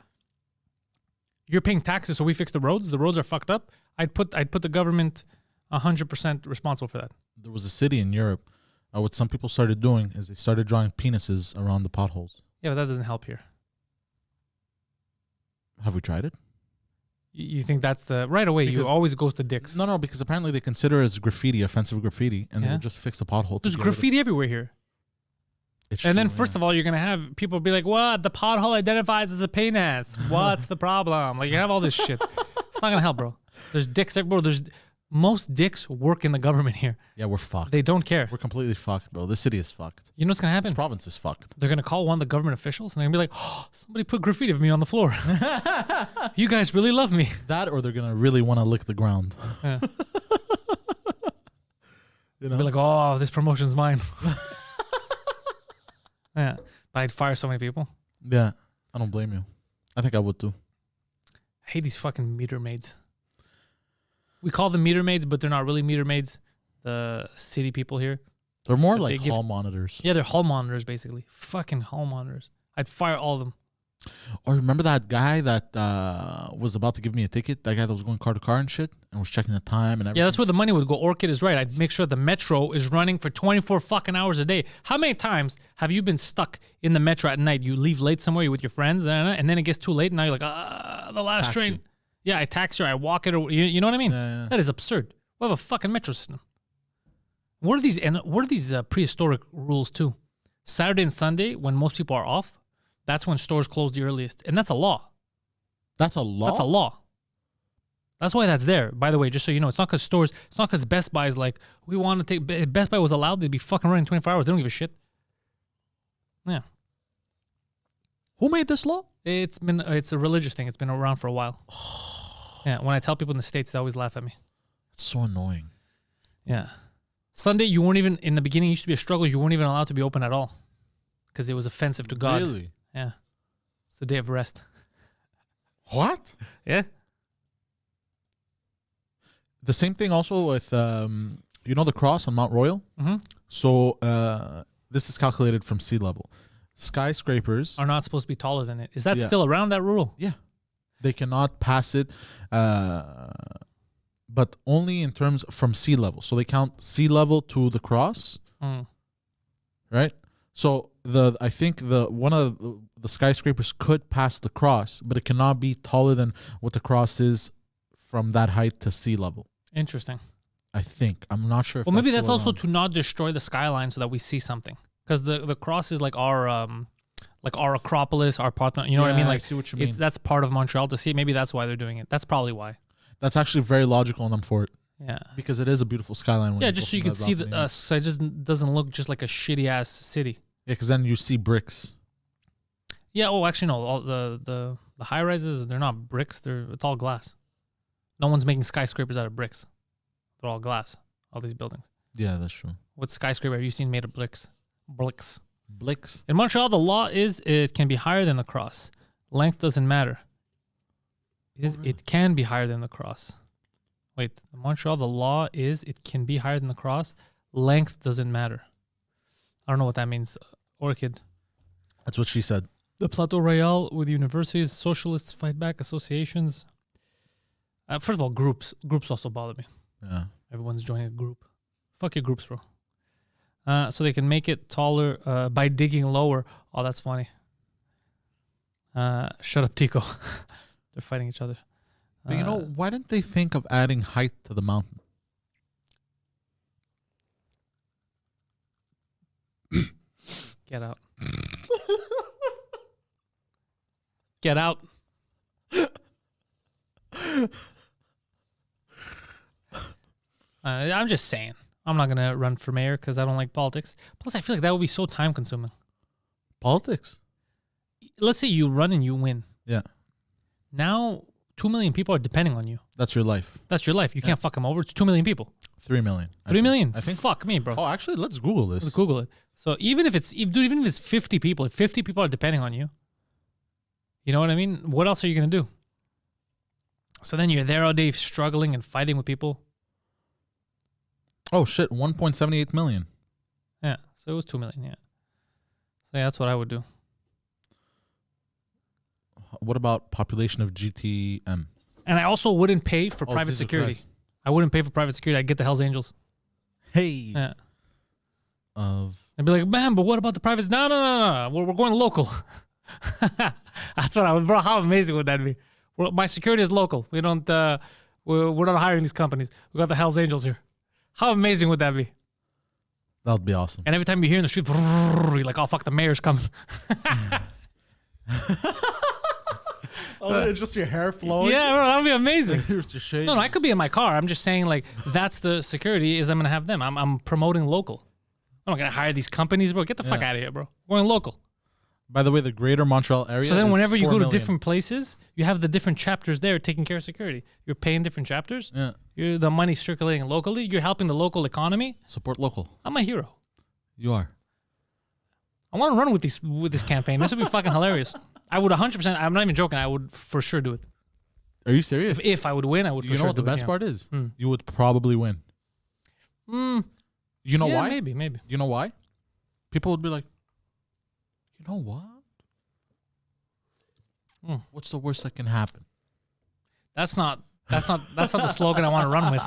You're paying taxes so we fix the roads. The roads are fucked up. I'd put the government 100% responsible for that. There was a city in Europe. What some people started doing is they started drawing penises around the potholes. Yeah, but that doesn't help here. Have we tried it? You think that's the right away? Because you always goes to dicks. No, because apparently they consider it as graffiti, offensive graffiti, and they would just fix the pothole. There's graffiti everywhere here. And then first of all, you're gonna have people be like, "What? The pothole identifies as a penis. What's the problem?" Like you have all this shit. It's not gonna help, bro. There's dicks everywhere. Most dicks work in the government here. Yeah, we're fucked. They don't care. We're completely fucked, bro. This city is fucked. You know what's gonna happen? This province is fucked. They're gonna call one of the government officials and they're gonna be like, "Oh, somebody put graffiti of me on the floor. You guys really love me." That, or they're gonna really want to lick the ground. Yeah. You know? Be like, "Oh, this promotion's mine." Yeah, but I'd fire so many people. Yeah, I don't blame you. I think I would too. I hate these fucking meter maids. We call them meter maids, but they're not really meter maids. The city people here, They're more that like they give- hall monitors. Yeah, they're hall monitors, basically. Fucking hall monitors. I'd fire all of them. Or remember that guy that was about to give me a ticket? That guy that was going car to car and shit and was checking the time and everything. Yeah, that's where the money would go. Orchid is right. I'd make sure the metro is running for 24 fucking hours a day. How many times have you been stuck in the metro at night? You leave late somewhere, you're with your friends, and then it gets too late, and now you're like, the last Taxi. train. Yeah, I taxi or I walk it, or you know what I mean? Yeah. That is absurd. We have a fucking metro system. What are these prehistoric rules too? Saturday and Sunday, when most people are off, that's when stores close the earliest, and that's a law. That's a law? That's a law. That's why that's there. By the way, just so you know, it's not because Best Buy is like, we want to take, Best Buy was allowed to be fucking running 24 hours. They don't give a shit. Yeah. Who made this law? It's a religious thing. It's been around for a while. Yeah. When I tell people in the States, they always laugh at me. It's so annoying. Yeah. Sunday, you weren't even, in the beginning, it used to be a struggle. You weren't even allowed to be open at all because it was offensive to God. Really? Yeah. It's the day of rest. What? Yeah. The same thing also with, the cross on Mount Royal? Mm-hmm. So this is calculated from sea level. Skyscrapers Are not supposed to be taller than it. Is that Yeah. still around, that rule? Yeah. They cannot pass it, but only in terms from sea level. So they count sea level to the cross, right? So I think one of the skyscrapers could pass the cross, but it cannot be taller than what the cross is from that height to sea level. Interesting. I think. I'm not sure if Well, maybe still that's also around. to not destroy the skyline so that we see something. Because the cross is like our Acropolis, our Parthenon. You know what I mean? Yeah, I Like, see what you mean. that's part of Montreal to see. Maybe that's why they're doing it. That's probably why. That's actually very logical on them for it Yeah. because it is a beautiful skyline. When Yeah, you just go so you from can that see balcony. so it just doesn't look just like a shitty ass city. Yeah, because then you see bricks. Yeah. Oh, actually, no. All the high rises, they're not bricks. It's all glass. No one's making skyscrapers out of bricks. They're all glass. All these buildings. Yeah, that's true. What skyscraper have you seen made of bricks? Bricks. Blicks. In Montreal, the law is it can be higher than the cross. Length doesn't matter. It can be higher than the cross. Wait, in Montreal, the law is it can be higher than the cross. Length doesn't matter. I don't know what that means. Orchid. That's what she said. The Plateau Royal with universities, socialists fight back, associations. First of all, groups. Groups also bother me. Yeah. Everyone's joining a group. Fuck your groups, bro. So they can make it taller by digging lower. Oh, that's funny. Shut up, Tico. They're fighting each other. But why didn't they think of adding height to the mountain? Get out. Get out. I'm just saying. I'm not going to run for mayor because I don't like politics. Plus, I feel like that would be so time consuming. Politics? Let's say you run and you win. Yeah. Now, 2 million people are depending on you. That's your life. That's your life. You can't fuck them over. It's 2 million people. 3 million. 3 million? I think. Fuck me, bro. Oh, actually, let's Google this. Let's Google it. So even if it's 50 people, if 50 people are depending on you, you know what I mean? What else are you going to do? So then you're there all day struggling and fighting with people. Oh, shit. 1.78 million. Yeah. So it was 2 million. Yeah. So yeah, that's what I would do. What about population of GTM? And I also wouldn't pay for private Jesus security. Christ. I wouldn't pay for private security. I'd get the Hells Angels. Hey. Yeah. Of. I'd be like, man, but what about the privates? No. We're going local. That's what I would, bro. How amazing would that be? My security is local. We don't, we're not hiring these companies. We got the Hells Angels here. How amazing would that be? That would be awesome. And every time you hear in the street, you're like, oh, fuck, the mayor's coming. It's just your hair flowing. Yeah, bro, that would be amazing. Here's your shades. No, I could be in my car. I'm just saying, like, that's the security is I'm going to have them. I'm promoting local. I'm not going to hire these companies, bro. Get the fuck out of here, bro. We're going local. By the way, the greater Montreal area. So then is whenever you 4 go to million. different places, you have the different chapters there taking care of security. You're paying different chapters. Yeah. The money circulating locally. You're helping the local economy. Support local. I'm a hero. You are. I want to run with this campaign. This would be fucking hilarious. I would 100%. I'm not even joking. I would for sure do it. Are you serious? If I would win, I would for you sure know what do the it, best yeah. part is? You would probably win. You know why? Maybe. You know why? People would be like, you know what? What's the worst that can happen? That's not the slogan I want to run with.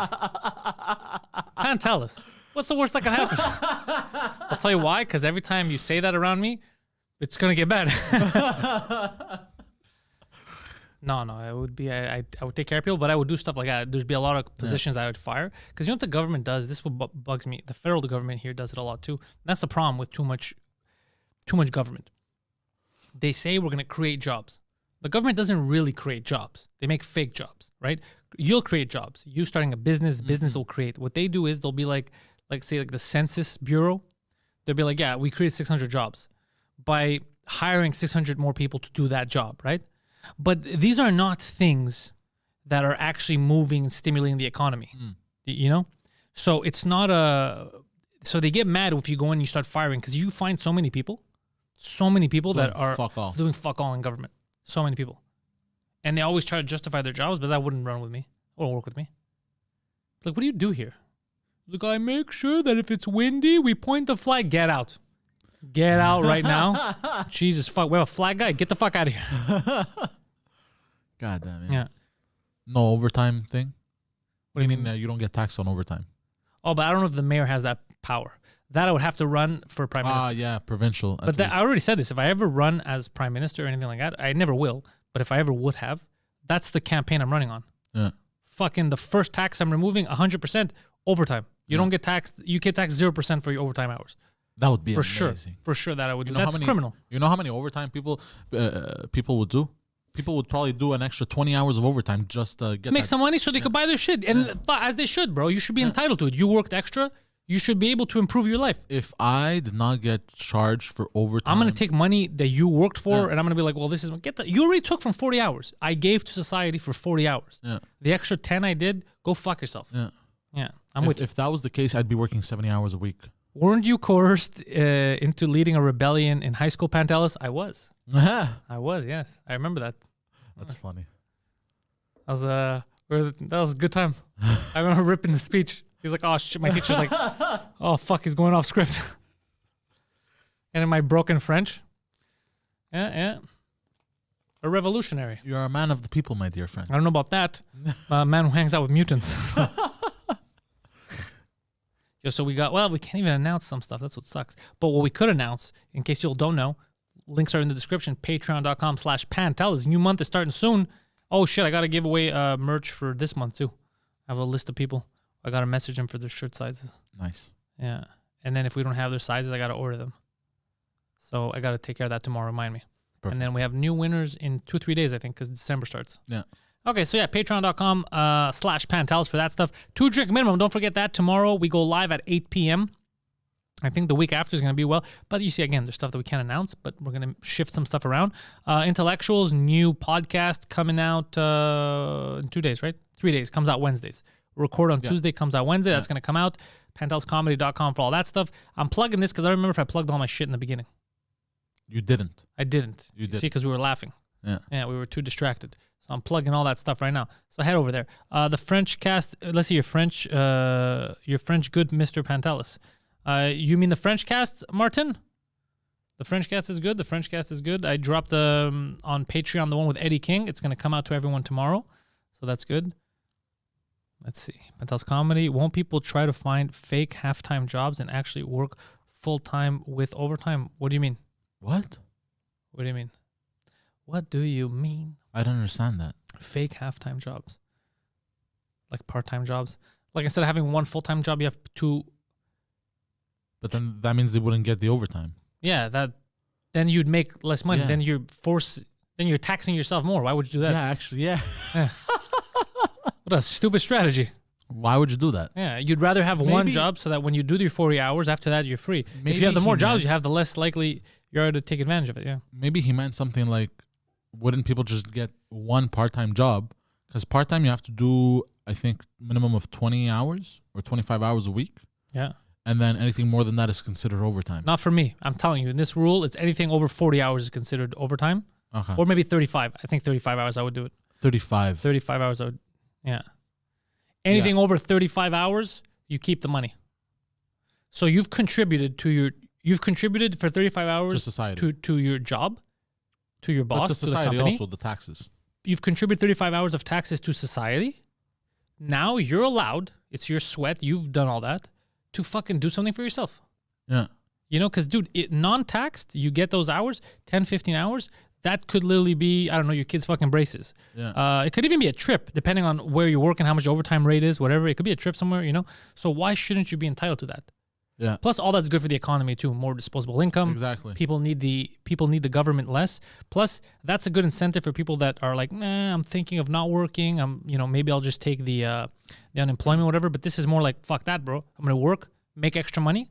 Pantelis. What's the worst that can happen? I'll tell you why. Because every time you say that around me, it's gonna get bad. No, it would be I would take care of people, but I would do stuff like that. There'd be a lot of positions I would fire because you know what the government does. This is what bugs me. The federal government here does it a lot too. And that's the problem with too much government. They say we're gonna create jobs. The government doesn't really create jobs. They make fake jobs, right? You'll create jobs. You starting a business will create. What they do is they'll be like say like the Census Bureau. They'll be like, yeah, we created 600 jobs by hiring 600 more people to do that job, right? But these are not things that are actually moving and stimulating the economy, you know? So it's not so they get mad if you go in and you start firing because you find so many people that are doing fuck all in government. So many people. And they always try to justify their jobs, but that wouldn't run with me or work with me. Like, what do you do here? Like, I make sure that if it's windy, we point the flag. Get out. Get out right now. Jesus fuck. We have a flag guy. Get the fuck out of here. God damn it. Yeah. No overtime thing? What do you mean? You don't get taxed on overtime. Oh, but I don't know if the mayor has that power. That I would have to run for prime minister. Yeah, provincial. But I already said this. If I ever run as prime minister or anything like that, I never will. But if I ever would have, that's the campaign I'm running on. Yeah. Fucking the first tax I'm removing, 100% overtime. You don't get taxed. You get taxed 0% for your overtime hours. That would be for amazing. For sure that I would do. That's criminal. You know how many overtime people would do? People would probably do an extra 20 hours of overtime just to make some money so they could buy their shit. And as they should, bro. You should be entitled to it. You worked extra. You should be able to improve your life. If I did not get charged for overtime, I'm going to take money that you worked for and I'm going to be like, well, this is... You already took from 40 hours. I gave to society for 40 hours. Yeah. The extra 10 I did, go fuck yourself. Yeah. Yeah. I'm with you. If that was the case, I'd be working 70 hours a week. Weren't you coerced into leading a rebellion in high school, Pantelis? I was. I was, yes. I remember that. That's funny. That was a good time. I remember ripping the speech. He's like, oh, shit. My teacher's like, oh, fuck, he's going off script. And in my broken French. Yeah. A revolutionary. You're a man of the people, my dear friend. I don't know about that. A man who hangs out with mutants. So we can't even announce some stuff. That's what sucks. But what we could announce, in case people don't know, links are in the description, patreon.com/Pantelis. New month is starting soon. Oh, shit, I got to give away merch for this month, too. I have a list of people. I got to message them for their shirt sizes. Nice. Yeah. And then if we don't have their sizes, I got to order them. So I got to take care of that tomorrow. Remind me. Perfect. And then we have new winners in 2-3 days, I think, because December starts. Yeah. Okay, so yeah, patreon.com/Pantelis for that stuff. 2 drink minimum. Don't forget that. Tomorrow we go live at 8 p.m. I think the week after is going to be well. But you see, again, there's stuff that we can't announce, but we're going to shift some stuff around. Intellectuals, new podcast coming out in 2 days, right? 3 days. Comes out Wednesdays. Record on Tuesday, comes out Wednesday. That's going to come out. PantelisComedy.com for all that stuff. I'm plugging this because I remember if I plugged all my shit in the beginning. You didn't. I didn't. You did. See, because we were laughing. Yeah, we were too distracted. So I'm plugging all that stuff right now. So head over there. The French cast. Let's see your French good, Mr. Pantelis. You mean the French cast, Martin? The French cast is good. The French cast is good. I dropped on Patreon the one with Eddie King. It's going to come out to everyone tomorrow. So that's good. Let's see. Pantelis Comedy. Won't people try to find fake half-time jobs and actually work full-time with overtime? What do you mean? What? What do you mean? What do you mean? I don't understand that. Fake half-time jobs. Like part-time jobs. Like instead of having one full-time job, you have 2. But then that means they wouldn't get the overtime. Yeah, then you'd make less money. Yeah. Then you're taxing yourself more. Why would you do that? Yeah, actually, yeah. What a stupid strategy. Why would you do that? Yeah, you'd rather have one job so that when you do your 40 hours, after that you're free. If you have the more jobs, you have the less likely you're to take advantage of it. Yeah. Maybe he meant something like, wouldn't people just get one part-time job? Because part-time you have to do, I think, minimum of 20 hours or 25 hours a week. Yeah. And then anything more than that is considered overtime. Not for me. I'm telling you, in this rule, it's anything over 40 hours is considered overtime. Okay. Or maybe 35. I think 35 hours I would do it. 35. 35 hours I would, yeah. Anything over 35 hours, you keep the money. So you've contributed for 35 hours To society. to your job, to your But boss, to to the society company. also, the taxes. You've contributed 35 hours of taxes to society. Now you're allowed, it's your sweat, you've done all that, to fucking do something for yourself. Yeah. You know, because, dude, non-taxed, you get those hours, 10, 15 hours, that could literally be, I don't know, your kid's fucking braces. Yeah. It could even be a trip, depending on where you work and how much overtime rate is, whatever. It could be a trip somewhere, you know? So why shouldn't you be entitled to that? Yeah. Plus, all that's good for the economy, too. More disposable income. Exactly. People need the government less. Plus, that's a good incentive for people that are like, nah, I'm thinking of not working. Maybe I'll just take the unemployment, whatever. But this is more like, fuck that, bro. I'm gonna work, make extra money,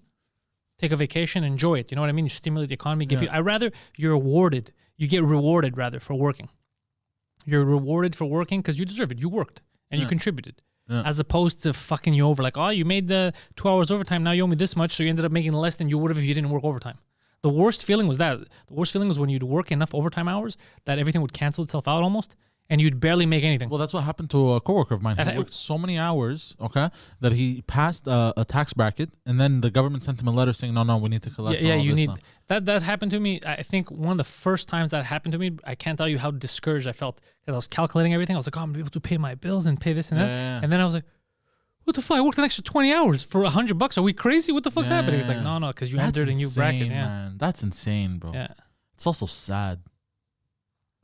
take a vacation, enjoy it. You know what I mean? You stimulate the economy. You get rewarded rather for working. You're rewarded for working because you deserve it. You worked and you contributed. Yeah. As opposed to fucking you over like, oh, you made the 2 hours overtime, now you owe me this much, so you ended up making less than you would have if you didn't work overtime. The worst feeling was that. The worst feeling was when you'd work enough overtime hours that everything would cancel itself out almost, and you'd barely make anything. Well, that's what happened to a coworker of mine. He worked so many hours, that he passed a tax bracket, and then the government sent him a letter saying, no, we need to collect all you this need stuff. That happened to me. I think one of the first times that happened to me, I can't tell you how discouraged I felt because I was calculating everything. I was like, oh, I'm going to be able to pay my bills and pay this and that. Yeah. And then I was like, what the fuck? I worked an extra 20 hours for $100. Are we crazy? What the fuck's happening? It's like, no, because you entered a new bracket. Yeah, man. That's insane, bro. Yeah. It's also sad.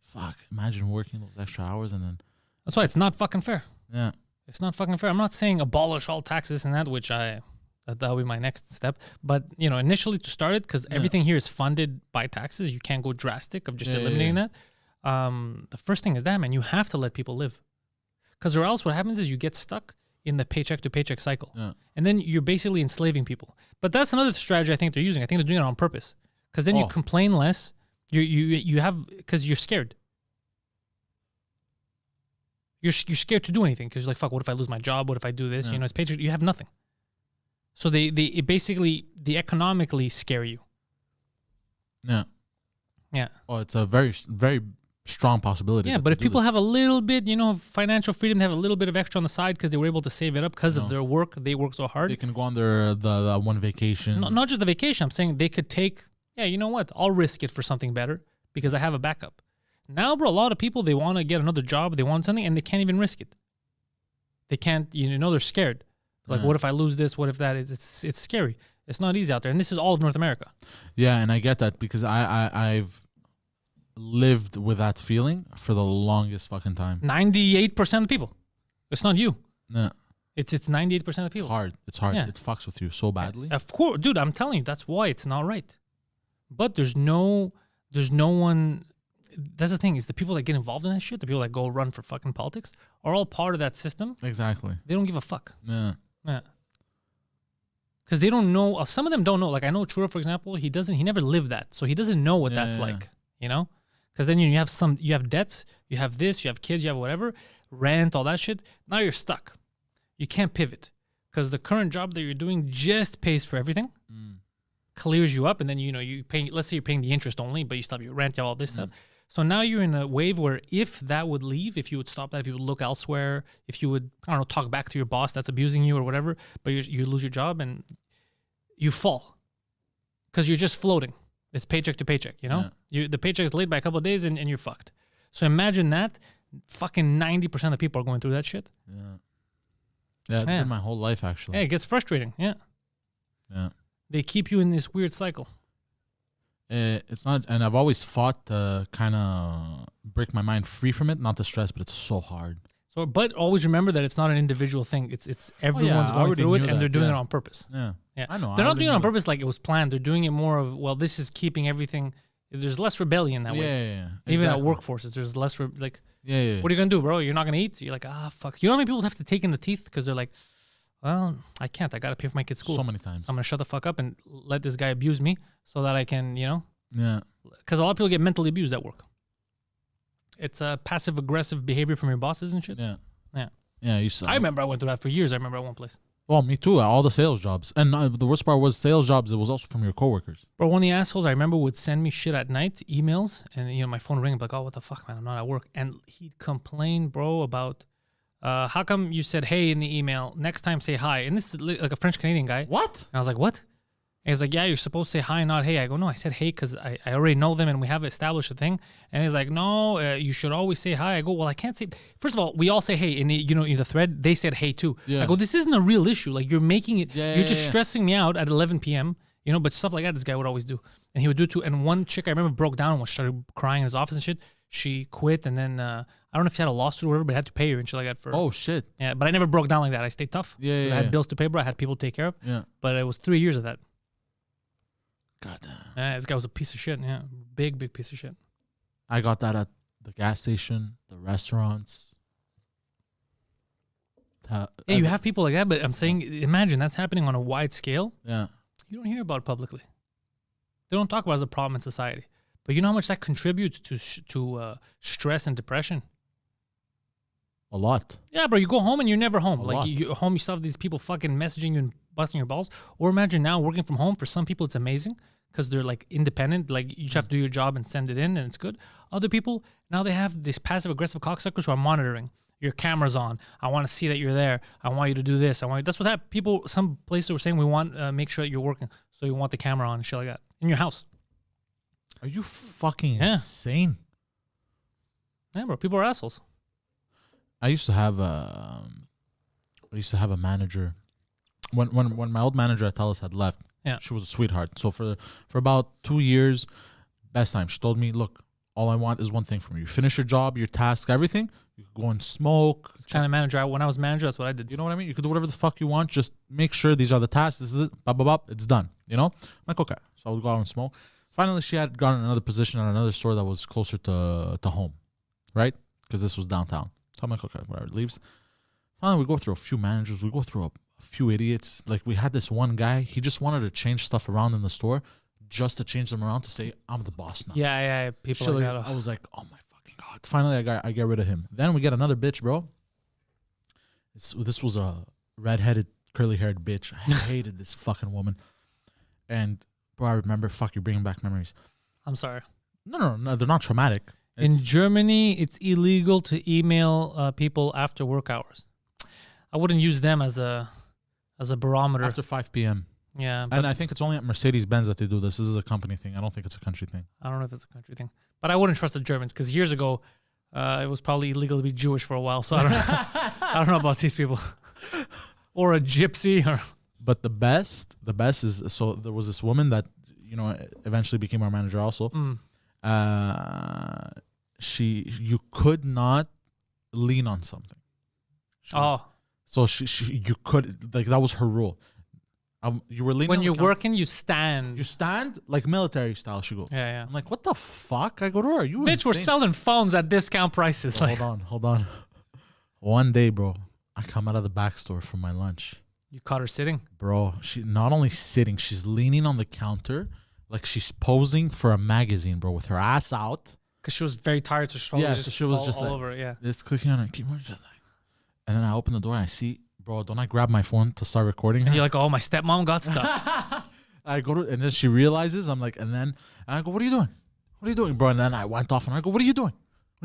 Fuck. Imagine working those extra hours and then. That's why it's not fucking fair. Yeah. It's not fucking fair. I'm not saying abolish all taxes and that, which that'll be my next step. But, initially to start it, because everything here is funded by taxes, you can't go drastic of just eliminating that. The first thing is that, man, you have to let people live. Because or else what happens is you get stuck in the paycheck to paycheck cycle. Yeah. And then you're basically enslaving people. But that's another strategy I think they're using. I think they're doing it on purpose. Because then you complain less. You have, because you're scared. You're scared to do anything because you're like, fuck, what if I lose my job? What if I do this? Yeah. It's paycheck. You have nothing. So they economically scare you. Yeah. Yeah. Oh, it's a very, very strong possibility. Yeah, but if people have a little bit, financial freedom, they have a little bit of extra on the side because they were able to save it up because of their work. They work so hard. They can go on the one vacation. Not just the vacation. I'm saying they could take, you know what? I'll risk it for something better because I have a backup. Now, bro, a lot of people, they want to get another job, they want something, and they can't even risk it. They can't, they're scared. Like, what if I lose this? What if that is? It's scary. It's not easy out there. And this is all of North America. Yeah, and I get that because I've lived with that feeling for the longest fucking time. 98% of the people. It's not you. No. It's 98% of the people. It's hard. Yeah. It fucks with you so badly. Of course, dude, I'm telling you, that's why it's not right. But there's no one. That's the thing, is the people that get involved in that shit, the people that go run for fucking politics, are all part of that system. Exactly. They don't give a fuck. Yeah. Yeah. Because they don't know. Some of them don't know. Like, I know Truro, for example, he never lived that. So he doesn't know what that's like, Because then you have debts, you have this, you have kids, you have whatever, rent, all that shit. Now you're stuck. You can't pivot. Because the current job that you're doing just pays for everything. Clears you up, and then, you pay, let's say you're paying the interest only, but you still have your rent, you have all this stuff. So now you're in a wave where if that would leave, if you would stop that, if you would look elsewhere, if you would, I don't know, talk back to your boss that's abusing you or whatever, but you lose your job and you fall because you're just floating. It's paycheck to paycheck, the paycheck is late by a couple of days and you're fucked. So imagine that. Fucking 90% of the people are going through that shit. Yeah. Yeah, it's been my whole life, actually. Yeah, it gets frustrating. Yeah. Yeah. They keep you in this weird cycle. It's not, and I've always fought to kind of break my mind free from it, not to stress, but it's so hard. So, but always remember that it's not an individual thing. It's everyone's going through it, and they're doing it on purpose. Yeah, I know. They're not doing it on purpose like it was planned. They're doing it more of, well, this is keeping everything. There's less rebellion that way. Yeah. Even at workforces, there's less like. Yeah. What are you gonna do, bro? You're not gonna eat. You're like, fuck. You know how many people have to take in the teeth because they're like, well, I can't. I gotta pay for my kid's school. So many times. So I'm gonna shut the fuck up and let this guy abuse me so that I can, Yeah. Because a lot of people get mentally abused at work. It's a passive aggressive behavior from your bosses and shit. Yeah. I remember I went through that for years. I remember at one place. Well, me too. All the sales jobs, and the worst part was sales jobs. It was also from your coworkers. But one of the assholes I remember would send me shit at night, emails, and my phone would ring. I'm like, oh, what the fuck, man? I'm not at work. And he'd complain, bro, about How come you said hey in the email? Next time say hi. And this is like a French Canadian guy. What? And I was like, what? And he's like, yeah, you're supposed to say hi, not hey. I go, no, I said hey because I already know them and we have established a thing. And he's like, no, you should always say hi. I go, well, I can't say. First of all, we all say hey in the in the thread. They said hey too. Yeah. I go, this isn't a real issue. Like you're making it. Yeah, you're just stressing me out at 11 p.m. But stuff like that, this guy would always do, and he would do it too. And one chick I remember broke down and started crying in his office and shit. She quit, and then I don't know if she had a lawsuit or whatever, but I had to pay her and shit like that for. Oh shit. Yeah, but I never broke down like that. I stayed tough. Yeah, 'cause I had bills to pay, bro. I had people to take care of. Yeah. But it was 3 years of that. God damn. Yeah, this guy was a piece of shit. Yeah, big piece of shit. I got that at the gas station, the restaurants. Yeah, you have people like that, but I'm saying, imagine that's happening on a wide scale. Yeah. You don't hear about it publicly. They don't talk about it as a problem in society. But you know how much that contributes to stress and depression? A lot. Yeah, bro, you go home and you're never home. A Like, lot. you're home, you still have these people fucking messaging you and busting your balls. Or imagine now working from home. For some people, it's amazing because they're like independent. Like, you just have to do your job and send it in and it's good. Other people, now they have these passive-aggressive cocksuckers who are monitoring. Your camera's on. I want to see that you're there. I want you to do this. That's what happened. People, some places were saying we want make sure that you're working. So you want the camera on and shit like that. In your house. Are you fucking insane? Yeah, bro. People are assholes. I used to have a manager when my old manager at Telus had left. Yeah, she was a sweetheart. So for about 2 years, best time, she told me, look, all I want is one thing from you. You finish your job, your task, everything. You can go and smoke. It's kind of manager. When I was manager, that's what I did. You know what I mean? You can do whatever the fuck you want. Just make sure these are the tasks. This is it. Bop, bop, bop. It's done. You know? I'm like, okay. So I would go out and smoke. Finally, she had gotten another position at another store that was closer to home, right? Because this was downtown. So I'm like, okay, whatever. Leaves. Finally, we go through a few managers. We go through a few idiots. Like, we had this one guy. He just wanted to change stuff around in the store just to change them around to say, I'm the boss now. Yeah. People like that. I was like, oh my fucking God. Finally, I get rid of him. Then we get another bitch, bro. This was a redheaded, curly-haired bitch. I hated this fucking woman. And, bro, I remember, fuck, you're bringing back memories. I'm sorry. No, they're not traumatic. In Germany, it's illegal to email people after work hours. I wouldn't use them as a barometer. After 5 p.m. Yeah. And I think it's only at Mercedes-Benz that they do this. This is a company thing. I don't think it's a country thing. I don't know if it's a country thing. But I wouldn't trust the Germans because years ago, it was probably illegal to be Jewish for a while. So I don't know. I don't know about these people. Or a gypsy. But the best is, so there was this woman that, eventually became our manager also. You could not lean on something. So you could, like, that was her rule. You were leaning when on you're the counter. working, you stand. You stand like military style. She goes. Yeah. I'm like, what the fuck? I go to her. Are you Bitch, insane? we're selling phones at discount prices. Bro, hold on. One day, bro, I come out of the back store for my lunch. You caught her sitting? Bro, she not only sitting, she's leaning on the counter like she's posing for a magazine, bro, with her ass out. Because she was very tired, so she probably she was just all like, over it. Yeah. It's clicking on it. Keep on just like. And then I open the door and I see, bro, don't I grab my phone to start recording her? And you're like, oh, my stepmom got stuck. I go to, and then she realizes, I'm like, and I go, what are you doing? What are you doing, bro? And then I went off and I go, what are you doing?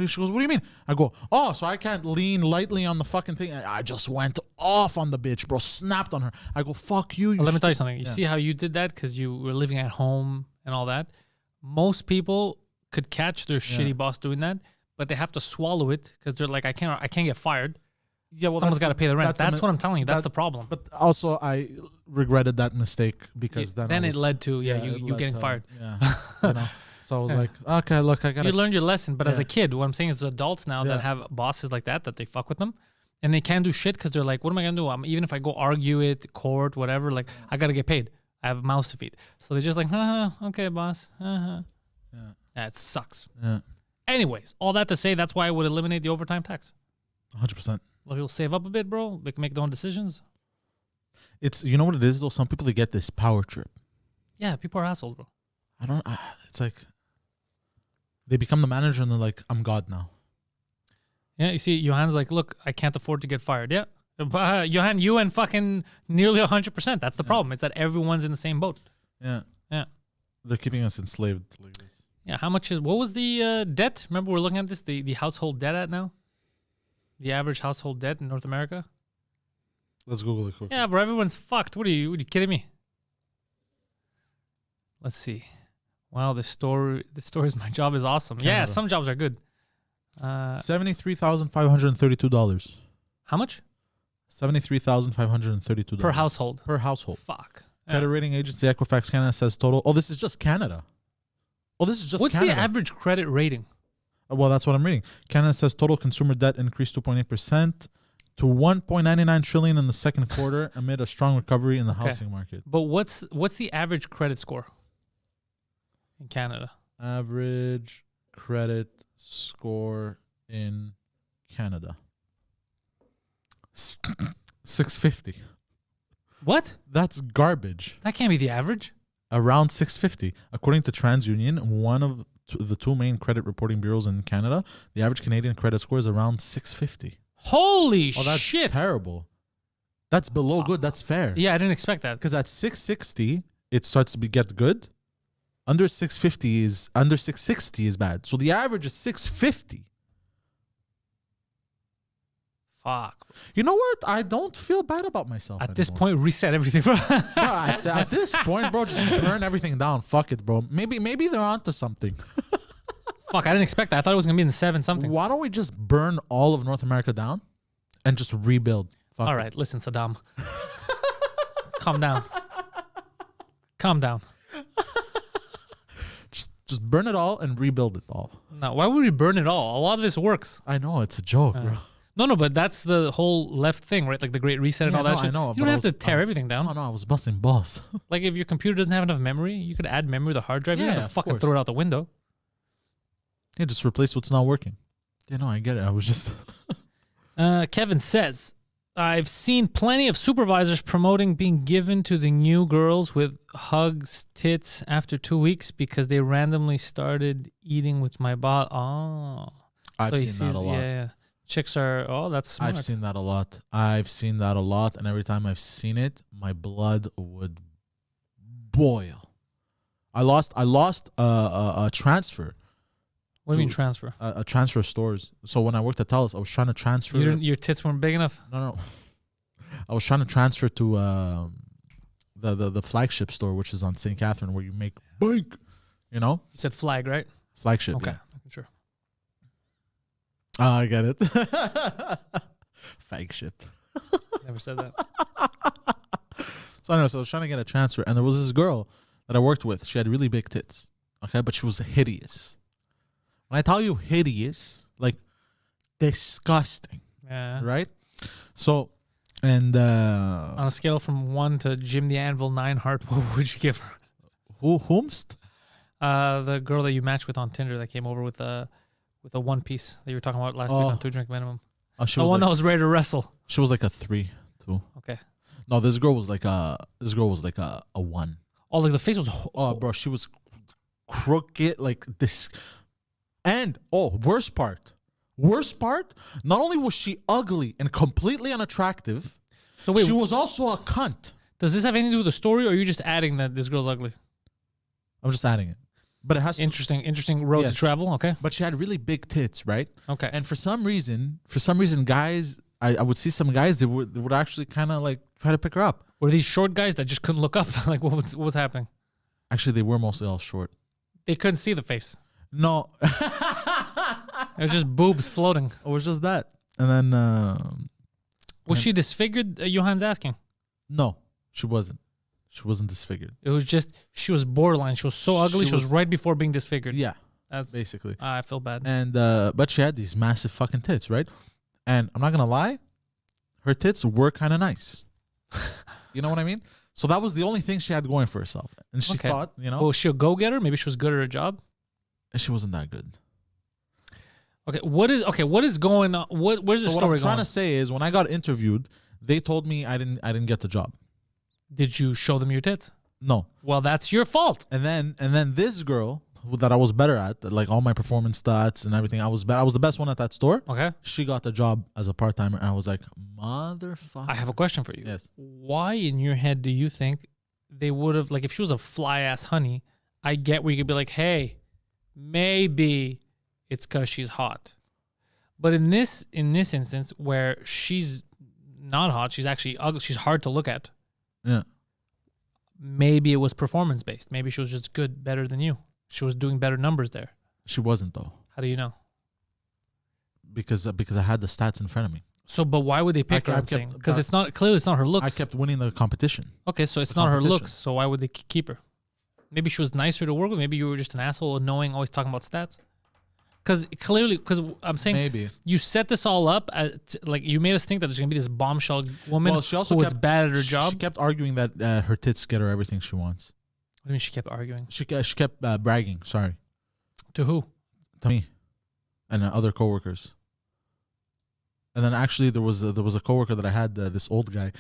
She goes, what do you mean? I go, oh, so I can't lean lightly on the fucking thing. And I just went off on the bitch, bro. Snapped on her. I go, fuck you. Let me tell you something. You see how you did that because you were living at home and all that? Most people could catch their shitty boss doing that, but they have to swallow it because they're like, I can't get fired. Yeah, well, someone's got to pay the rent. That's what I'm telling you. That's the problem. But also, I regretted that mistake because then it led to you getting fired. Yeah, So I was like, okay, look, I got. You learned your lesson, but as a kid, what I'm saying is adults now that have bosses like that they fuck with them, and they can't do shit because they're like, what am I gonna do? Even if I go argue it, court, whatever, like I gotta get paid. I have mouths to feed, so they're just like, okay, boss. Yeah, it sucks. Yeah. Anyways, all that to say, that's why I would eliminate the overtime tax. 100%. Well, people save up a bit, bro. They can make their own decisions. It's, you know what it is though. Some people, they get this power trip. Yeah, people are assholes, bro. It's like they become the manager and they're like, I'm God now. Yeah, you see, Johan's like, look, I can't afford to get fired. Yeah. Johan, you and fucking nearly 100%. That's the problem. It's that everyone's in the same boat. Yeah. Yeah. They're keeping us enslaved like this. Yeah. What was the debt? Remember, we're looking at this, the household debt at now? The average household debt in North America? Let's Google it quick. Yeah, bro, everyone's fucked. What are you kidding me? Let's see. Wow, this story's my job is awesome. Canada. Yeah, some jobs are good. $73,532. How much? $73,532 Per household. Per household. Fuck. Credit rating agency Equifax Canada says total. Oh, this is just Canada. Oh, this is just What's Canada. the average credit rating? Well, that's what I'm reading. Canada says total consumer debt increased 2.8% to 1.99 trillion in the second quarter amid a strong recovery in the housing market. But what's the average credit score in Canada? Average credit score in Canada. 650. What? That's garbage. That can't be the average. Around 650. According to TransUnion, one of the two main credit reporting bureaus in Canada, the average Canadian credit score is around 650. Holy Oh, that's shit. terrible. That's below good. That's fair. Yeah, I didn't expect that. Because at 660, it starts to get good. Under 660 is bad. So the average is 650. Fuck. You know what? I don't feel bad about myself At this anymore. point, reset everything, bro. Bro, at this point, bro, just burn everything down. Fuck it, bro. Maybe they're onto something. Fuck, I didn't expect that. I thought it was going to be in the 7 something. Why don't we just burn all of North America down and just rebuild? Fuck All it. right, listen, Saddam. Calm down. Calm down. Just burn it all and rebuild it all. No, why would we burn it all? A lot of this works. I know, it's a joke, bro. No, but that's the whole left thing, right? Like the Great Reset and all that shit. I know. You don't have to tear everything down. No, I was busting balls. Like if your computer doesn't have enough memory, you could add memory to the hard drive. You don't Yeah, have to of fucking course. throw it out the window. Yeah, just replace what's not working. Yeah, no, I get it. I was just... Kevin says, I've seen plenty of supervisors promoting being given to the new girls with hugs, tits after 2 weeks because they randomly started eating with my bot. Oh. I've So he seen that sees- a lot. Yeah. Chicks are, that's smart. I've seen that a lot. And every time I've seen it, my blood would boil. I lost a transfer. What do you mean transfer? A transfer of stores. So when I worked at Telus, I was trying to transfer. Your tits weren't big enough? No. I was trying to transfer to the flagship store, which is on St. Catherine, where you make bank. You know? You said flag, right? Flagship. Okay. Yeah. Sure. I get it. Flagship. Never said that. So anyway, so I was trying to get a transfer, and there was this girl that I worked with. She had really big tits, okay, but she was hideous. When I tell you hideous, like disgusting, Yeah. right? So, and On a scale from 1 to Jim the Anvil 9 heart, what would you give her? whomst? The girl that you matched with on Tinder that came over with a one piece that you were talking about last week on 2 Drink Minimum. Oh, she The was one like, that was ready to wrestle. she was like a 3, 2. Okay. No, this girl was like a 1. Oh, like the face was. Oh, bro, she was crooked like this. And worst part. Not only was she ugly and completely unattractive, So wait, she was also a cunt. does this have anything to do with the story, or are you just adding that this girl's ugly? I'm just adding it, but it has to. Interesting road to Yes. travel. Okay. But she had really big tits, right? Okay. And for some reason, guys, I would see some guys that would actually kind of like try to pick her up. Were these short guys that just couldn't look up? Like what was happening? Actually, they were mostly all short. They couldn't see the face. No, It was just boobs floating. it was just that. And then Was she disfigured? Johan's asking. no, she wasn't. She wasn't disfigured. It was just she was borderline. She was so ugly. She was right before being disfigured. Yeah, That's basically. I feel bad. And but she had these massive fucking tits, right? And I'm not gonna lie, her tits were kind of nice. You know what I mean? So that was the only thing she had going for herself. And she Okay. thought, you know, Was she a go-getter? Maybe she was good at her job. she wasn't that good. Okay, what is going on? Where's the So what story I'm trying going? to say is, when I got interviewed, they told me I didn't get the job. Did you show them your tits? No. Well, that's your fault. And then this girl that I was better at, like all my performance stats and everything, I was the best one at that store. Okay. She got the job as a part-timer, and I was like, motherfucker. I have a question for you. Yes. Why in your head do you think they would have, like, if she was a fly-ass honey, I get where you could be like, hey, maybe it's because she's hot. But in this instance where she's not hot, she's actually ugly, she's hard to look at. Yeah. Maybe it was performance based. Maybe she was just good, better than you. She was doing better numbers there. She wasn't though. How do you know? Because I had the stats in front of me. So, but why would they pick her? I'm saying because it's not her looks. I kept winning the competition. Okay, so it's not her looks. So why would they keep her? Maybe she was nicer to work with. Maybe you were just an asshole, annoying, always talking about stats. Because I'm saying maybe you set this all up like you made us think that there's gonna be this bombshell woman she also who was bad at her job. She kept arguing that her tits get her everything she wants. What do you mean she kept arguing? She kept bragging. Sorry. To who? To me, and other coworkers. And then actually there was a coworker that I had, this old guy,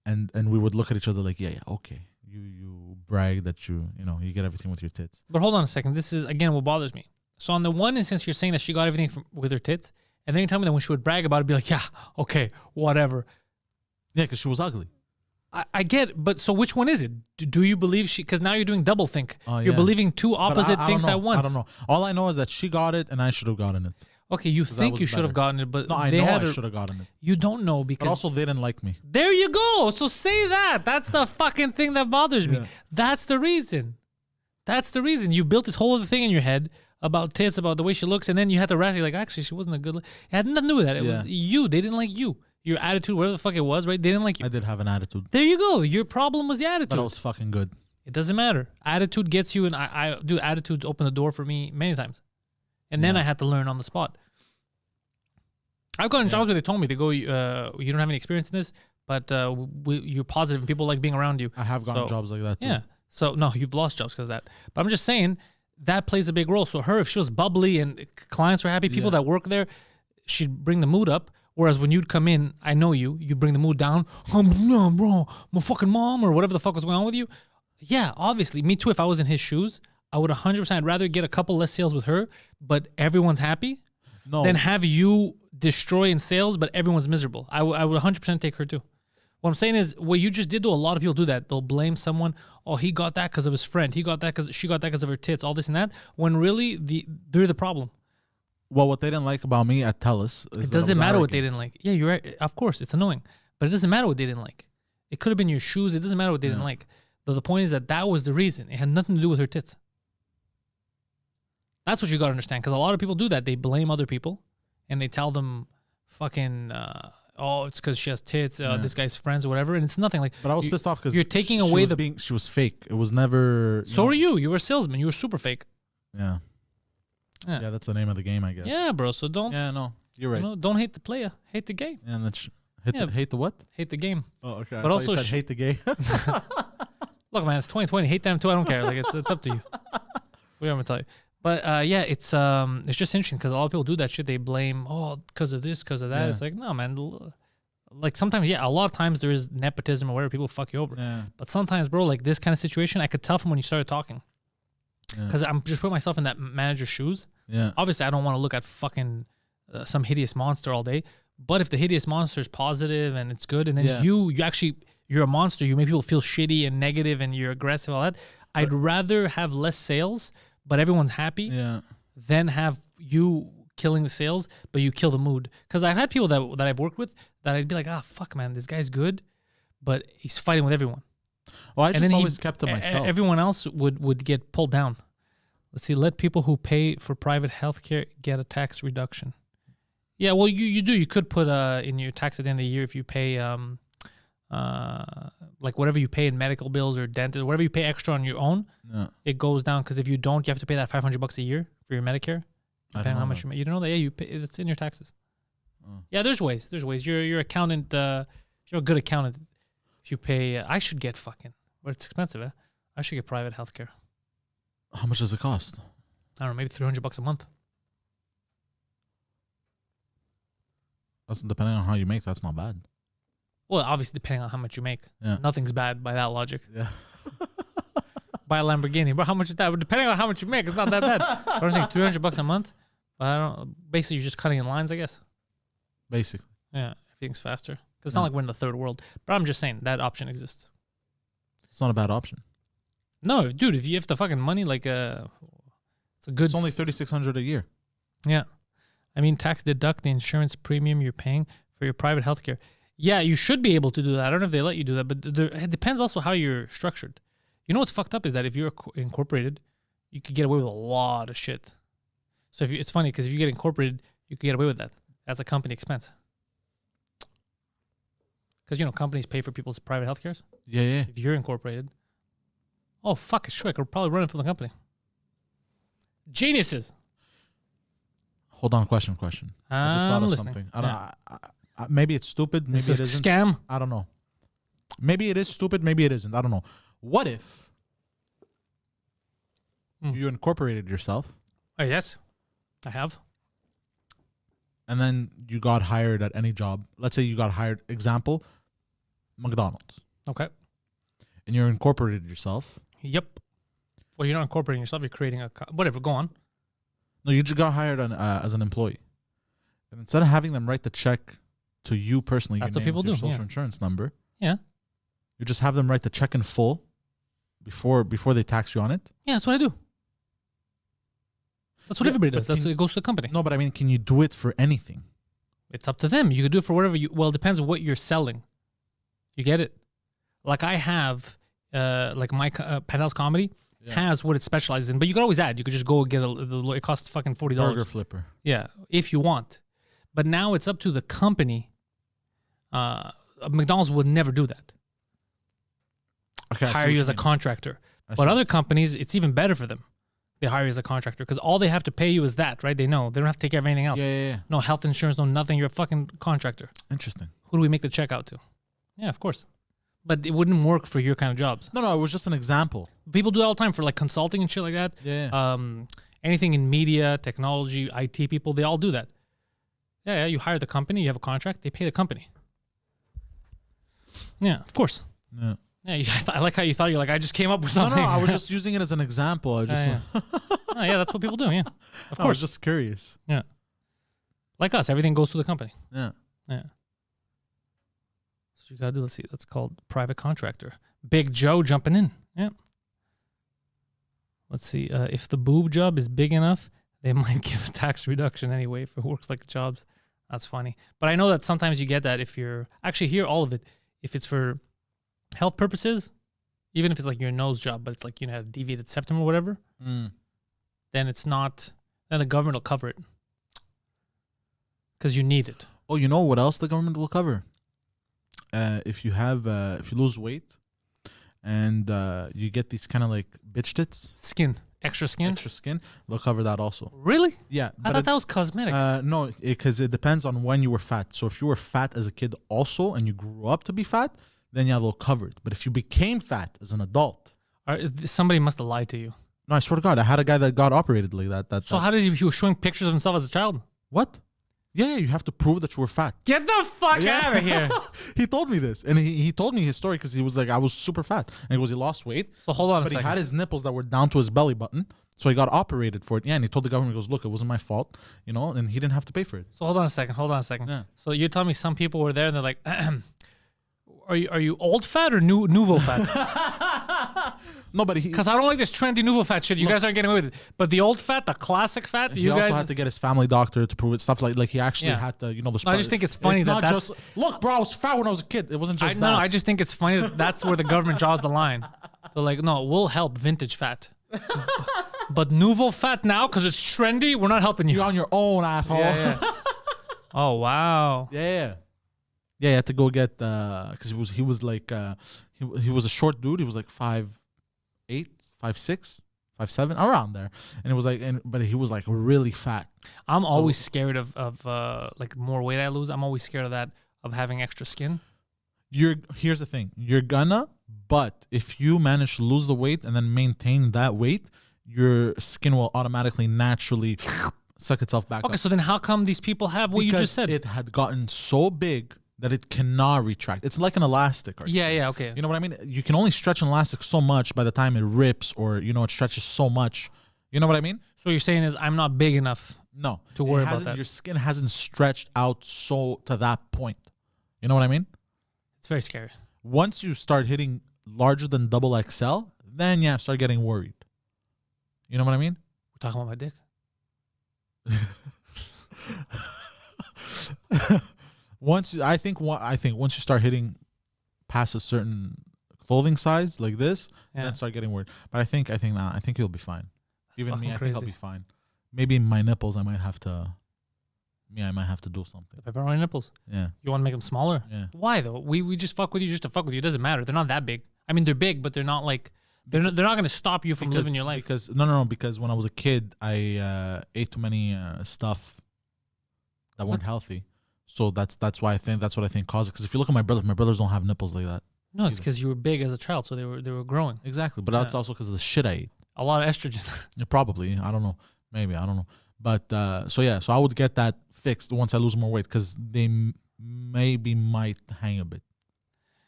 and we would look at each other like, yeah, okay, you brag that you get everything with your tits. But hold on a second. This is again what bothers me. So on the one instance, you're saying that she got everything with her tits, and then you tell me that when she would brag about it, be like, yeah, okay, whatever. Yeah, because she was ugly. I get, but so which one is it? Do you believe she? Because now you're doing double think. Oh, you're believing two opposite things at once. I don't know. All I know is that she got it, and I should have gotten it. Okay, you think you should have gotten it, but no, I know I should have gotten it. You don't know because but also they didn't like me. There you go. So say that. That's the fucking thing that bothers me. That's the reason. That's the reason you built this whole other thing in your head about tits, about the way she looks, and then you had to rationalize like, actually, she wasn't a good. It had nothing to do with that. It was you. They didn't like you. Your attitude, whatever the fuck it was, right? They didn't like you. I did have an attitude. There you go. Your problem was the attitude. But it was fucking good. It doesn't matter. Attitude gets you, and I do. Attitudes open the door for me many times, and then I had to learn on the spot. I've gotten jobs where they told me to go. You don't have any experience in this, but you're positive and people like being around you. I have gotten jobs like that too. Yeah. So no, you've lost jobs because of that. But I'm just saying that plays a big role. So if she was bubbly and clients were happy, people that work there, she'd bring the mood up. Whereas when you'd come in, I know you bring the mood down. No, bro, my fucking mom or whatever the fuck was going on with you. Yeah, obviously, me too. If I was in his shoes, I would 100%. I'd rather get a couple less sales with her, but everyone's happy, than have you destroy in sales, but everyone's miserable. I would 100% take her too. What I'm saying is, what you just did, though, a lot of people do that. They'll blame someone. Oh, he got that because of his friend. He got that because she got that because of her tits. All this and that. When really they're the problem. Well, what they didn't like about me at Telus is it doesn't matter what they didn't like. Yeah, you're right. Of course, it's annoying, but it doesn't matter what they didn't like. It could have been your shoes. It doesn't matter what they didn't like. But the point is that was the reason. It had nothing to do with her tits. That's what you got to understand, because a lot of people do that. They blame other people, and they tell them, "Fucking, it's because she has tits. This guy's friends or whatever." And it's nothing like. But I was pissed off because you're taking away she was fake. It was never. So are you? You were a salesman. You were super fake. Yeah. Yeah, that's the name of the game, I guess. Yeah, bro. So don't. Yeah, no, you're right. Don't hate the player. Hate the game. Yeah, and that's hate the what? Hate the game. Oh, okay. But also hate the game. Look, man, it's 2020. Hate them too. I don't care. Like it's up to you. We I'm gonna tell you. But it's just interesting because a lot of people do that shit. They blame because of this, because of that. Yeah. It's like, no, man. Like sometimes, a lot of times there is nepotism or whatever. People fuck you over. Yeah. But sometimes, bro, like this kind of situation, I could tell from when you started talking. Because I'm just putting myself in that manager's shoes. Yeah. Obviously, I don't want to look at fucking some hideous monster all day. But if the hideous monster is positive and it's good, and then you're a monster, you make people feel shitty and negative, and you're aggressive, all that. I'd rather have less sales, but everyone's happy, than have you killing the sales, but you kill the mood. Because I've had people that I've worked with that I'd be like, fuck, man, this guy's good, but he's fighting with everyone. Well, I just always kept to myself. Everyone else would get pulled down. Let's see. Let people who pay for private healthcare get a tax reduction. Yeah, well, you do. You could put in your tax at the end of the year if you pay like whatever you pay in medical bills or dental, whatever you pay extra on your own, it goes down. Because if you don't, you have to pay that $500 a year for your Medicare. Depending on how much you make. You don't know that? Yeah, you pay. It's in your taxes. Oh. Yeah, there's ways. Your accountant. You're a good accountant. If you pay, I should get fucking. But it's expensive. Eh? I should get private healthcare. How much does it cost? I don't know, maybe $300 a month. That's depending on how you make. That's not bad. Well, obviously, depending on how much you make. Yeah. Nothing's bad by that logic. Yeah. Buy a Lamborghini, but how much is that? Well, depending on how much you make, it's not that bad. I was saying $300 a month. But I don't. Basically, you're just cutting in lines, I guess. Basically. Yeah, everything's faster. Because it's not like we're in the third world. But I'm just saying that option exists. It's not a bad option. No, dude, if you have the fucking money, like it's a good. It's only $3,600 a year. Yeah, I mean, tax deduct the insurance premium you're paying for your private healthcare. Yeah, you should be able to do that. I don't know if they let you do that, but it depends also how you're structured. You know what's fucked up is that if you're incorporated, you could get away with a lot of shit. So it's funny because if you get incorporated, you could get away with that. That's a company expense. Because, you know, companies pay for people's private healthcares. Yeah, yeah. If you're incorporated. Oh, fuck, it's true. I could probably run it for the company. Geniuses. Hold on, question. I just thought of listening. something. I don't. Maybe it's stupid. Maybe it isn't. Scam. I don't know. Maybe it is stupid. Maybe it isn't. I don't know. What if you incorporated yourself? Oh, yes, I have. And then you got hired at any job. Let's say you got hired. Example, McDonald's. Okay. And you're incorporated yourself. Yep. Well, you're not incorporating yourself. You're creating whatever. Go on. No, you just got hired as an employee. And instead of having them write the check to you personally, That's your what name people with your do. social insurance number. Yeah. You just have them write the check in full before they tax you on it. Yeah, that's what I do. That's what everybody does. It goes to the company. No, but I mean, can you do it for anything? It's up to them. You can do it for whatever you. Well, it depends on what you're selling. You get it? Like I have, like my Pantelis comedy has what it specializes in, but you can always add. You could just go get it costs fucking $40. Burger flipper. Yeah, if you want. But now it's up to the company. McDonald's would never do that. Okay, hire you as a contractor. But other companies, it's even better for them. They hire you as a contractor because all they have to pay you is that, right? They know. They don't have to take care of anything else. Yeah. No health insurance, no nothing. You're a fucking contractor. Interesting. Who do we make the check out to? Yeah, of course. But it wouldn't work for your kind of jobs. No, it was just an example. People do it all the time for like consulting and shit like that. Yeah. Anything in media, technology, IT people, they all do that. Yeah, you hire the company, you have a contract, they pay the company. Yeah, of course. Yeah. Yeah, I like how you thought. You're like, I just came up with something. No, I was just using it as an example. I just yeah, that's what people do. Yeah, of course. I was just curious. Yeah, like us, everything goes to the company. Yeah. So you gotta do. Let's see. That's called private contractor. Big Joe jumping in. Yeah. Let's see. If the boob job is big enough, they might give a tax reduction anyway if it works like jobs. That's funny. But I know that sometimes you get that if you're actually hear all of it. If it's for health purposes, even if it's like your nose job, but it's like, you know, have deviated septum or whatever, then it's not, then the government will cover it because you need it. Oh, you know what else the government will cover? If you lose weight and you get these kind of like bitch tits. Extra skin, they'll cover that also. Really? Yeah. I thought that was cosmetic. No, because it depends on when you were fat. So if you were fat as a kid also and you grew up to be fat, then they'll cover it. But if you became fat as an adult, somebody must have lied to you. No, I swear to God, I had a guy that got operated like that. So how did he was showing pictures of himself as a child? What? Yeah, you have to prove that you were fat. Get the fuck out of here. He told me this, and he told me his story because he was like, I was super fat, and he lost weight. So hold on a second. But he had his nipples that were down to his belly button, so he got operated for it. Yeah, and he told the government, he goes, look, it wasn't my fault, you know, and he didn't have to pay for it. So hold on a second. Yeah. So you're telling me some people were there and they're like, are you old fat or nouveau fat? No, but because I don't like this trendy nouveau fat shit. You guys aren't getting away with it. But the old fat, the classic fat, he also had to get his family doctor to prove it. Stuff like he actually had to, you know, I just think it's funny that's just, look, bro, I was fat when I was a kid. It wasn't just that. No, I just think it's funny that's where the government draws the line. They're like, no, we'll help vintage fat. But nouveau fat now, because it's trendy, we're not helping you. You're on your own, asshole. Yeah. Oh, wow. Yeah, he had to go get because he was like he was a short dude. He was like 5'8", 5'6", 5'7", around there, and it was like, but he was like really fat. I'm always scared of like more weight I lose. I'm always scared of that, of having extra skin. Here's the thing, but if you manage to lose the weight and then maintain that weight, your skin will automatically naturally suck itself back up. Okay, so then how come these people have what you just said? It had gotten so big that it cannot retract. It's like an elastic. Yeah, okay. You know what I mean? You can only stretch an elastic so much by the time it rips, or, you know, it stretches so much. You know what I mean? So what you're saying is I'm not big enough to worry about that. Your skin hasn't stretched out so to that point. You know what I mean? It's very scary. Once you start hitting larger than double XL, then start getting worried. You know what I mean? We're talking about my dick. I think once you start hitting past a certain clothing size like this, then start getting weird. But I think you'll be fine. That's Even me, I crazy. think I'll be fine. Maybe my nipples, I might have to do something. The pepperoni nipples. Yeah. You want to make them smaller? Yeah. Why though? We just fuck with you just to fuck with you. It doesn't matter. They're not that big. I mean, they're big, but they're not like they're not going to stop you from living your life. Because no. Because when I was a kid, I ate too many stuff that weren't healthy. So that's what I think caused it. Because if you look at my brothers don't have nipples like that. No, it's because you were big as a child, so they were growing. Exactly, but that's also because of the shit I ate. A lot of estrogen. Yeah, probably, I don't know. Maybe, I don't know. But so I would get that fixed once I lose more weight because they maybe might hang a bit.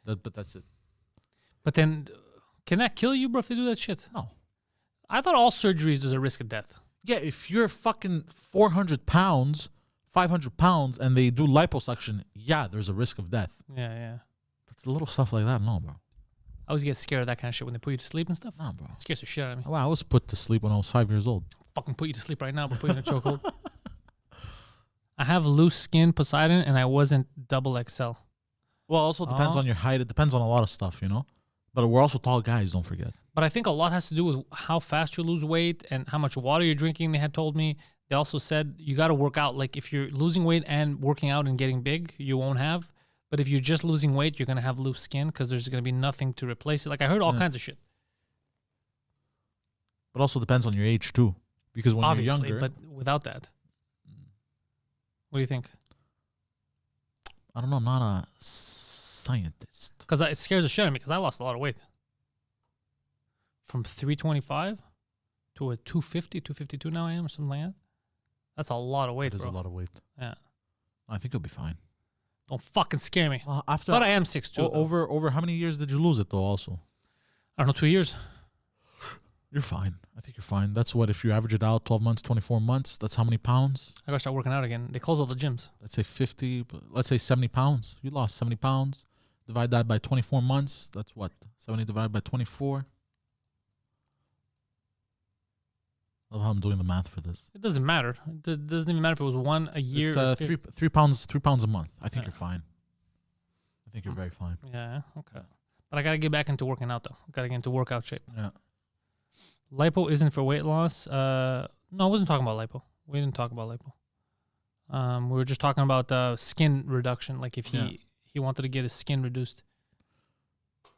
But that's it. But then, can that kill you, bro, if they do that shit? No. I thought all surgeries there's a risk of death. Yeah, if you're fucking 400 pounds, 500 pounds, and they do liposuction, yeah, there's a risk of death. Yeah. But it's little stuff like that, no, bro. I always get scared of that kind of shit when they put you to sleep and stuff. No, bro. It scares the shit out of me. Wow, I was put to sleep when I was 5 years old. Fucking put you to sleep right now, but put you in a chokehold. I have loose skin, Poseidon, and I wasn't double XL. Well, it also depends on your height. It depends on a lot of stuff, you know? But we're also tall guys, don't forget. But I think a lot has to do with how fast you lose weight and how much water you're drinking, they had told me. They also said you got to work out. Like if you're losing weight and working out and getting big, you won't have. But if you're just losing weight, you're going to have loose skin because there's going to be nothing to replace it. Like I heard all kinds of shit. But also depends on your age too. Because when Obviously, you're younger... but without that. What do you think? I don't know. I'm not a scientist. Because it scares the shit out of me because I lost a lot of weight. From 325 to a 250, 252 now I am or something like that. That's a lot of weight, That is bro. a lot of weight. Yeah. I think you'll be fine. Don't fucking scare me. Well, after But I am 6'2". Over how many years did you lose it though? Also, I don't know, 2 years. you're fine. I think you're fine. That's what if you average it out, 12 months, 24 months. That's how many pounds? I gotta start working out again. They close all the gyms. Let's say 50. Let's say 70 pounds. You lost 70 pounds. Divide that by 24 months. That's what? 70 divided by 24. I love how I'm doing the math for this. It doesn't matter. It doesn't even matter if it was one a year. It's 3 pounds a month. I think you're fine. I think you're very fine. Yeah, okay. But I gotta get back into working out though. Gotta get into workout shape. Yeah. Lipo isn't for weight loss. No, I wasn't talking about lipo. We didn't talk about lipo. We were just talking about skin reduction. Like if he wanted to get his skin reduced.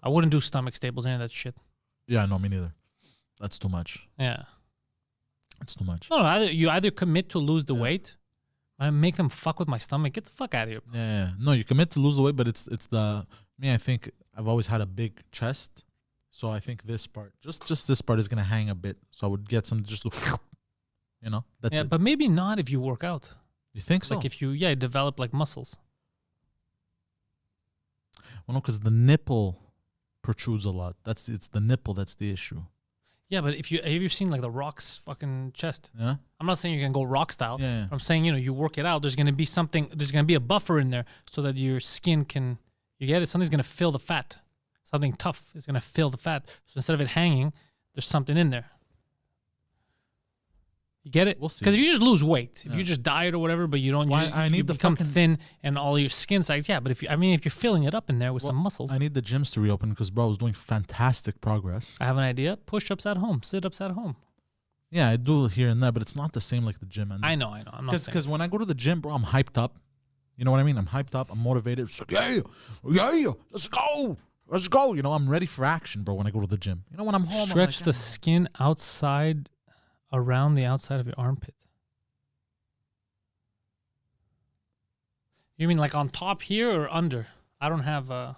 I wouldn't do stomach staples, any of that shit. Yeah, no, me neither. That's too much. Yeah. That's too much. No, you either commit to lose the weight, I make them fuck with my stomach. Get the fuck out of here. Yeah. No, you commit to lose the weight, but it's the me. I think I've always had a big chest, so I think this part, just this part, is gonna hang a bit. So I would get some just to, that's it. But maybe not if you work out. You think so? Like if you develop like muscles. Well, no, because the nipple protrudes a lot. It's the nipple that's the issue. Yeah, but have you seen like the Rock's fucking chest? Yeah. I'm not saying you're gonna go Rock style. Yeah. I'm saying you work it out. There's gonna be something. There's gonna be a buffer in there so that your skin can. You get it. Something's gonna fill the fat. Something tough is gonna fill the fat. So instead of it hanging, there's something in there. You get it? We'll see. Because if you just lose weight, if you just diet or whatever, but you don't, you become thin and all your skin size. Yeah, but if you're filling it up in there with some muscles. I need the gyms to reopen because bro, I was doing fantastic progress. I have an idea. Push-ups at home, sit-ups at home. Yeah, I do here and there, but it's not the same like the gym. And I know. I'm not because when I go to the gym, bro, I'm hyped up. You know what I mean? I'm hyped up. I'm motivated. It's like, yeah, let's go. I'm ready for action, bro. When I go to the gym, when I'm home, stretch I'm like, the skin outside, around the outside of your armpit. You mean like on top here or under? I don't have I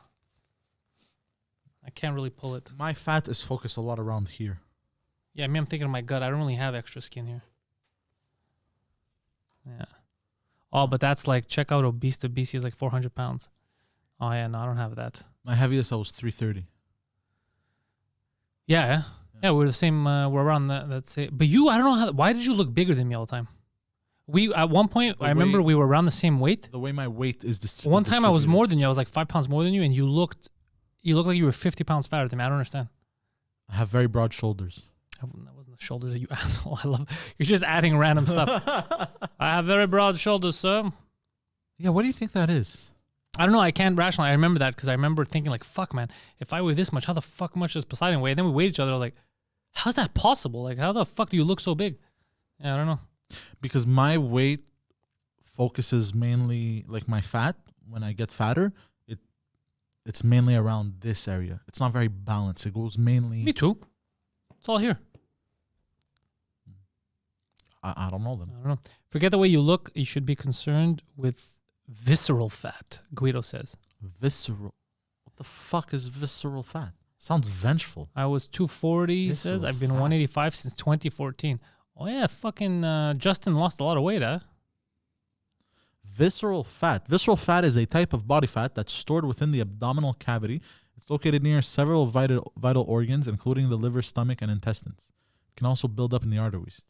can't really pull it. My fat is focused a lot around here. Yeah, I'm thinking of my gut. I don't really have extra skin here. Yeah. Oh, but that's like, check out obese. The BC is like 400 pounds. Oh, yeah, no, I don't have that. My heaviest, I was 330. Yeah, we're the same. We're around that. That's it. But I don't know why did you look bigger than me all the time? At one point, I remember we were around the same weight. The way my weight is distributed. One time I was more than you. I was like 5 pounds more than you, and you looked like you were 50 pounds fatter than me. I don't understand. I have very broad shoulders. That wasn't the shoulders, you asshole. You're just adding random stuff. I have very broad shoulders, sir. Yeah, what do you think that is? I don't know. I can't rationalize. I remember that because I remember thinking like, fuck, man, if I weigh this much, how the fuck much does Poseidon weigh? And then we weighed each other. Like, how's that possible? Like, how the fuck do you look so big? Yeah, I don't know. Because my weight focuses mainly, like my fat, when I get fatter, it's mainly around this area. It's not very balanced. It goes mainly... Me too. It's all here. I don't know them. I don't know. Forget the way you look. You should be concerned with visceral fat, Guido says. Visceral. What the fuck is visceral fat? Sounds vengeful. I was 240, he says. I've been 185 since 2014. Oh, yeah, fucking Justin lost a lot of weight, huh? Visceral fat. Visceral fat is a type of body fat that's stored within the abdominal cavity. It's located near several vital organs, including the liver, stomach, and intestines. It can also build up in the arteries.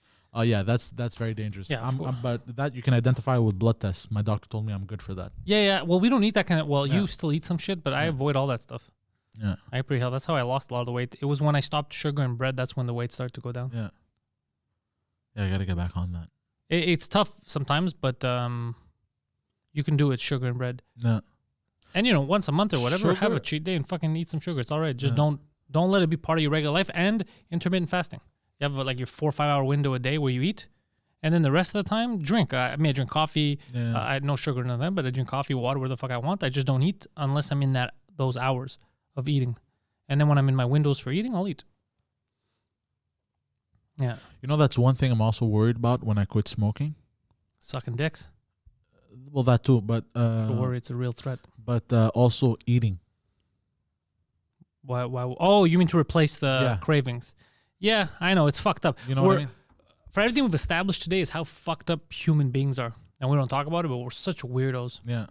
Yeah, that's very dangerous. Yeah, but that you can identify with blood tests. My doctor told me I'm good for that. Yeah. Well, we don't eat that kind of... Well, you still eat some shit, but I avoid all that stuff. Yeah. I pretty hell. That's how I lost a lot of the weight. It was when I stopped sugar and bread. That's when the weight started to go down. Yeah. Yeah, I got to get back on that. It's tough sometimes, but you can do it, sugar and bread. Yeah. And, once a month or whatever, have a cheat day and fucking eat some sugar. It's all right. Just don't let it be part of your regular life. And intermittent fasting. You have like your 4 or 5 hour window a day where you eat. And then the rest of the time, drink. I drink coffee. Yeah. I had no sugar in that, but I drink coffee, water, where the fuck I want. I just don't eat unless I'm in those hours of eating. And then when I'm in my windows for eating, I'll eat. Yeah. That's one thing I'm also worried about when I quit smoking. Sucking dicks. Well, that too, but... Don't worry, it's a real threat. But also eating. Why? Oh, you mean to replace the cravings? Yeah, I know. It's fucked up. You know what I mean? For everything we've established today is how fucked up human beings are. And we don't talk about it, but we're such weirdos. Yeah.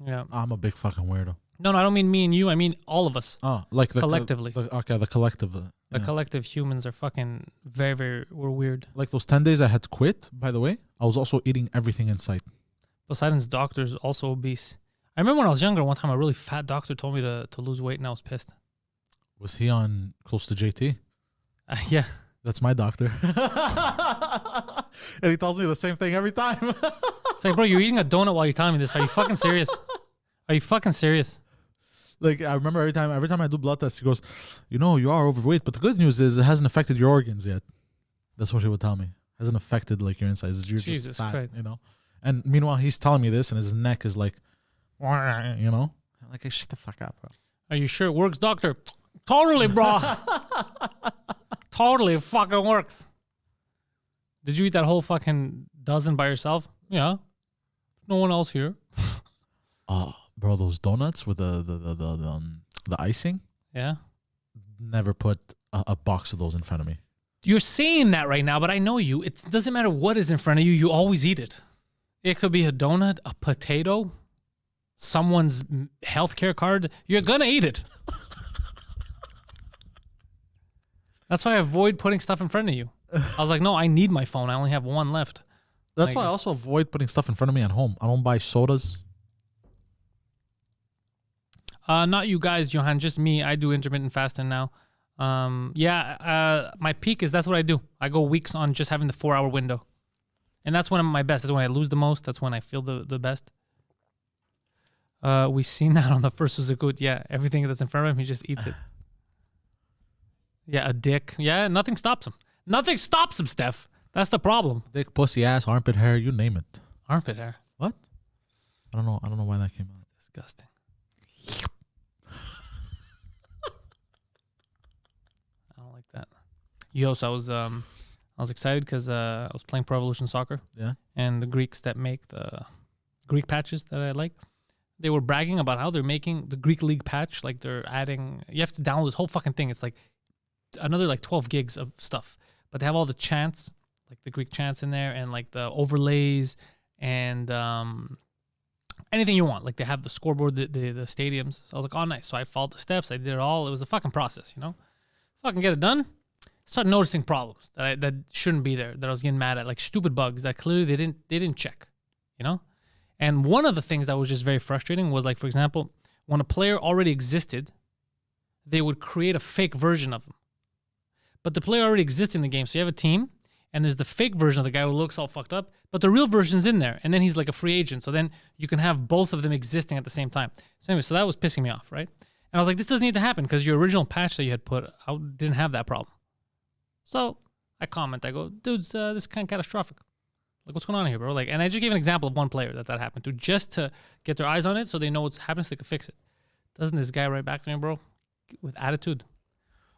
Yeah. I'm a big fucking weirdo. No, I don't mean me and you. I mean all of us. Oh, like collectively. The collective. The collective humans are fucking very, very, we're weird. Like those 10 days I had to quit, by the way, I was also eating everything in sight. Poseidon's doctor's also obese. I remember when I was younger, one time a really fat doctor told me to lose weight and I was pissed. Was he on close to JT? Yeah. That's my doctor. And he tells me the same thing every time. It's like, bro, you're eating a donut while you're telling me this. Are you fucking serious? Are you fucking serious? Like, I remember every time I do blood tests, he goes, you are overweight, but the good news is it hasn't affected your organs yet. That's what he would tell me. It hasn't affected like your insides. You're Jesus just fat, Christ. And meanwhile, he's telling me this and his neck is like, I'm like, hey, shut the fuck up, bro. Are you sure it works, doctor? Totally, bro. Totally fucking works. Did you eat that whole fucking dozen by yourself? Yeah. No one else here. Bro, those donuts with the icing. Yeah. Never put a box of those in front of me. You're saying that right now, but I know you. It doesn't matter what is in front of you. You always eat it. It could be a donut, a potato, someone's healthcare card. You're gonna eat it. That's why I avoid putting stuff in front of you. I was like, no, I need my phone. I only have one left. That's why I also avoid putting stuff in front of me at home. I don't buy sodas. Not you guys, Johan, just me. I do intermittent fasting now. My peak is that's what I do. I go weeks on just having the 4 hour window. And that's when I'm my best. That's when I lose the most. That's when I feel the best. We've seen that on the first Suzuki. Yeah, everything that's in front of him, he just eats it. Yeah, a dick. Yeah, nothing stops him. Nothing stops him, Steph. That's the problem. Dick, pussy, ass, armpit hair, you name it. Armpit hair? What? I don't know why that came out. Disgusting. I don't like that. Yo, so I was excited because I was playing Pro Evolution Soccer. Yeah. And the Greeks that make the Greek patches that I like, they were bragging about how they're making the Greek League patch. Like they're adding, you have to download this whole fucking thing. It's like another like 12 gigs of stuff. But they have all the chants, like the Greek chants in there and like the overlays and anything you want. Like they have the scoreboard, the stadiums. So I was like, oh, nice. So I followed the steps. I did it all. It was a fucking process, Fucking get it done. Started noticing problems that shouldn't be there, that I was getting mad at, like stupid bugs that clearly they didn't check, And one of the things that was just very frustrating was like, for example, when a player already existed, they would create a fake version of him. But the player already exists in the game. So you have a team and there's the fake version of the guy who looks all fucked up, but the real version's in there, and then he's like a free agent. So then you can have both of them existing at the same time. So anyway, so that was pissing me off, right? And I was like, this doesn't need to happen because your original patch that you had put out didn't have that problem. So I comment, I go, dudes, this is kind of catastrophic. Like, what's going on here, bro? Like, and I just gave an example of one player that happened to, just to get their eyes on it so they know what's happening so they can fix it. Doesn't this guy write back to me, bro? With attitude.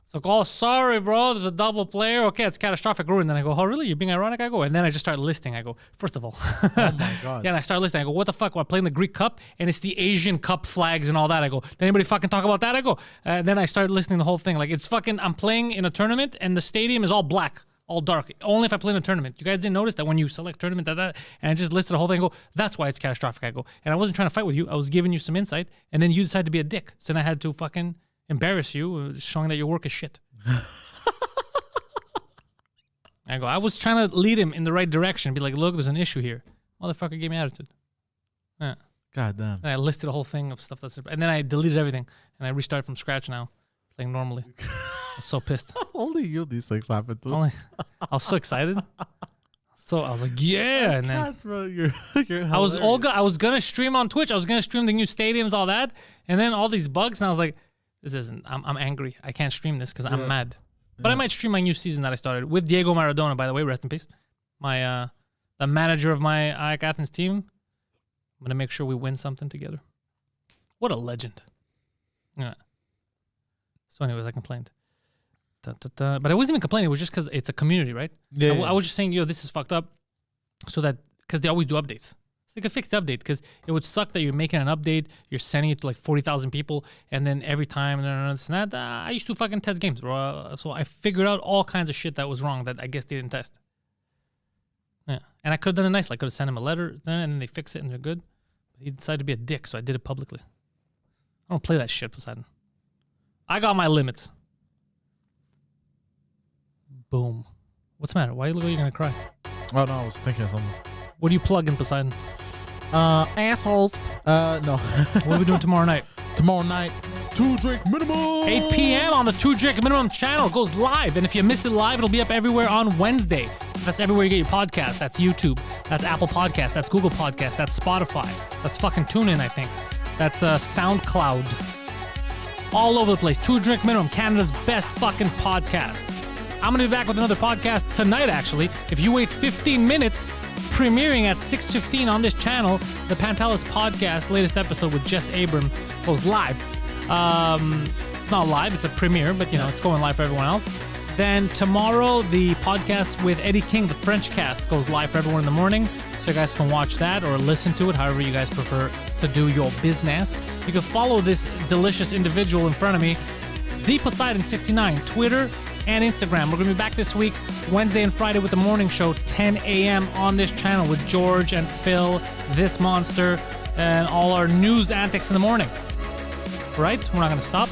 It's like, oh, sorry, bro, there's a double player. Okay, it's catastrophic ruin. Then I go, oh, really? You're being ironic? I go, and then I just start listing. I go, first of all. Oh, my God. Yeah, and I start listing. I go, what the fuck? We're playing the Greek Cup, and it's the Asian Cup flags and all that. I go, did anybody fucking talk about that? I go, then I start listing the whole thing. Like, it's fucking, I'm playing in a tournament, and the stadium is all black, all dark. Only if I play in a tournament. You guys didn't notice that when you select tournament, that, and I just listed the whole thing. I go, that's why it's catastrophic. I go, and I wasn't trying to fight with you. I was giving you some insight, and then you decided to be a dick. So then I had to fucking embarrass you, showing that your work is shit. I go, I was trying to lead him in the right direction. Be like, look, there's an issue here. Motherfucker gave me attitude. Yeah. God damn. And I listed a whole thing of stuff and then I deleted everything and I restarted from scratch now, playing normally. I was so pissed. Only you these things happen to. I was so excited. So I was like, yeah, and then God, bro, you're I was gonna stream on Twitch. I was gonna stream the new stadiums, all that, and then all these bugs, and I was like, this isn't. I'm angry. I can't stream this because I'm mad. But I might stream my new season that I started with Diego Maradona, by the way, rest in peace. My the manager of my AEK Athens team. I'm gonna make sure we win something together. What a legend. Yeah. So anyways, I complained. But I wasn't even complaining. It was just because it's a community, right? Yeah. I was just saying, yo, this is fucked up. So that, because they always do updates. So they could fix the update, because it would suck that you're making an update, you're sending it to like 40,000 people, and then every time, this and that. I used to fucking test games, bro. So I figured out all kinds of shit that was wrong that I guess they didn't test. Yeah. And I could have done it nice. I could have sent him a letter, and then they fix it, and they're good. But he decided to be a dick, so I did it publicly. I don't play that shit, Poseidon. I got my limits. Boom. What's the matter? Why you look like you're gonna cry? Oh, no, I was thinking of something. What do you plug in, Poseidon? Assholes. No. What are we doing tomorrow night? Tomorrow night, 2 drink minimum. 8 p.m. on the 2 Drink Minimum channel. It goes live. And if you miss it live, it'll be up everywhere on Wednesday. That's everywhere you get your podcast. That's YouTube. That's Apple Podcast. That's Google Podcast. That's Spotify. That's fucking TuneIn, I think. That's SoundCloud. All over the place. 2 Drink Minimum, Canada's best fucking podcast. I'm going to be back with another podcast tonight, actually. If you wait 15 minutes, premiering at 6:15 on this channel, the Pantelis podcast, latest episode with Jess Abram, goes live. It's not live, it's a premiere, but, it's going live for everyone else. Then tomorrow, the podcast with Eddie King, the French cast, goes live for everyone in the morning. So you guys can watch that or listen to it, however you guys prefer to do your business. You can follow this delicious individual in front of me, the Poseidon69, Twitter and Instagram. We're going to be back this week, Wednesday and Friday with the morning show, 10 a.m. on this channel with George and Phil, this monster, and all our news antics in the morning. Right? We're not going to stop.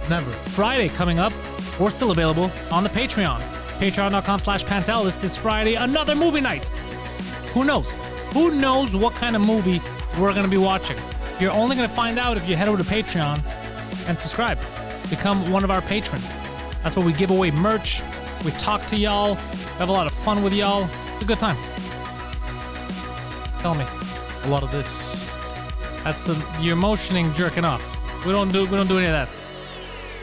Never. Friday coming up. We're still available on the Patreon. Patreon.com/Pantelis this Friday. Another movie night. Who knows? Who knows what kind of movie we're going to be watching? You're only going to find out if you head over to Patreon and subscribe. Become one of our patrons. That's where we give away merch. We talk to y'all. We have a lot of fun with y'all. It's a good time. Tell me. A lot of this. That's you're motioning, jerking off. We don't do any of that.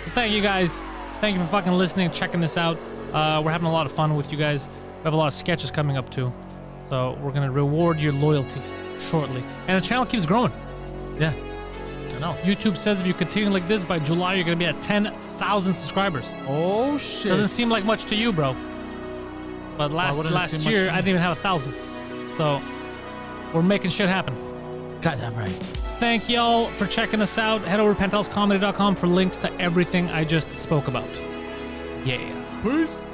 But thank you guys. Thank you for fucking listening, checking this out. We're having a lot of fun with you guys. We have a lot of sketches coming up too. So we're gonna reward your loyalty shortly. And the channel keeps growing. Yeah. I know. YouTube says if you continue like this, by July, you're going to be at 10,000 subscribers. Oh, shit. Doesn't seem like much to you, bro. But last year, I didn't even have 1,000. So, we're making shit happen. Goddamn right. Thank y'all for checking us out. Head over to panteliscomedy.com for links to everything I just spoke about. Yeah. Peace.